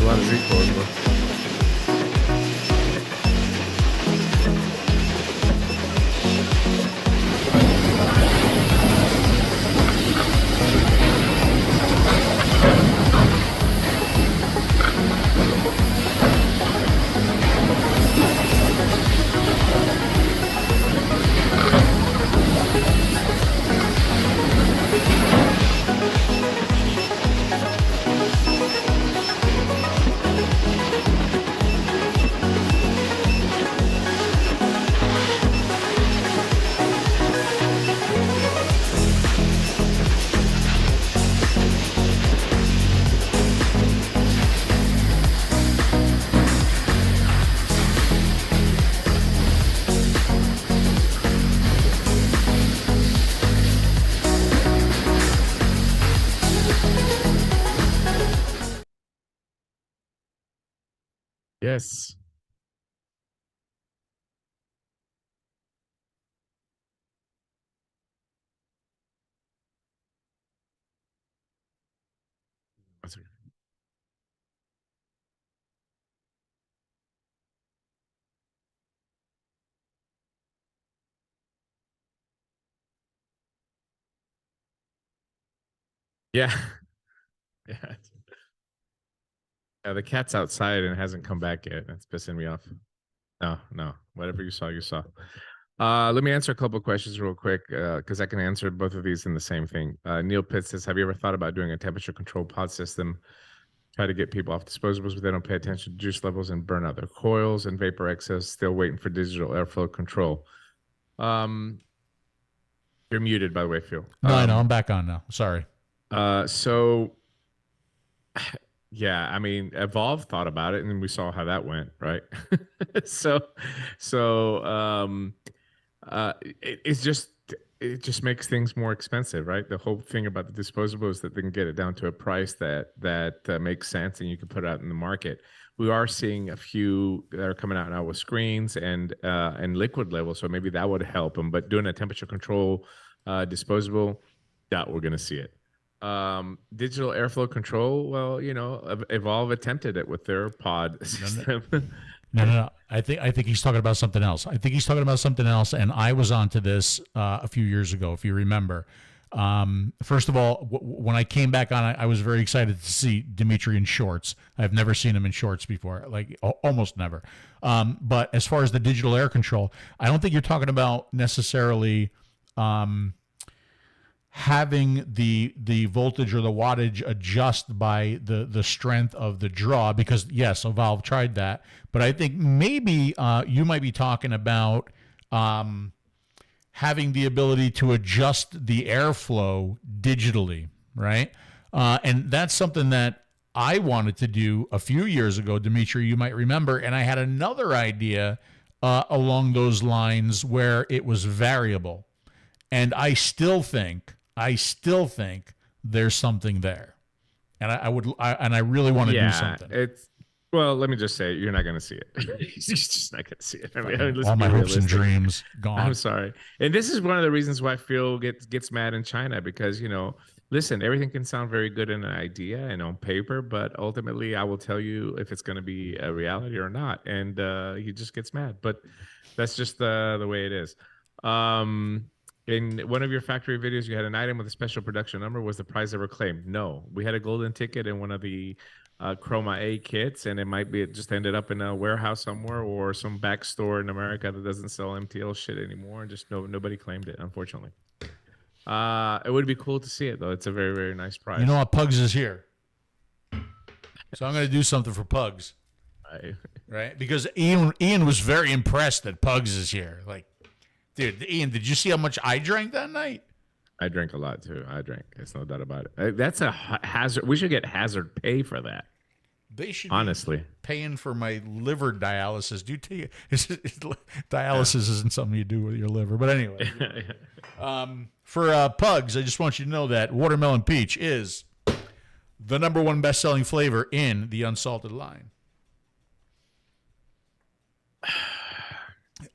[SPEAKER 2] lot of recoil, bro. Yes. Yeah. Yeah. Yeah, the cat's outside and hasn't come back yet. That's pissing me off. No, no. Whatever you saw, you saw. Let me answer a couple of questions real quick, because I can answer both of these in the same thing. Neil Pitt says, have you ever thought about doing a temperature control pod system? Try to get people off disposables, but they don't pay attention to juice levels and burn out their coils. And Vapor excess, still waiting for digital airflow control. You're muted, by the way, Phil.
[SPEAKER 10] No, I know. I'm back on now. Sorry.
[SPEAKER 2] So, yeah, I mean, Evolve thought about it, and we saw how that went, right? It just makes things more expensive, right? The whole thing about the disposable is that they can get it down to a price that makes sense, and you can put it out in the market. We are seeing a few that are coming out now with screens and liquid level, so maybe that would help them. But doing a temperature control disposable, that we're going to see it. Digital airflow control, well, you know, Evolve attempted it with their pod system.
[SPEAKER 10] No. I think he's talking about something else. And I was onto this a few years ago, if you remember. First of all, when I came back on, I was very excited to see Dimitri in shorts. I've never seen him in shorts before, like almost never. But as far as the digital air control, I don't think you're talking about necessarily having the voltage or the wattage adjust by the strength of the draw, because yes, Evolve tried that, but I think maybe you might be talking about having the ability to adjust the airflow digitally, right? And that's something that I wanted to do a few years ago, Dimitri, you might remember, and I had another idea along those lines where it was variable. And I still think there's something there, and I really want to do something.
[SPEAKER 2] Well, let me just say, you're not going to see it. You're just not going to see it. I mean,
[SPEAKER 10] all my hopes and dreams gone.
[SPEAKER 2] I'm sorry, and this is one of the reasons why Phil gets mad in China, because, you know, listen, everything can sound very good in an idea and on paper, but ultimately, I will tell you if it's going to be a reality or not, and he just gets mad. But that's just the way it is. In one of your factory videos, you had an item with a special production number. Was the prize ever claimed? No. We had a golden ticket in one of the Chroma A kits, and it just ended up in a warehouse somewhere or some back store in America that doesn't sell MTL shit anymore, and just nobody claimed it, unfortunately. It would be cool to see it, though. It's a very, very nice prize.
[SPEAKER 10] You know what? Pugs is here. So I'm going to do something for Pugs. Right? Because Ian was very impressed that Pugs is here. Like, dude, Ian, did you see how much I drank that night?
[SPEAKER 2] I drank a lot too. There's no doubt about it. That's a hazard. We should get hazard pay for that.
[SPEAKER 10] They should
[SPEAKER 2] honestly
[SPEAKER 10] be paying for my liver dialysis. Dialysis isn't something you do with your liver, but anyway. For Pugs, I just want you to know that watermelon peach is the #1 best-selling flavor in the unsalted line.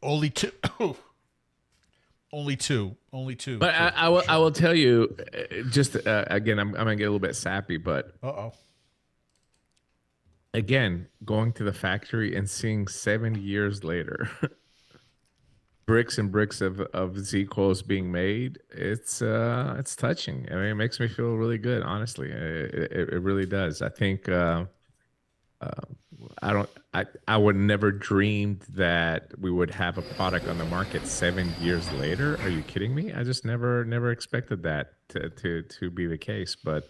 [SPEAKER 10] Only two. Only two.
[SPEAKER 2] But I will tell you, just again, I'm gonna get a little bit sappy, but again, going to the factory and seeing 7 years later bricks and bricks of 𝗧𝗂𝗍 being made, it's touching. I mean, it makes me feel really good, honestly. It really does. I think I would never dreamed that we would have a product on the market 7 years later. Are you kidding me? I just never expected that to be the case. But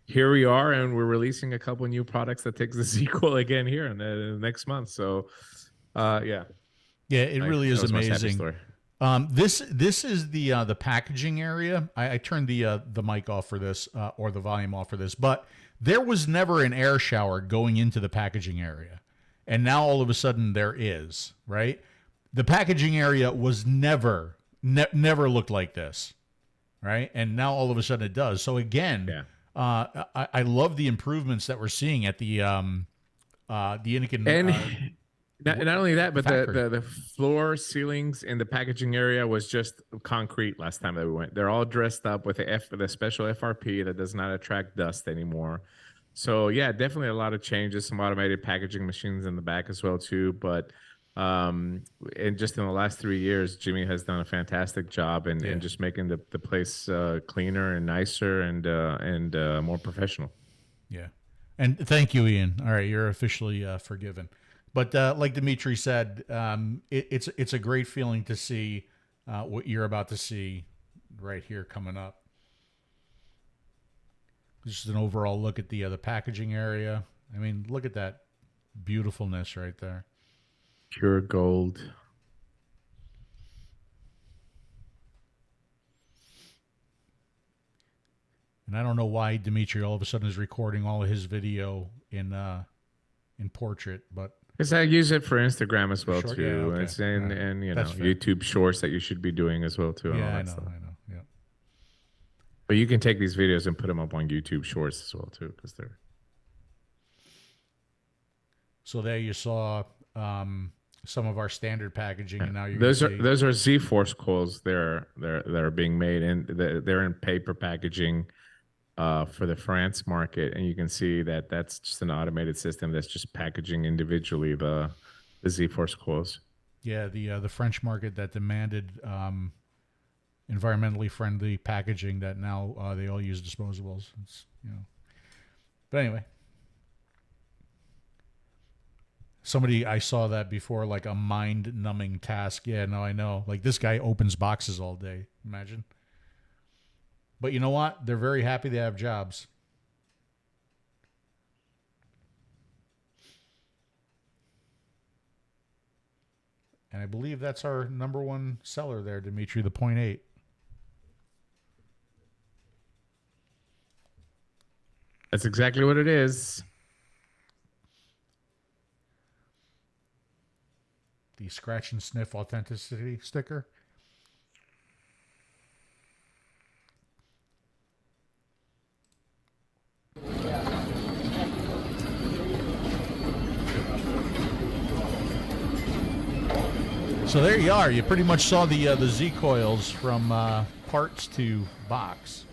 [SPEAKER 2] here we are, and we're releasing a couple new products that takes the 𝗧𝗂𝗍 again here in the next month. So, yeah.
[SPEAKER 10] Yeah, it really is amazing. This is the packaging area. I turned the mic off for this, or the volume off for this, but there was never an air shower going into the packaging area, and now all of a sudden there is. Right, the packaging area was never looked like this, right, and now all of a sudden it does. So again, yeah. I love the improvements that we're seeing at the INNOKIN.
[SPEAKER 2] And not only that, but the floor ceilings in the packaging area was just concrete last time that we went. They're all dressed up with the special FRP that does not attract dust anymore. So yeah, definitely a lot of changes, some automated packaging machines in the back as well too. But and just in the last 3 years, Jimmy has done a fantastic job in just making the place cleaner and nicer and more professional.
[SPEAKER 10] Yeah, and thank you, Ian. All right, you're officially forgiven. But like Dimitri said, it's a great feeling to see what you're about to see right here coming up. Just an overall look at the packaging area. I mean, look at that beautifulness right there.
[SPEAKER 2] Pure gold.
[SPEAKER 10] And I don't know why Dimitri all of a sudden is recording all of his video in portrait, but
[SPEAKER 2] because I use it for Instagram as well
[SPEAKER 10] Short,
[SPEAKER 2] too.
[SPEAKER 10] yeah, okay.
[SPEAKER 2] It's and you know,
[SPEAKER 10] That's fair.
[SPEAKER 2] YouTube Shorts that you should be doing as well too. And
[SPEAKER 10] yeah,
[SPEAKER 2] all that
[SPEAKER 10] I know,
[SPEAKER 2] stuff.
[SPEAKER 10] yeah.
[SPEAKER 2] But you can take these videos and put them up on YouTube Shorts as well too, because they're.
[SPEAKER 10] So there you saw some of our standard packaging, and now you're
[SPEAKER 2] those are 𝗧force coils. They're that are being made, and they're in paper packaging for the France market, and you can see that that's just an automated system that's just packaging individually the 𝗧force coils.
[SPEAKER 10] Yeah, the French market that demanded environmentally friendly packaging that now they all use disposables. It's, you know. But anyway, I saw that before, like a mind-numbing task. Yeah, no, I know. Like this guy opens boxes all day. Imagine. But you know what? They're very happy they have jobs. And I believe that's our #1 seller there, Dimitri, the 0.8.
[SPEAKER 2] That's exactly what it is.
[SPEAKER 10] The scratch and sniff authenticity sticker. So there you are. You pretty much saw the 𝗧𝗂𝗍 from parts to box.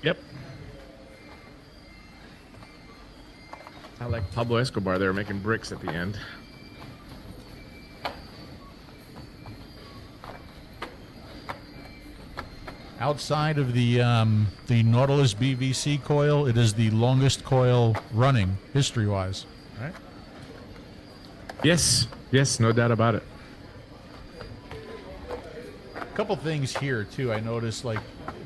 [SPEAKER 2] Yep. I like Pablo Escobar. They were making bricks at the end.
[SPEAKER 10] Outside of the Nautilus BVC coil, it is the longest coil running history-wise, right?
[SPEAKER 2] Yes, no doubt about it.
[SPEAKER 10] Couple things here too. I noticed, like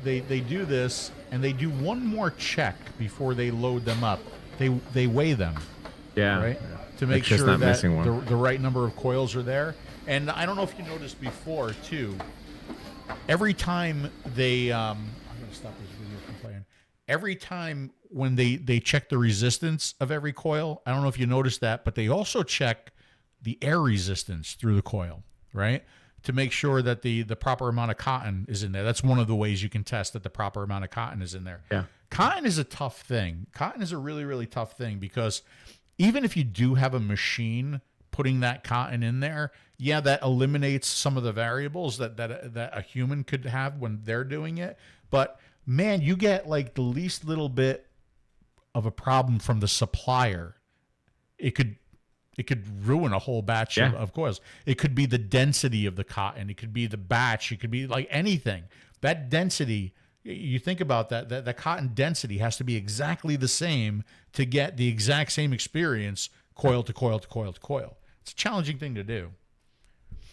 [SPEAKER 10] they do this and they do one more check before they load them up. They weigh them,
[SPEAKER 2] yeah,
[SPEAKER 10] right, to make sure that the right number of coils are there. And I don't know if you noticed before too. Every time they, I'm gonna stop this video from playing. Every time when they check the resistance of every coil, I don't know if you noticed that, but they also check the air resistance through the coil, right? To make sure that the proper amount of cotton is in there. That's one of the ways you can test that the proper amount of cotton is in there.
[SPEAKER 2] Yeah.
[SPEAKER 10] Cotton is a tough thing. Cotton is a really, really tough thing because even if you do have a machine putting that cotton in there, yeah, that eliminates some of the variables that a human could have when they're doing it. But man, you get like the least little bit of a problem from the supplier it could ruin a whole batch of coils. It could be the density of the cotton. It could be the batch. It could be like anything. That density, you think about that cotton density has to be exactly the same to get the exact same experience, coil to coil to coil to coil. It's a challenging thing to do.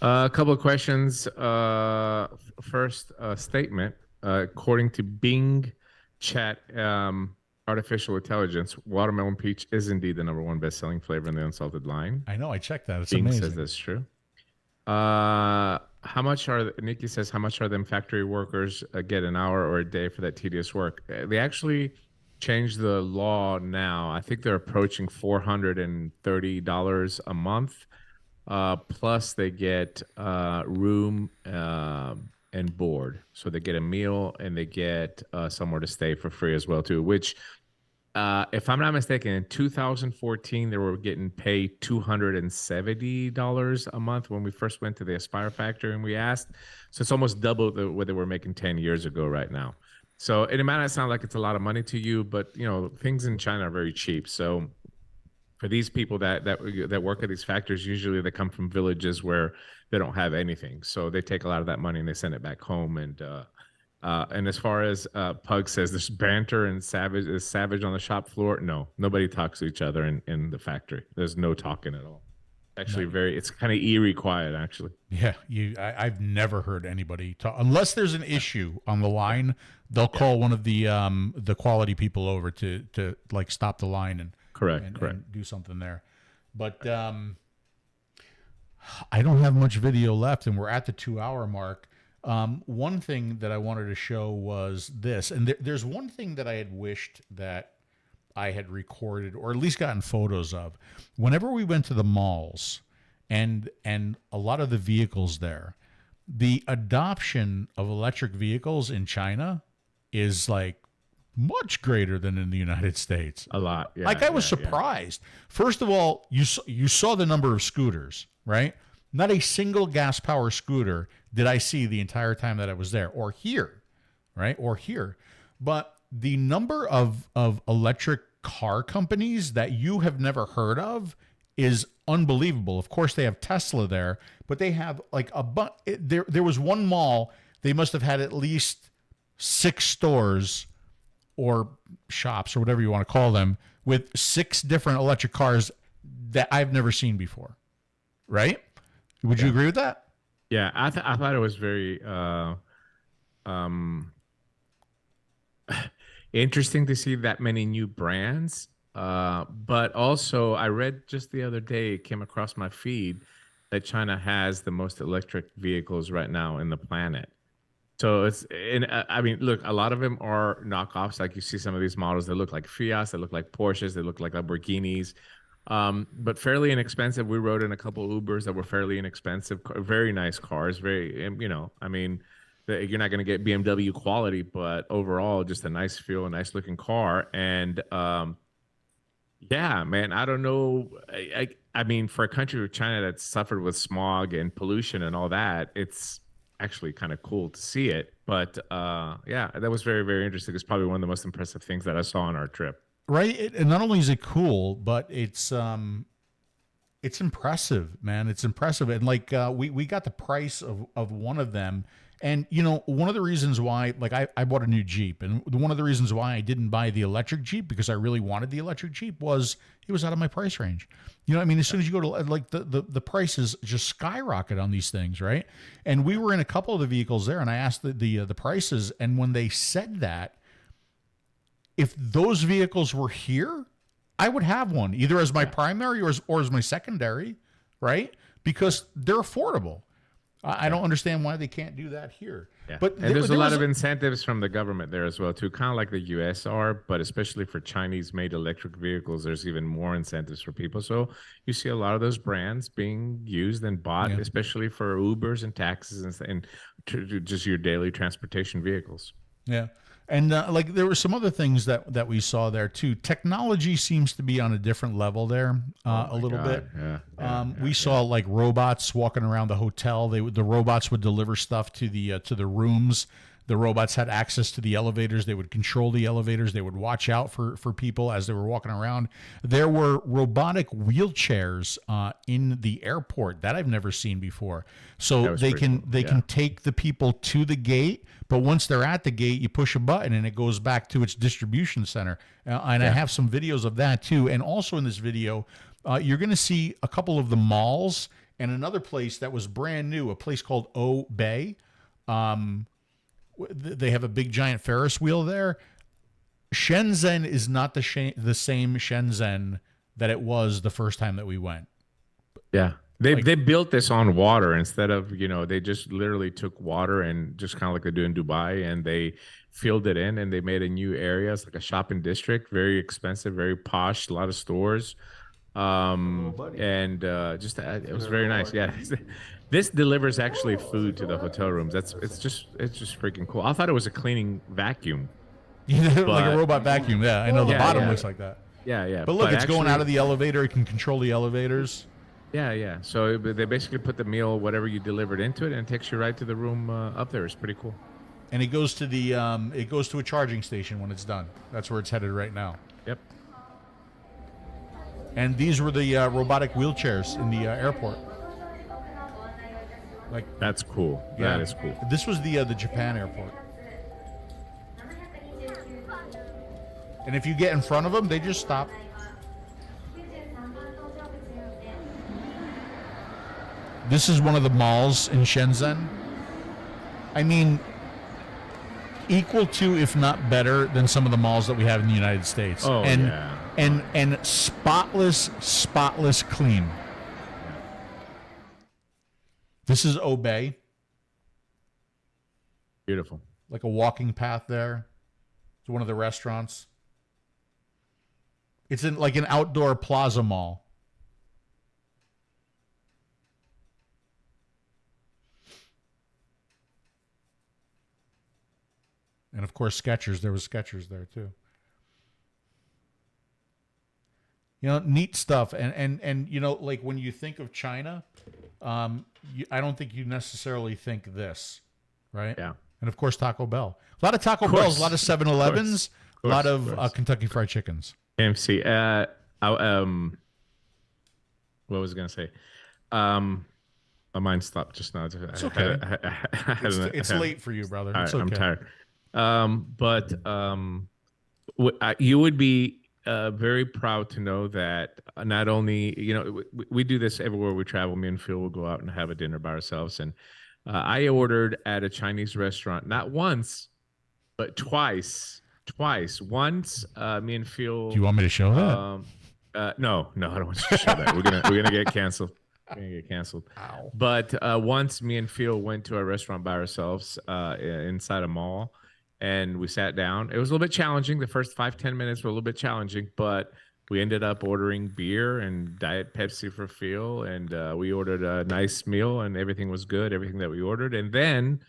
[SPEAKER 2] A couple of questions. First, statement. According to Bing Chat Artificial Intelligence, watermelon peach is indeed the #1 best-selling flavor in the unsalted line.
[SPEAKER 10] I know. I checked that. It's
[SPEAKER 2] Bing
[SPEAKER 10] amazing.
[SPEAKER 2] says that's true. How much are Nikki says? How much are them factory workers get an hour or a day for that tedious work? They actually changed the law now. I think they're approaching $430 a month. Plus they get room and board, so they get a meal and they get somewhere to stay for free as well too. Which, if I'm not mistaken, in 2014 they were getting paid $270 a month when we first went to the Aspire factory and we asked. So it's almost double what they were making 10 years ago right now. So it might not sound like it's a lot of money to you, but you know things in China are very cheap. So for these people that work at these factories, usually they come from villages where they don't have anything. So they take a lot of that money and they send it back home. And as far as Pug says, there's banter and savage on the shop floor. No, nobody talks to each other in the factory. There's no talking at all. Actually, it's kind of eerie quiet, actually.
[SPEAKER 10] Yeah, I've never heard anybody talk unless there's an issue on the line. They'll call one of the quality people over to like stop the line and and do something there. But I don't have much video left, and we're at the 2-hour mark. One thing that I wanted to show was this, and there's one thing that I had wished that I had recorded or at least gotten photos of. Whenever we went to the malls and a lot of the vehicles there, the adoption of electric vehicles in China is like much greater than in the United States.
[SPEAKER 2] A lot. Yeah,
[SPEAKER 10] like I was surprised. First of all, you saw the number of scooters, right? Not a single gas power scooter did I see the entire time that I was there or here, right? Or here. But the number of electric car companies that you have never heard of is unbelievable. Of course, they have Tesla there, but they have like there was one mall, they must have had at least 6 stores or shops or whatever you want to call them with 6 different electric cars that I've never seen before. Right? Would you agree with that?
[SPEAKER 2] Yeah, I thought it was very interesting to see that many new brands. But also, I read just the other day, it came across my feed that China has the most electric vehicles right now in the planet. So I mean, look, a lot of them are knockoffs. Like you see some of these models that look like Fiats, they look like Porsches, they look like Lamborghinis. But fairly inexpensive. We rode in a couple Ubers that were fairly inexpensive, very nice cars. Very, I mean, you're not going to get BMW quality, but overall, just a nice feel, a nice looking car. And yeah, man, I don't know. I mean, for a country of China that's suffered with smog and pollution and all that, it's actually kind of cool to see it. But yeah, that was very, very interesting. It's probably one of the most impressive things that I saw on our trip.
[SPEAKER 10] Right, and not only is it cool, but it's impressive, man. It's impressive, and like we got the price of one of them, and one of the reasons why, like I bought a new Jeep, and one of the reasons why I didn't buy the electric Jeep because I really wanted the electric Jeep was it was out of my price range. You know what I mean? As soon as you go to like the prices just skyrocket on these things, right? And we were in a couple of the vehicles there, and I asked the prices, and when they said that, if those vehicles were here, I would have one either as my primary or as my secondary, right? Because they're affordable. I don't understand why they can't do that here.
[SPEAKER 2] Yeah.
[SPEAKER 10] But
[SPEAKER 2] and there's a lot of incentives from the government there as well too, kind of like the US are, but especially for Chinese-made electric vehicles, there's even more incentives for people. So you see a lot of those brands being used and bought, especially for Ubers and taxis and just your daily transportation vehicles.
[SPEAKER 10] Yeah. And like there were some other things that we saw there too. Technology seems to be on a different level there a little bit. We saw like robots walking around the hotel. The robots would deliver stuff to the rooms. The robots had access to the elevators. They would control the elevators. They would watch out for people as they were walking around. There were robotic wheelchairs in the airport that I've never seen before. So they can take the people to the gate, but once they're at the gate, you push a button and it goes back to its distribution center. And I have some videos of that too. And also in this video, you're going to see a couple of the malls and another place that was brand new, a place called 𝗷𝗍𝗍. They have a big giant Ferris wheel there. Shenzhen is not the same Shenzhen that it was the first time that we went.
[SPEAKER 2] Yeah. They built this on water instead of, they just literally took water and just kind of like they do in Dubai, and they filled it in and they made a new area. It's like a shopping district, very expensive, very posh, a lot of stores. It was very nice. Yeah. This delivers actually food to the hotel rooms. It's just freaking cool. I thought it was a cleaning vacuum.
[SPEAKER 10] Like a robot vacuum. Yeah, I know the bottom looks like that.
[SPEAKER 2] Yeah.
[SPEAKER 10] But look, it's actually going out of the elevator. It can control the elevators.
[SPEAKER 2] Yeah. So they basically put the meal, whatever you delivered, into it, and it takes you right to the room up there. It's pretty cool.
[SPEAKER 10] And it goes to a charging station when it's done. That's where it's headed right now.
[SPEAKER 2] Yep.
[SPEAKER 10] And these were the robotic wheelchairs in the airport.
[SPEAKER 2] That's cool.
[SPEAKER 10] Yeah.
[SPEAKER 2] That is cool.
[SPEAKER 10] This was the Japan airport. And if you get in front of them, they just stop. This is one of the malls in Shenzhen. I mean, equal to, if not better, than some of the malls that we have in the United States.
[SPEAKER 2] Oh, yeah.
[SPEAKER 10] And spotless clean. This is 𝗷𝗍𝗍.
[SPEAKER 2] Beautiful.
[SPEAKER 10] Like a walking path there. It's one of the restaurants. It's in like an outdoor plaza mall. And of course, Skechers. There was Skechers there too. Neat stuff. And like when you think of China, I don't think you necessarily think this, right?
[SPEAKER 2] Yeah.
[SPEAKER 10] And of course, Taco Bell. A lot of Taco Bells, a lot of 7-Elevens, a lot of Kentucky Fried Chickens.
[SPEAKER 2] MC. What was I going to say? My mind stopped just now.
[SPEAKER 10] It's okay. It's late for you, brother. It's okay.
[SPEAKER 2] I'm tired. You would be very proud to know that not only, we do this everywhere we travel. Me and Phil will go out and have a dinner by ourselves. And I ordered at a Chinese restaurant, not once, but twice. Once, me and Phil.
[SPEAKER 10] Do you want me to show that?
[SPEAKER 2] No, I don't want you to show that. We're gonna get canceled.
[SPEAKER 10] Ow.
[SPEAKER 2] But once me and Phil went to a restaurant by ourselves inside a mall, and we sat down. It was a little bit challenging. The first 5-10 minutes were a little bit challenging, but we ended up ordering beer and Diet Pepsi for Phil, and we ordered a nice meal, and everything was good, everything that we ordered. And then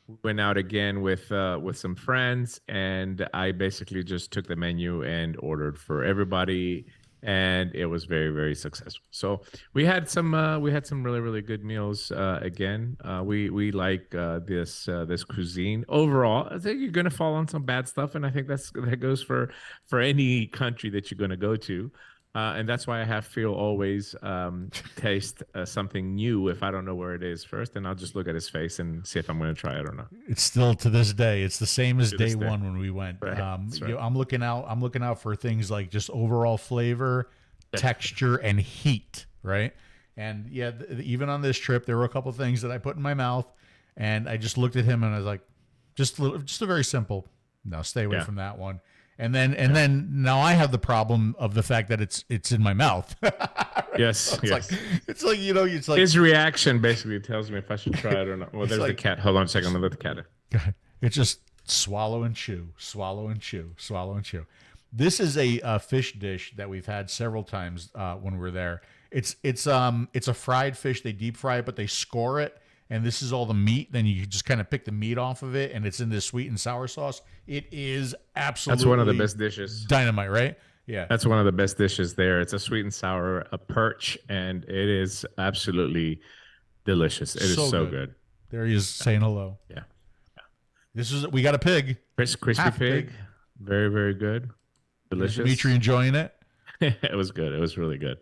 [SPEAKER 2] we went out again with some friends, and I basically just took the menu and ordered for everybody, and it was very, very successful. So we had some really, really good meals. Again, we like this cuisine overall. I think you're gonna fall on some bad stuff, and I think that goes for any country that you're gonna go to. And that's why I have Phil always taste something new if I don't know where it is first, and I'll just look at his face and see if I'm going to try it or not.
[SPEAKER 10] It's still to this day. It's the same as day one when we went.
[SPEAKER 2] Right. Right.
[SPEAKER 10] I'm looking out for things like just overall flavor, texture, and heat. Right. And yeah, even on this trip, there were a couple things that I put in my mouth, and I just looked at him and I was like, just a very simple, no, stay away from that one. And then now I have the problem of the fact that it's in my mouth. Right?
[SPEAKER 2] Yes,
[SPEAKER 10] so it's like
[SPEAKER 2] his reaction basically tells me if I should try it or not. Well, there's the cat. Hold on a second, let the cat in.
[SPEAKER 10] It's just swallow and chew, swallow and chew, swallow and chew. This is a fish dish that we've had several times when we were there. It's a fried fish. They deep fry it, but they score it. And this is all the meat. Then you just kind of pick the meat off of it, and it's in this sweet and sour sauce. It is absolutely.
[SPEAKER 2] That's one of the best dishes.
[SPEAKER 10] Dynamite, right? Yeah.
[SPEAKER 2] That's one of the best dishes there. It's a sweet and sour perch, and it is absolutely delicious. It is so good.
[SPEAKER 10] There he is saying hello.
[SPEAKER 2] Yeah.
[SPEAKER 10] We got a pig.
[SPEAKER 2] Crispy
[SPEAKER 10] Half
[SPEAKER 2] pig. Very, very good. Delicious.
[SPEAKER 10] Dimitri enjoying it?
[SPEAKER 2] It was good. It was really good.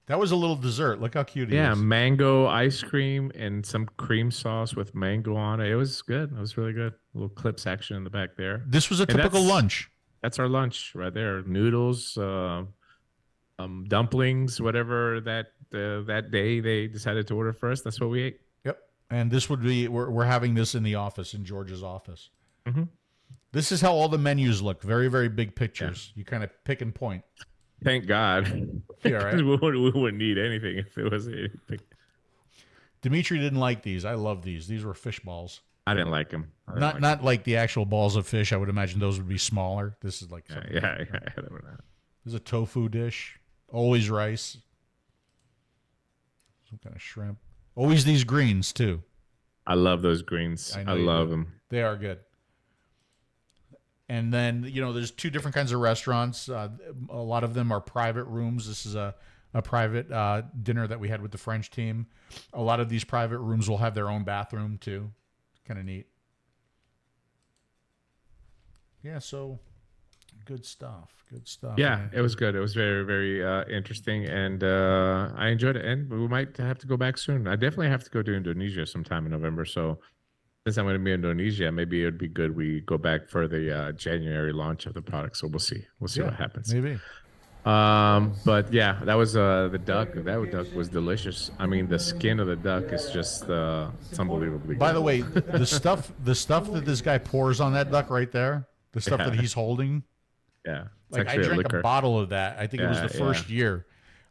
[SPEAKER 10] That was a little dessert. Look how cute he is.
[SPEAKER 2] Yeah, mango ice cream and some cream sauce with mango on it. It was good. It was really good. A little clip section in the back there.
[SPEAKER 10] This was a typical lunch.
[SPEAKER 2] That's our lunch right there. Noodles, dumplings, whatever that day they decided to order for us. That's what we ate.
[SPEAKER 10] Yep. And this would be we're having this in the office, in George's office.
[SPEAKER 2] Mm-hmm.
[SPEAKER 10] This is how all the menus look. Very, very big pictures. Yeah. You kind of pick and point.
[SPEAKER 2] Thank God.
[SPEAKER 10] Yeah, right.
[SPEAKER 2] we wouldn't need anything if it was anything.
[SPEAKER 10] Dimitri didn't like these. I love these. These were fish balls.
[SPEAKER 2] I didn't like them.
[SPEAKER 10] Not like the actual balls of fish. I would imagine those would be smaller. This is like something.
[SPEAKER 2] Yeah.
[SPEAKER 10] This is a tofu dish. Always rice. Some kind of shrimp. Always these greens too.
[SPEAKER 2] I love those greens. I love them.
[SPEAKER 10] They are good. And then, there's two different kinds of restaurants. A lot of them are private rooms. This is a private dinner that we had with the French team. A lot of these private rooms will have their own bathroom too. Kind of neat. Yeah, so good stuff. Good stuff.
[SPEAKER 2] Yeah,
[SPEAKER 10] man.
[SPEAKER 2] It was good. It was very, very interesting, and I enjoyed it. And we might have to go back soon. I definitely have to go to Indonesia sometime in November. So since I'm going to be in Indonesia, maybe it would be good we go back for the January launch of the product. So we'll see. We'll see what happens.
[SPEAKER 10] Maybe.
[SPEAKER 2] But yeah, that was the duck. That duck was delicious. I mean, the skin of the duck is just it's unbelievably good.
[SPEAKER 10] By the way, the stuff that this guy pours on that duck right there, the stuff that he's holding.
[SPEAKER 2] Yeah.
[SPEAKER 10] Like I drank a bottle of that. I think it was the first year.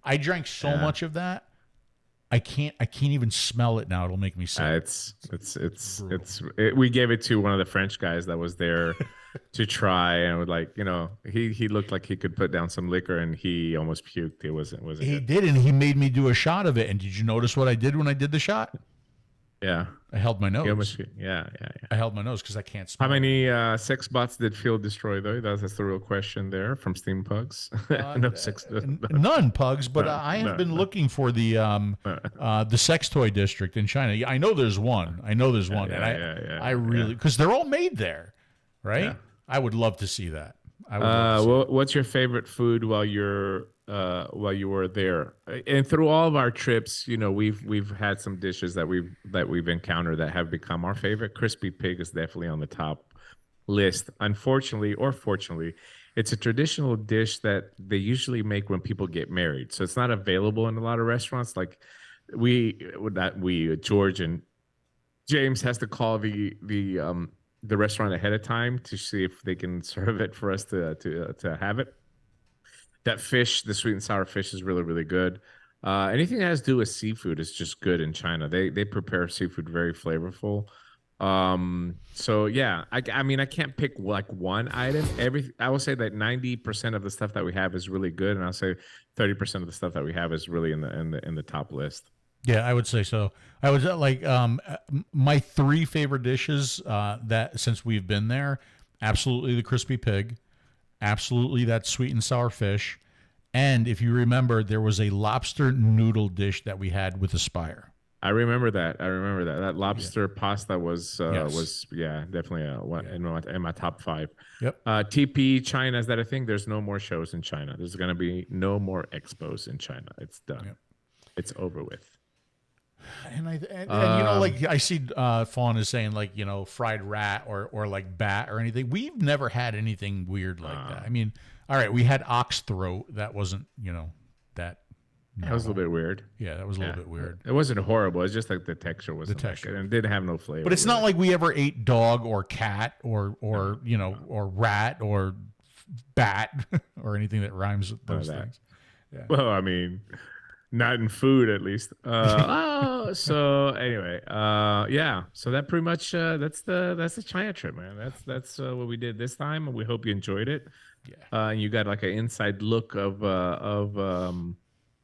[SPEAKER 10] I drank so much of that. I can't even smell it now. It'll make me sick.
[SPEAKER 2] We gave it to one of the French guys that was there to try, and would he looked like he could put down some liquor, and he almost puked. It wasn't
[SPEAKER 10] He
[SPEAKER 2] good.
[SPEAKER 10] did, and he made me do a shot of it. And did you notice what I did when I did the shot?
[SPEAKER 2] Yeah.
[SPEAKER 10] I held my nose.
[SPEAKER 2] Yeah.
[SPEAKER 10] I held my nose because I can't smell.
[SPEAKER 2] How many sex bots did Phil destroy, though? That's the real question there from Steam Pugs.
[SPEAKER 10] None, Pugs, but I have been looking for the sex toy district in China. I know there's one. I really, because they're all made there, right?
[SPEAKER 2] Yeah.
[SPEAKER 10] I would love to see that.
[SPEAKER 2] What's your favorite food while you were there? And through all of our trips, we've had some dishes that we've encountered that have become our favorite. Crispy pig is definitely on the top list. Unfortunately or fortunately, it's a traditional dish that they usually make when people get married, so it's not available in a lot of restaurants. Like George and James has to call the restaurant ahead of time to see if they can serve it for us to have it. That fish, the sweet and sour fish, is really, really good. Anything that has to do with seafood is just good in China. They prepare seafood very flavorful. So yeah, I mean, I can't pick like one item. I will say that 90% of the stuff that we have is really good, and I'll say 30% of the stuff that we have is really in the top list.
[SPEAKER 10] Yeah, I would say so. I would like my three favorite dishes that since we've been there, absolutely the crispy pig, absolutely that sweet and sour fish, and if you remember, there was a lobster noodle dish that we had with Aspire.
[SPEAKER 2] I remember that. That lobster pasta was definitely in my top 5.
[SPEAKER 10] Yep.
[SPEAKER 2] TP China, is that a thing? There's no more shows in China. There's going to be no more expos in China. It's done. Yep. It's over with.
[SPEAKER 10] And like I see Fawn is saying like, fried rat or like bat or anything. We've never had anything weird like that. I mean, all right, we had ox throat. That wasn't, that.
[SPEAKER 2] That was a little bit weird.
[SPEAKER 10] Yeah, that was a little bit weird.
[SPEAKER 2] It wasn't horrible. It's just like the texture wasn't that good, and it didn't have no flavor.
[SPEAKER 10] But it's not like we ever ate dog or cat or rat or bat or anything that rhymes with those things. Yeah.
[SPEAKER 2] Well, I mean, not in food at least. So anyway, so that pretty much that's the China trip, man. That's what we did this time, and we hope you enjoyed it. Yeah. And you got like an inside look of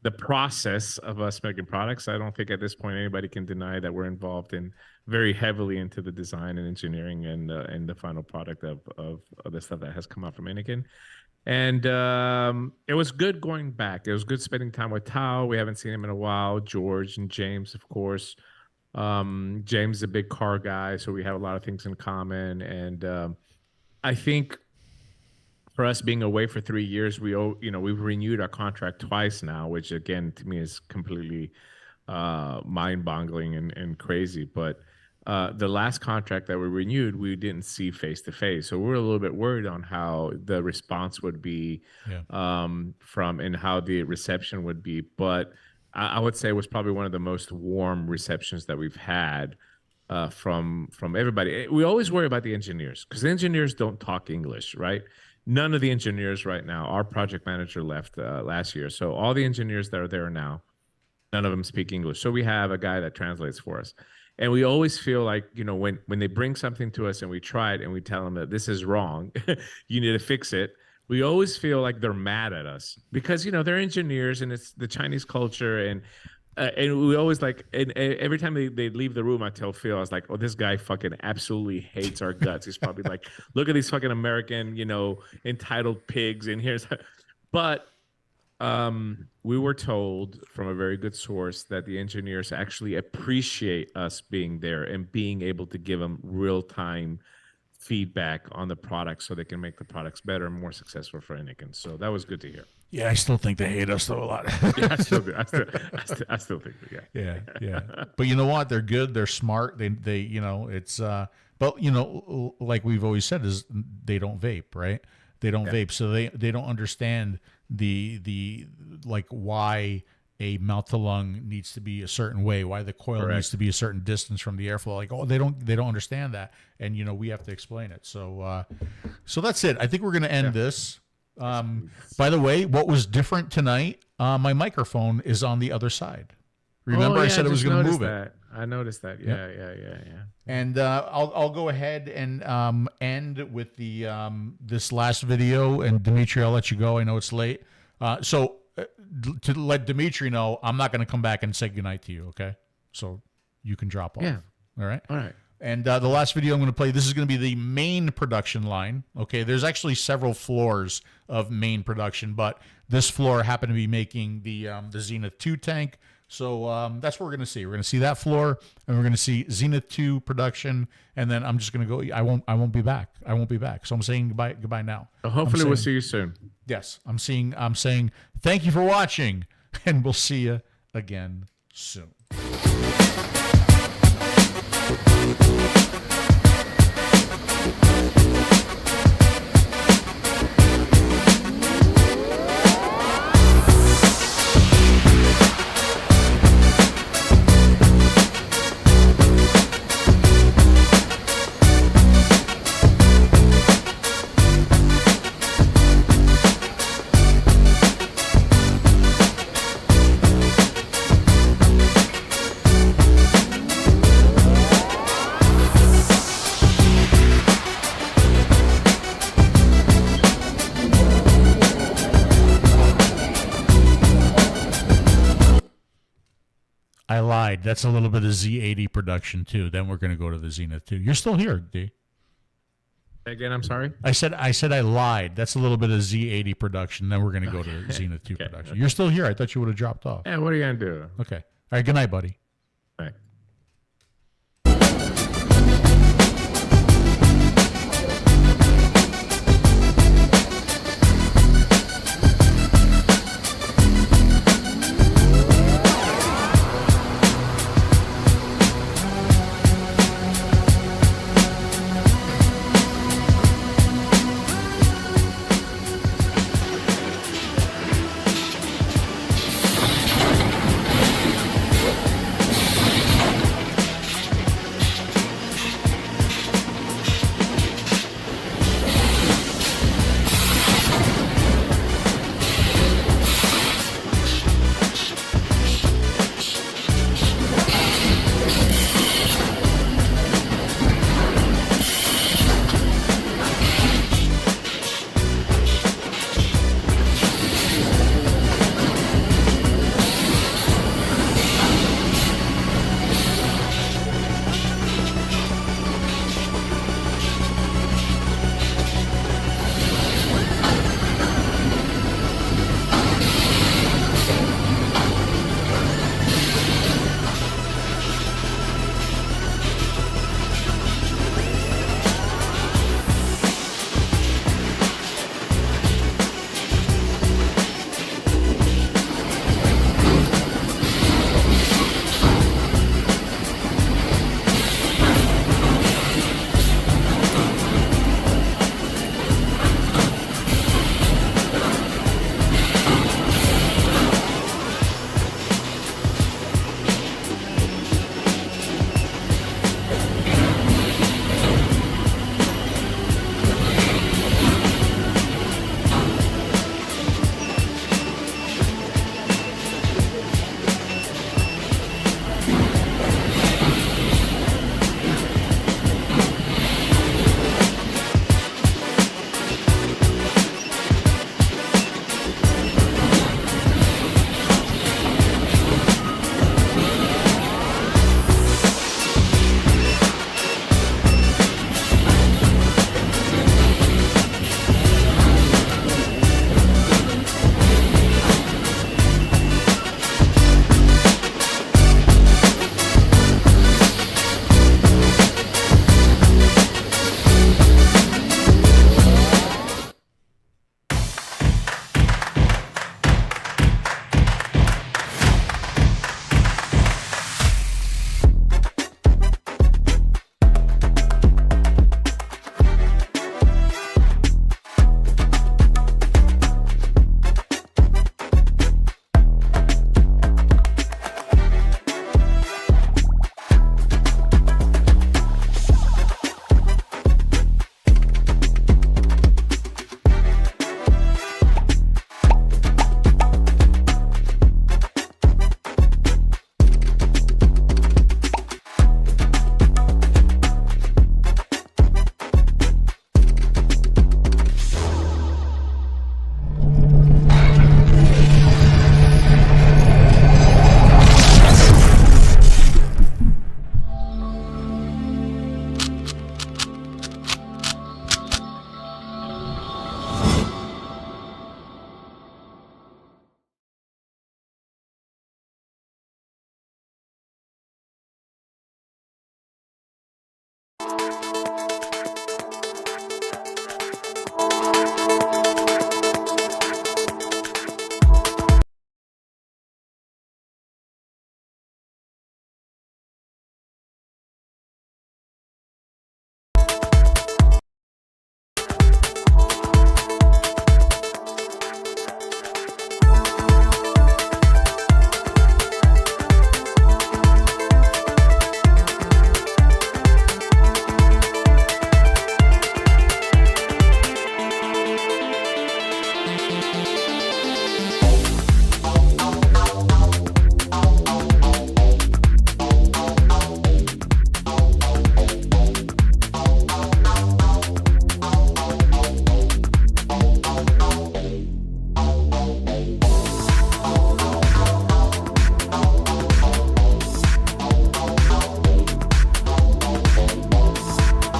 [SPEAKER 2] the process of us making products. I don't think at this point anybody can deny that we're involved in very heavily into the design and engineering and the final product of the stuff that has come out from INNOKIN. And it was good going back. It was good spending time with Tao. We haven't seen him in a while. George and James, of course. James is a big car guy, so we have a lot of things in common. And I think for us being away for 3 years, we've renewed our contract twice now, which again to me is completely mind-boggling and crazy. But the last contract that we renewed, we didn't see face to face, so we're a little bit worried on how the response would be from and how the reception would be. But I would say it was probably one of the most warm receptions that we've had from everybody. We always worry about the engineers because the engineers don't talk English, right? None of the engineers right now. Our project manager left last year, so all the engineers that are there now, none of them speak English. So we have a guy that translates for us. And we always feel like, when they bring something to us and we try it and we tell them that this is wrong, you need to fix it, we always feel like they're mad at us because, they're engineers and it's the Chinese culture. And we always and every time they leave the room, I tell Phil, I was like, oh, this guy fucking absolutely hates our guts. He's probably like, look at these fucking American, entitled pigs in here. But we were told from a very good source that the engineers actually appreciate us being there and being able to give them real-time feedback on the product so they can make the products better and more successful for INNOKIN. So that was good to hear.
[SPEAKER 10] Yeah, I still think they hate us though a lot.
[SPEAKER 2] Yeah, I still do. I still think that,
[SPEAKER 10] yeah. Yeah. But you know what? They're good. They're smart. They it's but like we've always said is they don't vape, right? They don't vape, so they don't understand the why a mouth to lung needs to be a certain way, why the coil needs to be a certain distance from the airflow. Like, they don't understand that, and we have to explain it. So so that's it. I think we're gonna end this. By the way, what was different tonight? My microphone is on the other side. Remember, I said I was going to move it.
[SPEAKER 2] I noticed that. Yeah.
[SPEAKER 10] And I'll go ahead and end with the this last video. And Dimitri, I'll let you go. I know it's late. So to let Dimitri know, I'm not going to come back and say goodnight to you. Okay, so you can drop off.
[SPEAKER 2] Yeah.
[SPEAKER 10] All right.
[SPEAKER 2] All right.
[SPEAKER 10] And the last video I'm going to play, this is going to be the main production line. Okay, there's actually several floors of main production, but this floor happened to be making the Zenith 2 tank. So that's what we're going to see. We're going to see that floor, and we're going to see Zenith 2 production, and then I'm just going to go. I won't be back. I won't be back. So I'm saying goodbye now.
[SPEAKER 2] Well, hopefully we'll see you soon.
[SPEAKER 10] Yes, I'm saying thank you for watching, and we'll see you again soon. I lied. That's a little bit of Z80 production too. Then we're going to go to the Zenith 2. You're still here, D.
[SPEAKER 2] Again, I'm sorry.
[SPEAKER 10] I said I lied. That's a little bit of Z80 production. Then we're going to go to Zenith 2 production. You're still here. I thought you would have dropped off.
[SPEAKER 2] Yeah, what are you going to do?
[SPEAKER 10] Okay. All right. Good night, buddy.
[SPEAKER 2] All right.